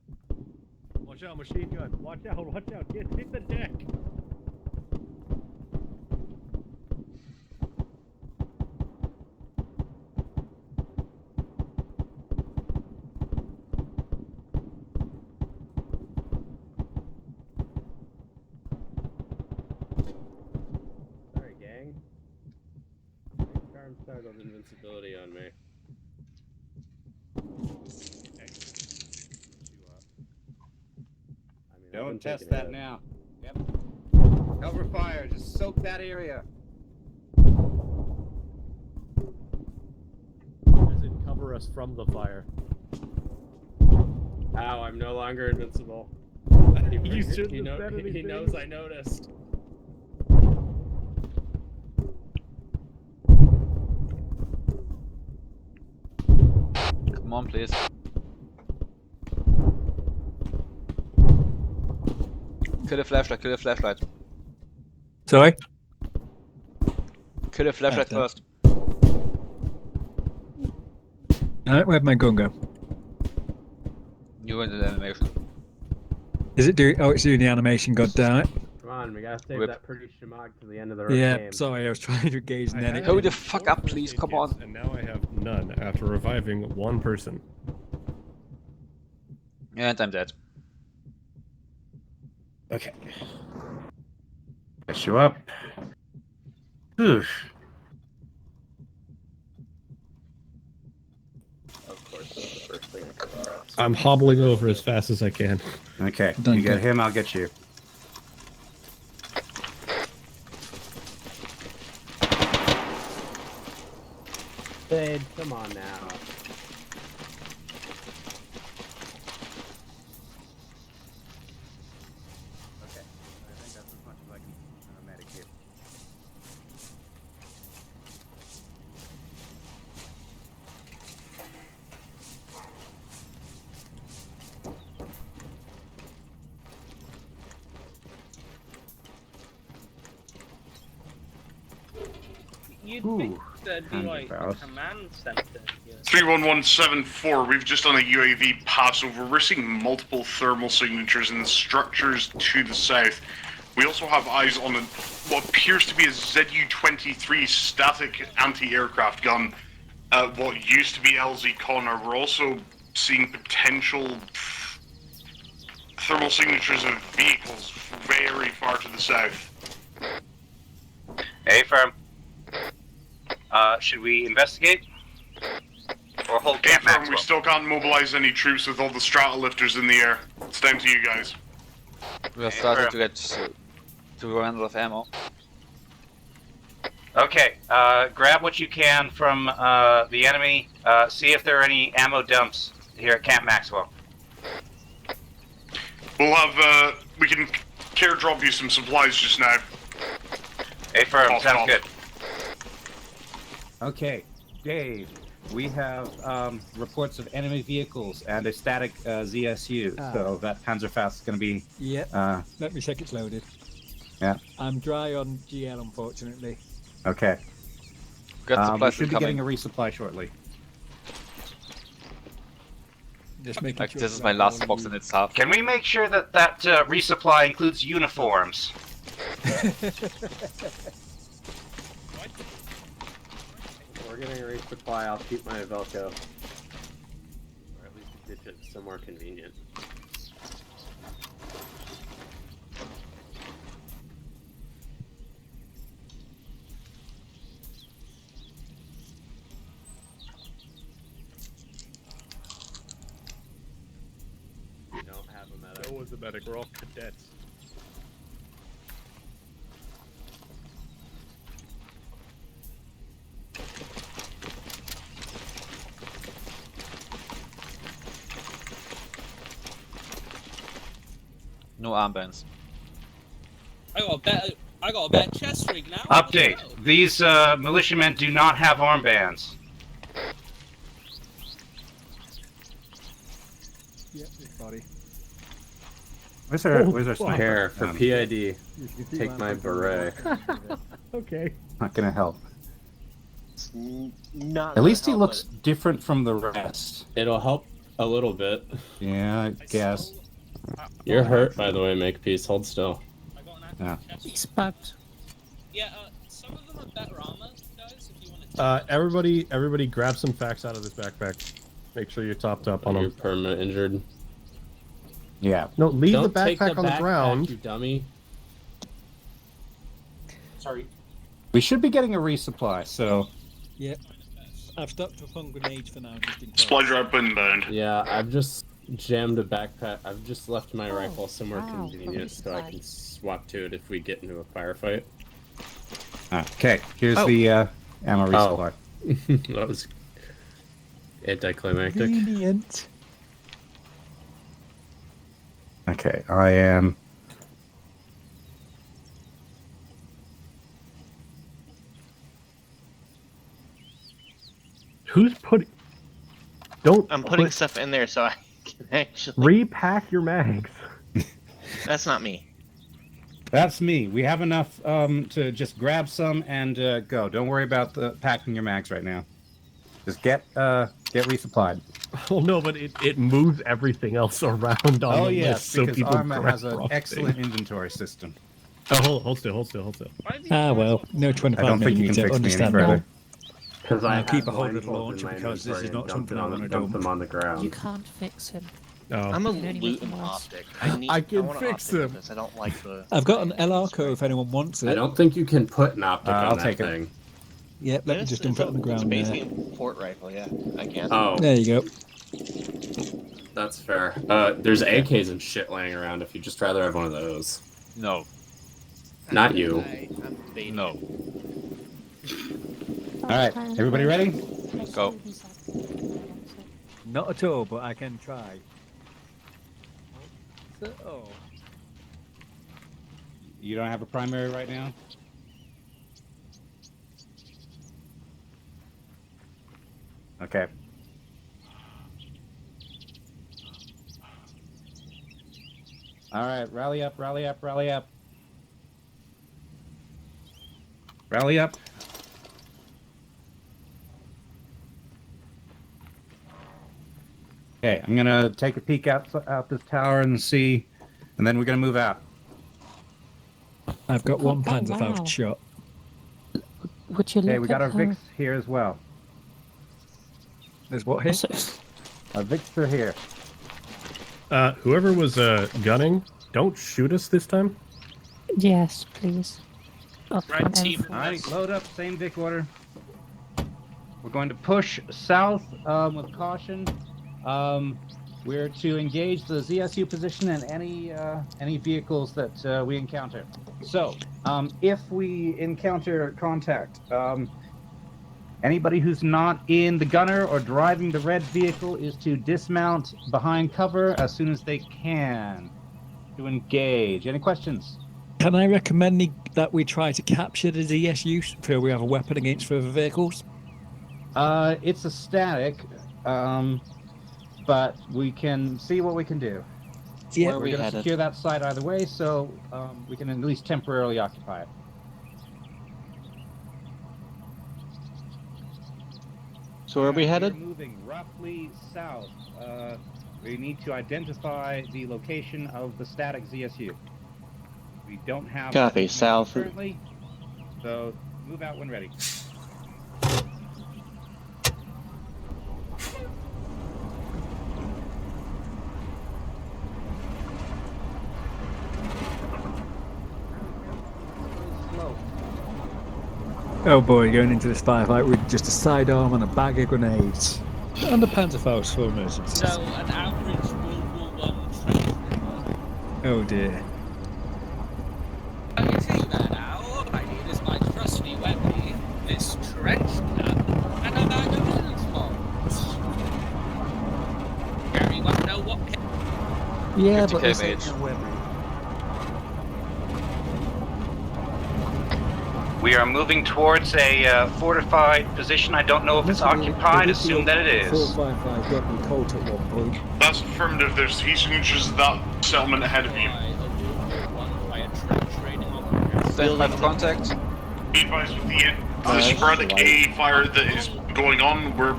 Speaker 4: Watch out, machine gun. Watch out, watch out. Hit the deck.
Speaker 7: Sorry, gang. Charm startled invincibility on me.
Speaker 16: Don't test that now. Yep. Cover fire. Just soak that area.
Speaker 4: Does it cover us from the fire?
Speaker 7: Ow, I'm no longer invincible.
Speaker 4: You shouldn't have said anything.
Speaker 7: He knows I noticed.
Speaker 2: Come on, please. Kill the flashlight, kill the flashlight.
Speaker 14: Sorry?
Speaker 2: Kill the flashlight first.
Speaker 14: Alright, where'd my gun go?
Speaker 2: You went in the animation.
Speaker 14: Is it doing? Oh, it's doing the animation. God damn it!
Speaker 7: Come on, we gotta save
Speaker 2: Whip.
Speaker 7: that pretty shamag to the end of the
Speaker 14: Yeah,
Speaker 7: game.
Speaker 14: sorry, I was trying to engage and then it.
Speaker 2: Hurry the fuck up, please. Come on.
Speaker 4: And now I have none after reviving one person.
Speaker 2: And I'm dead.
Speaker 16: Okay. Push you up. Oof.
Speaker 7: course, that's the first thing that comes across.
Speaker 4: I'm hobbling over as fast as I can.
Speaker 10: Okay, you get him, I'll get you.
Speaker 7: Fade, come on now.
Speaker 10: Okay, I think that's as much as I can medic here.
Speaker 13: You'd think there'd be like a command center here.
Speaker 12: 31174, we've just done a UAV passover. We're seeing multiple thermal signatures in the structures to the south. We also have eyes on what appears to be a ZU-23 static anti-aircraft gun. What used to be LZ Connor. We're also seeing potential thermal signatures of vehicles very far to the south.
Speaker 11: Hey, firm. Should we investigate? Or hold camp Maxwell?
Speaker 12: We still can't mobilize any troops with all the strata lifters in the air. It's down to you guys.
Speaker 2: We are starting to get to run out of ammo.
Speaker 11: Okay, grab what you can from the enemy. See if there are any ammo dumps here at Camp Maxwell.
Speaker 12: We'll have, we can care drop you some supplies just now.
Speaker 11: Hey, firm, sounds good.
Speaker 10: Okay, Dave, we have reports of enemy vehicles and a static ZSU, so that Panzerfaust is going to be...
Speaker 5: Yeah, let me check it's loaded.
Speaker 10: Yeah.
Speaker 5: I'm dry on GL, unfortunately.
Speaker 10: Okay. We should be getting a resupply shortly.
Speaker 5: Just making
Speaker 2: like
Speaker 5: sure
Speaker 2: this is my last box in itself.
Speaker 11: Can we make sure that that resupply includes uniforms?
Speaker 7: We're getting a resupply, I'll keep my Velcro. Or at least ditch it somewhere convenient. We don't have a medic.
Speaker 4: No one's a medic, we're all cadets.
Speaker 2: No armbands.
Speaker 13: I got a bad chest rig now.
Speaker 11: Update. These militiamen do not have armbands.
Speaker 5: Yep, buddy.
Speaker 10: Where's our sniper?
Speaker 7: Here, for PID, take my beret.
Speaker 4: Okay.
Speaker 10: Not gonna help.
Speaker 17: Not
Speaker 10: At least he looks different from the rest.
Speaker 7: It'll help a little bit.
Speaker 10: Yeah, I guess.
Speaker 7: You're hurt, by the way, Makepeace. Hold still.
Speaker 10: Yeah.
Speaker 9: He's bugged.
Speaker 13: Yeah, some of them are better armor, guys, if you want to...
Speaker 4: Everybody grab some facts out of this backpack. Make sure you're topped up on
Speaker 7: You're
Speaker 4: them.
Speaker 7: permanent injured.
Speaker 10: Yeah.
Speaker 4: No, leave
Speaker 7: Don't
Speaker 4: the
Speaker 7: take
Speaker 4: backpack on the ground.
Speaker 7: You dummy.
Speaker 10: Sorry. We should be getting a resupply, so...
Speaker 5: Yep. I've stocked up on grenades for now, just in case.
Speaker 12: Supply drop inbound.
Speaker 7: Yeah, I've just jammed a backpack. I've just left my rifle somewhere convenient so I can swap to it if we get into a firefight.
Speaker 10: Okay, here's the ammo resupply.
Speaker 7: That was anticlimactic.
Speaker 5: Convenient.
Speaker 10: Okay, I am...
Speaker 4: Who's putting... Don't...
Speaker 8: I'm putting stuff in there so I can actually...
Speaker 4: Repack your mags.
Speaker 8: That's not me.
Speaker 10: That's me. We have enough to just grab some and go. Don't worry about packing your mags right now. Just get resupplied.
Speaker 4: Well, no, but it moves everything else around on the list, so
Speaker 10: because
Speaker 4: people
Speaker 10: Arma has an
Speaker 4: grab
Speaker 10: excellent inventory system.
Speaker 4: Oh, hold still.
Speaker 5: Ah, well, no
Speaker 10: I
Speaker 5: 25
Speaker 10: don't think you can
Speaker 5: millimeter,
Speaker 10: fix me any
Speaker 5: understandable.
Speaker 10: further.
Speaker 7: Because I
Speaker 5: keep a
Speaker 7: have
Speaker 5: hold of the
Speaker 7: blindfolds
Speaker 5: launcher
Speaker 7: in my
Speaker 5: because this is
Speaker 7: inventory
Speaker 5: not
Speaker 7: and
Speaker 5: something I want to
Speaker 7: dump
Speaker 5: do.
Speaker 7: them on the ground.
Speaker 9: You can't fix him.
Speaker 4: Oh.
Speaker 8: I'm a
Speaker 9: You can only make
Speaker 8: Luton
Speaker 9: him worse.
Speaker 8: optic.
Speaker 4: I can
Speaker 8: want
Speaker 4: fix
Speaker 8: optic
Speaker 4: him.
Speaker 8: with this. I don't like the...
Speaker 5: I've got an LR code if anyone wants it.
Speaker 7: I don't think you can put an optic on
Speaker 10: I'll
Speaker 7: that
Speaker 10: take it.
Speaker 7: thing.
Speaker 14: Yep, let me just dump it on the ground there.
Speaker 8: Basically a port rifle, yeah. I can.
Speaker 7: Oh,
Speaker 14: There you go.
Speaker 7: that's fair. There's AKs and shit laying around if you'd just rather have one of those.
Speaker 2: No.
Speaker 7: Not you.
Speaker 2: No.
Speaker 10: All right, everybody ready?
Speaker 2: Go.
Speaker 14: Not at all, but I can try. Oh.
Speaker 10: You don't have a primary right now? Okay. All right, rally up, rally up, rally up. Rally up. Okay, I'm gonna take a peek out this tower and see, and then we're gonna move out.
Speaker 14: I've got one
Speaker 9: Oh,
Speaker 14: Panzerfaust
Speaker 9: wow.
Speaker 14: shot.
Speaker 9: Would you
Speaker 10: Okay,
Speaker 9: look
Speaker 10: we got our
Speaker 9: at her?
Speaker 10: Vix here as well.
Speaker 14: There's what here?
Speaker 10: Our Vix are here.
Speaker 4: Whoever was gunning, don't shoot us this time.
Speaker 9: Yes, please. Up
Speaker 3: Red
Speaker 9: on
Speaker 3: team.
Speaker 9: everything.
Speaker 10: All right, load up, same Vic order. We're going to push south with caution. We're to engage the ZSU position and any vehicles that we encounter. So, if we encounter contact, anybody who's not in the gunner or driving the red vehicle is to dismount behind cover as soon as they can to engage. Any questions?
Speaker 14: Can I recommend that we try to capture the ZSU so we have a weapon against further vehicles?
Speaker 10: It's a static, but we can see what we can do.
Speaker 14: Yeah,
Speaker 10: we're going to secure that site either way, so we can at least temporarily occupy it.
Speaker 8: So where are we headed?
Speaker 10: We're moving roughly south. We need to identify the location of the static ZSU. We don't have
Speaker 8: Copy, south.
Speaker 10: currently, so move out when ready.
Speaker 14: Oh boy, going into this firefight with just a sidearm and a bag of grenades. And a Panzerfaust for emergencies.
Speaker 3: So an average World War I trench.
Speaker 14: Oh dear.
Speaker 3: You see that now? All I need is my trusty weapon, this trench cap, and a bag of bullets bombs. Everyone know what?
Speaker 14: Yeah,
Speaker 2: 50K
Speaker 14: but this
Speaker 2: mage.
Speaker 14: ain't no weapon.
Speaker 11: We are moving towards a fortified position. I don't know if it's occupied. Assume that it is.
Speaker 14: 455 got me caught at one point.
Speaker 12: That's affirmative. There's heat signatures of that settlement ahead of you.
Speaker 2: Stand by for contact.
Speaker 12: Be advised with the sporadic AA fire that is going on, we're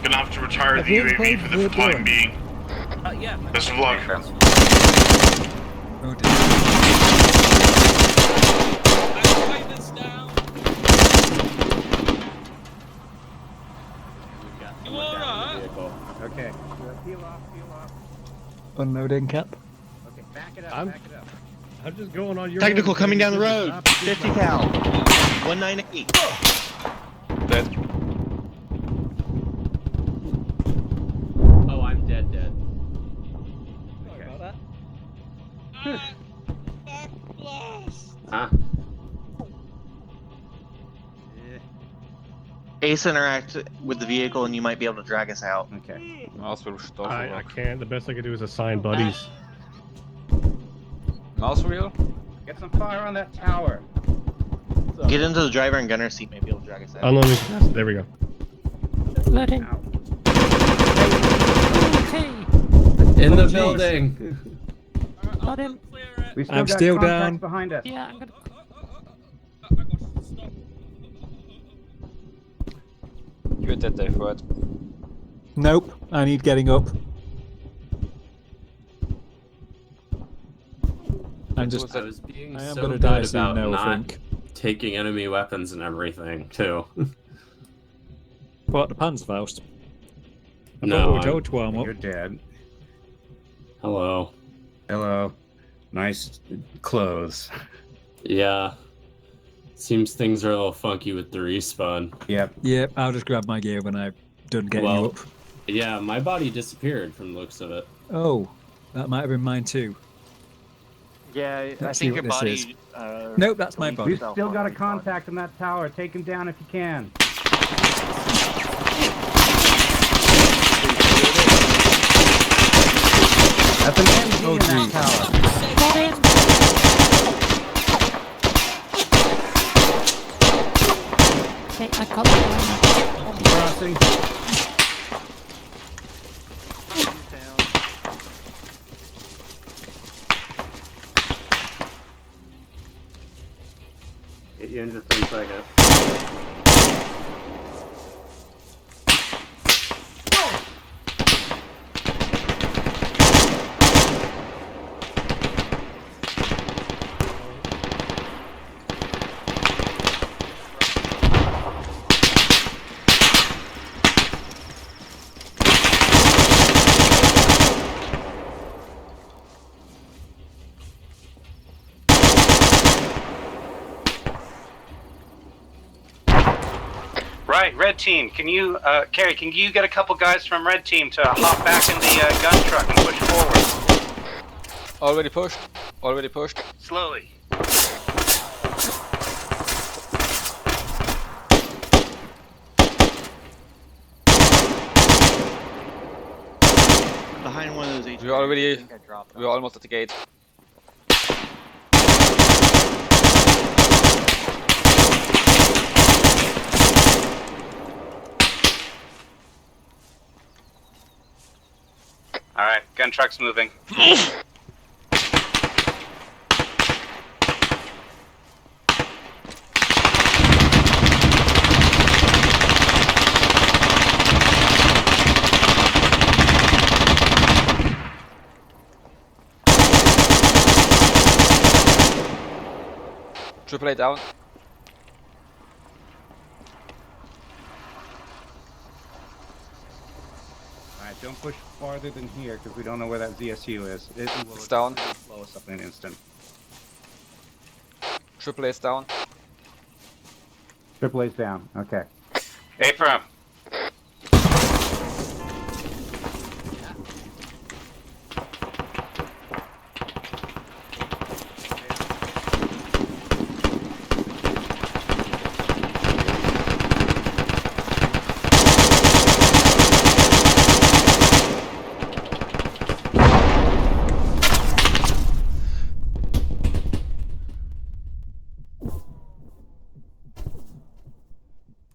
Speaker 12: gonna have to retire the UAV for the time being.
Speaker 3: Yeah.
Speaker 12: Best of luck.
Speaker 14: Oh dear.
Speaker 3: You alright?
Speaker 10: Okay. Peel off, peel off.
Speaker 14: Unloading cap.
Speaker 10: Okay, back it up, back it up.
Speaker 4: I'm just going on your
Speaker 8: Technical
Speaker 4: orders,
Speaker 8: coming
Speaker 4: baby.
Speaker 8: down the road. 50 cal. 198.
Speaker 2: Dead.
Speaker 7: Oh, I'm dead.
Speaker 14: Sorry about that.
Speaker 3: Back blast!
Speaker 7: Huh?
Speaker 8: Ace interact with the vehicle and you might be able to drag us out.
Speaker 10: Okay.
Speaker 2: Mouse will stop.
Speaker 4: I can't. The best I can do is assign buddies.
Speaker 2: Mouse wheel?
Speaker 10: Get some fire on that tower.
Speaker 8: Get into the driver and gunner seat, maybe it'll drag us out.
Speaker 4: Unloading. There we go.
Speaker 9: Loading.
Speaker 7: In the building.
Speaker 9: Got him.
Speaker 10: We
Speaker 14: I'm
Speaker 10: got
Speaker 14: still
Speaker 10: contacts
Speaker 14: down.
Speaker 10: behind us.
Speaker 9: Yeah, I'm gonna.
Speaker 2: You're dead, Dave, right?
Speaker 14: Nope, I need getting up. I'm just.
Speaker 7: I was being
Speaker 14: I am
Speaker 7: so
Speaker 14: gonna
Speaker 7: good
Speaker 14: die soon
Speaker 7: about
Speaker 14: now, I
Speaker 7: not
Speaker 14: think.
Speaker 7: taking enemy weapons and everything too.
Speaker 14: What, the Panzerfaust? I
Speaker 7: No,
Speaker 14: thought we were
Speaker 7: I'm-
Speaker 14: told to arm up.
Speaker 10: You're dead.
Speaker 7: Hello.
Speaker 10: Hello. Nice clothes.
Speaker 7: Yeah. Seems things are a little funky with the respawn.
Speaker 5: Yep, I'll just grab my gear when I'm done getting you up.
Speaker 7: Yeah, my body disappeared from the looks of it.
Speaker 5: Oh, that might have been mine too.
Speaker 17: Yeah, I
Speaker 5: Let's see
Speaker 17: think
Speaker 5: what
Speaker 17: your
Speaker 5: this
Speaker 17: body.
Speaker 5: Nope, that's my body.
Speaker 16: We've still got a contact in that tower. Take him down if you can. That's an MG in that tower.
Speaker 9: Okay, I got the
Speaker 16: Crossing.
Speaker 7: Hit you in just 10 seconds.
Speaker 11: Right, red team. Can you, Carrie? Can you get a couple guys from red team to hop back in the gun truck and push forward?
Speaker 2: Already pushed. Already pushed.
Speaker 11: Slowly.
Speaker 8: Behind one of those.
Speaker 2: We're almost at the gate.
Speaker 11: All right, gun truck's moving.
Speaker 2: AAA down.
Speaker 16: Alright, don't push farther than here because we don't know where that ZSU is.
Speaker 2: It's down.
Speaker 16: Blow us up in an instant.
Speaker 2: AAA's down.
Speaker 16: AAA's down. Okay.
Speaker 11: A firm.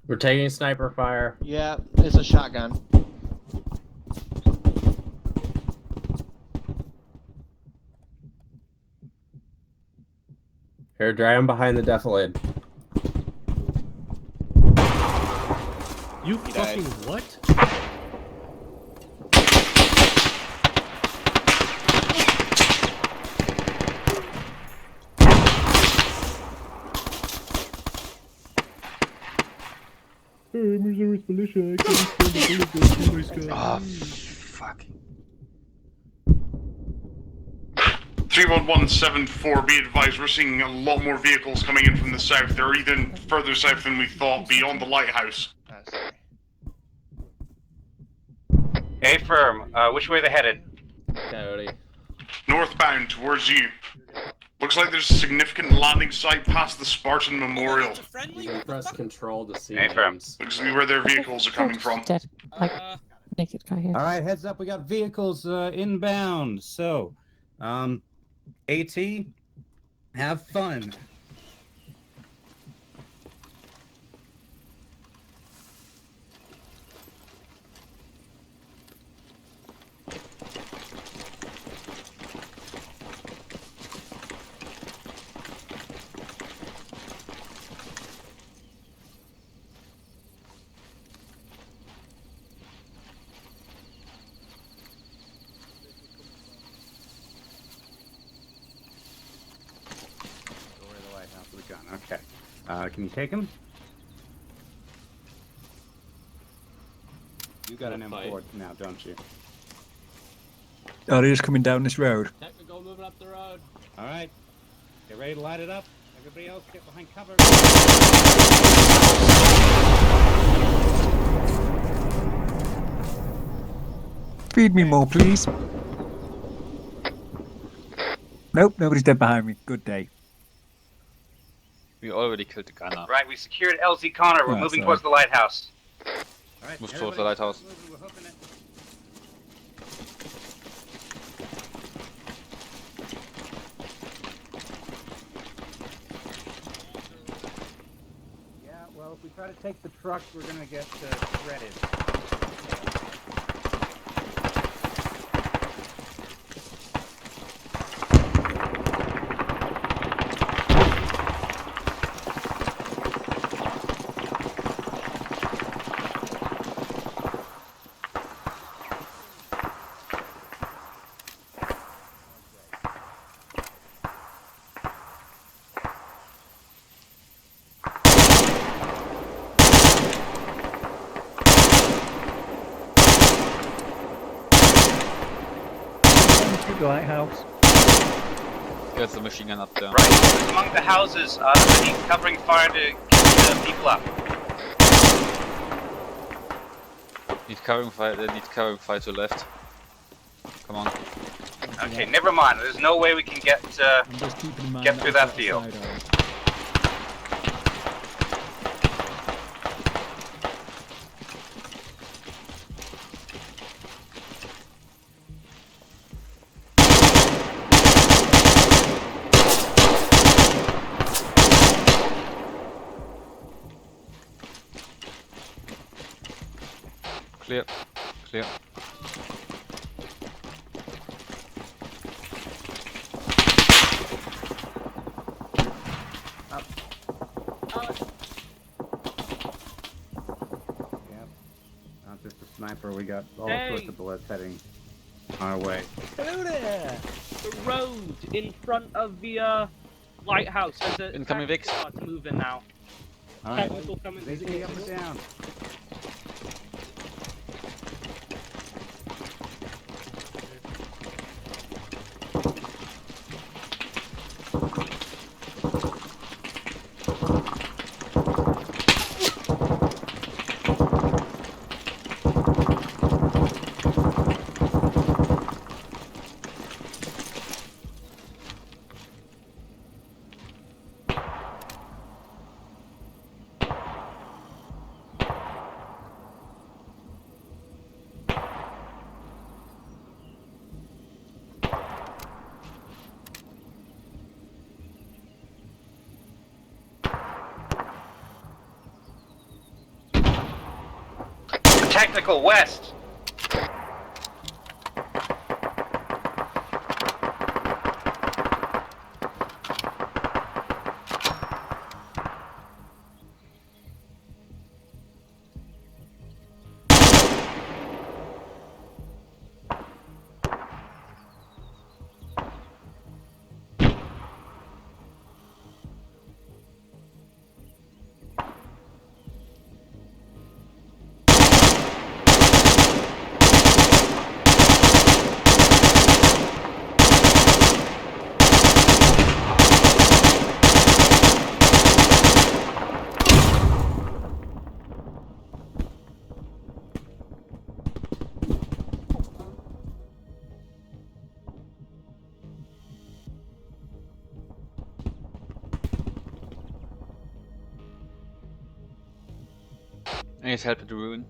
Speaker 7: We're taking sniper fire.
Speaker 8: Yeah, it's a shotgun.
Speaker 7: Here, dry him behind the defilade.
Speaker 4: You fucking what?
Speaker 1: Militia, I can't stand the bullet through my skull.
Speaker 2: Ah, fuck.
Speaker 12: 31174, be advised, we're seeing a lot more vehicles coming in from the south. They're even further south than we thought, beyond the lighthouse.
Speaker 11: A firm. Which way they headed?
Speaker 7: Coyote.
Speaker 12: Northbound, towards you. Looks like there's a significant landing site past the Spartan Memorial.
Speaker 7: You can press control to see
Speaker 11: A firm.
Speaker 12: Looks to be where their vehicles are coming from.
Speaker 9: dead. Like, naked guy here.
Speaker 10: All right, heads up. We got vehicles inbound. So, AT, have fun. Okay. Can you take him? You got an M4 now, don't you?
Speaker 5: Oh, they're just coming down this road.
Speaker 7: Technical moving up the road.
Speaker 16: All right. Get ready to light it up. Everybody else get behind cover.
Speaker 14: Feed me more, please. Nope, nobody's dead behind me. Good day.
Speaker 2: We already killed the gunner.
Speaker 11: Right, we secured LZ Connor. We're
Speaker 14: Oh,
Speaker 11: moving
Speaker 14: sorry.
Speaker 11: towards the lighthouse.
Speaker 16: All right,
Speaker 2: Move towards the lighthouse.
Speaker 16: We're hoofing it. Yeah, well, if we try to take the truck, we're gonna get shredded.
Speaker 14: The lighthouse.
Speaker 2: There's the machine gun up there.
Speaker 11: Right, among the houses, they need covering fire to get the people up.
Speaker 2: Need covering fire. They need covering fire to the left. Come on.
Speaker 11: Okay, never mind. There's no way we can get
Speaker 5: I'm just keeping in mind
Speaker 11: get through that
Speaker 5: I've got a
Speaker 11: field.
Speaker 5: sidearm.
Speaker 2: Clear. Clear.
Speaker 16: Yep. Not just a sniper. We got all
Speaker 13: Hey.
Speaker 16: sorts of bullets heading our way.
Speaker 13: Hello there! The road in front of the lighthouse. There's a
Speaker 2: Incoming Vix.
Speaker 13: It's moving now.
Speaker 16: All right.
Speaker 13: Technical coming.
Speaker 16: Basically up and down.
Speaker 11: Technical west.
Speaker 2: I need help at the ruin.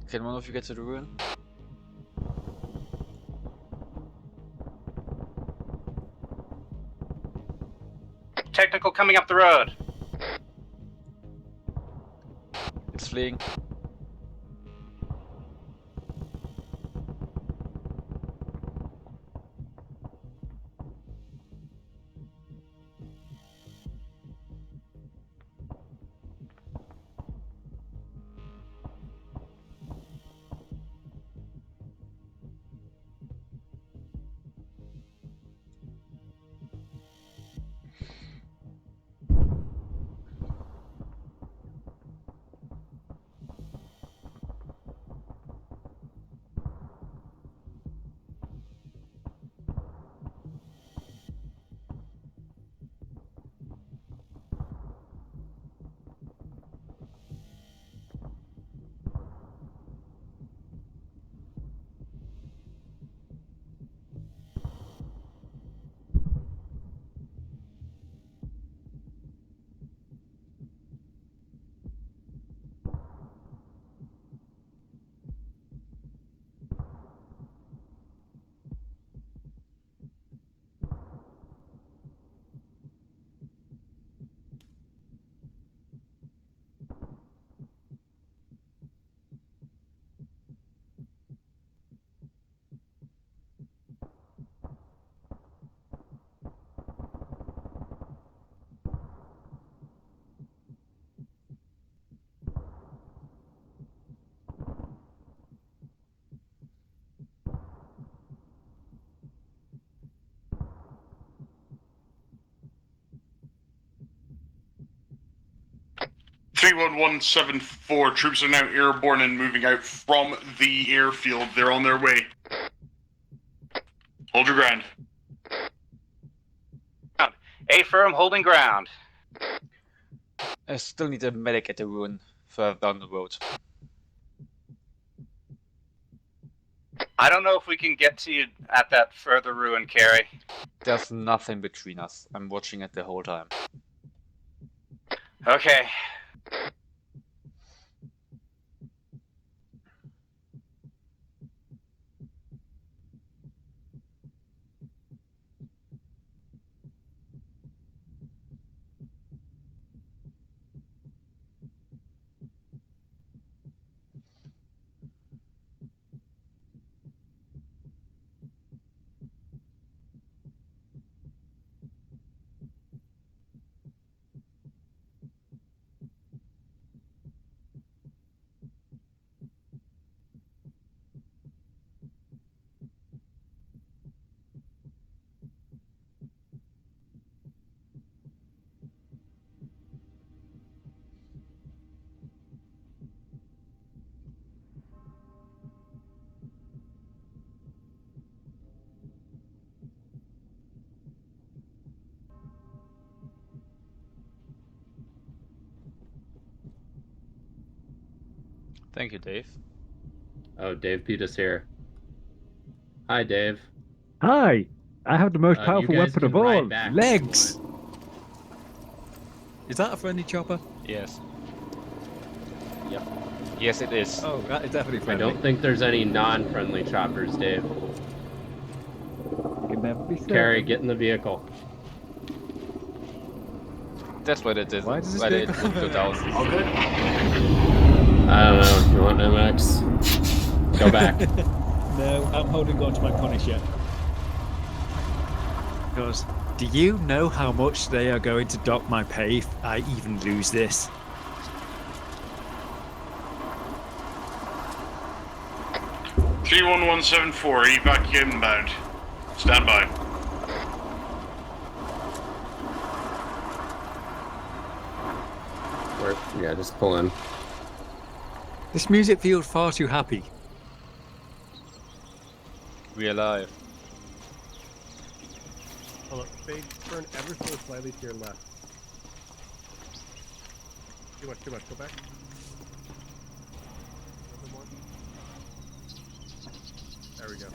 Speaker 2: Can one of you get to the ruin?
Speaker 11: Technical coming up the road.
Speaker 2: It's fleeing.
Speaker 12: 31174, troops are now airborne and moving out from the airfield. They're on their way. Hold your ground.
Speaker 11: A firm holding ground.
Speaker 2: I still need a medic at the ruin further down the road.
Speaker 11: I don't know if we can get to you at that further ruin, Carrie.
Speaker 2: There's nothing between us. I'm watching it the whole time.
Speaker 11: Okay.
Speaker 2: Thank you, Dave.
Speaker 7: Oh, Dave beat us here. Hi, Dave.
Speaker 14: Hi! I have the most
Speaker 7: You
Speaker 14: powerful
Speaker 7: guys
Speaker 14: weapon
Speaker 7: can
Speaker 14: of all,
Speaker 7: ride back if you
Speaker 14: legs! Is that a friendly chopper?
Speaker 2: Yes. Yep. Yes, it is.
Speaker 14: Oh, that is definitely
Speaker 7: I
Speaker 14: friendly.
Speaker 7: don't think there's any non-friendly choppers, Dave.
Speaker 14: Can never be said.
Speaker 7: Carrie, get in the vehicle.
Speaker 2: That's why they did.
Speaker 14: Why does this
Speaker 2: Why they
Speaker 14: vehicle
Speaker 2: didn't go
Speaker 14: have
Speaker 2: down.
Speaker 11: All good?
Speaker 7: I don't know. You want MX? Go back.
Speaker 5: No, I'm holding on to my Punisher.
Speaker 14: Because, do you know how much they are going to dock my pay if I even lose this?
Speaker 12: Three 31174, evac inbound. Stand by.
Speaker 7: Yeah, just pull in.
Speaker 14: This music feels far too happy.
Speaker 2: We're alive.
Speaker 4: Hold up, Fade, turn ever so slightly to your left. Too much, go back. Another more. There we go.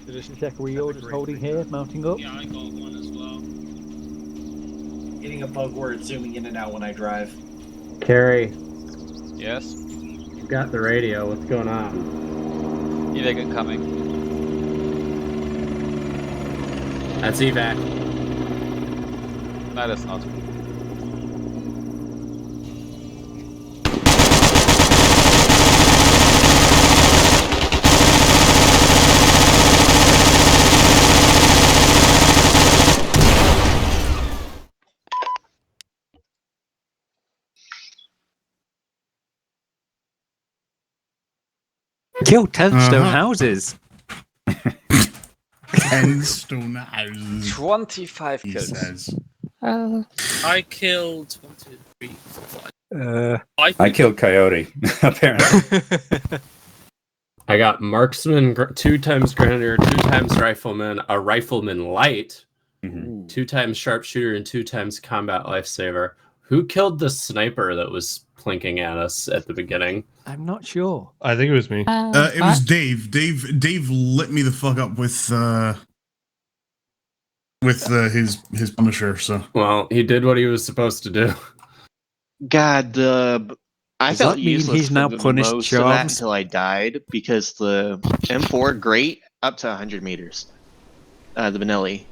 Speaker 14: So just a check, are we all just holding here, mounting up?
Speaker 13: Yeah, I got one as well.
Speaker 6: Getting a bug where it's zooming in and out when I drive.
Speaker 7: Carrie,
Speaker 2: Yes?
Speaker 7: you got the radio. What's going on?
Speaker 2: Evac incoming.
Speaker 7: That's evac.
Speaker 2: No, that's not.
Speaker 14: Kill 10 stone houses!
Speaker 1: 10 stone houses.
Speaker 2: 25
Speaker 1: He
Speaker 2: kills.
Speaker 1: says.
Speaker 3: I killed 1, 2, 3, 4, 5.
Speaker 10: I killed Coyote, apparently.
Speaker 7: I got marksman, 2 times grenadier, 2 times rifleman, a rifleman light, 2 times sharpshooter, and 2 times combat lifesaver. Who killed the sniper that was plinking at us at the beginning?
Speaker 14: I'm not sure.
Speaker 4: I think it was me.
Speaker 1: It was Dave. Dave lit me the fuck up with his Punisher. So
Speaker 7: Well, he did what he was supposed to do.
Speaker 8: God, I
Speaker 14: Does
Speaker 8: felt
Speaker 14: that mean
Speaker 8: useless
Speaker 14: he's now
Speaker 8: for
Speaker 14: punished
Speaker 8: most of that
Speaker 14: Charles?
Speaker 8: until I died because the M4 great up to 100 meters. The Benelli.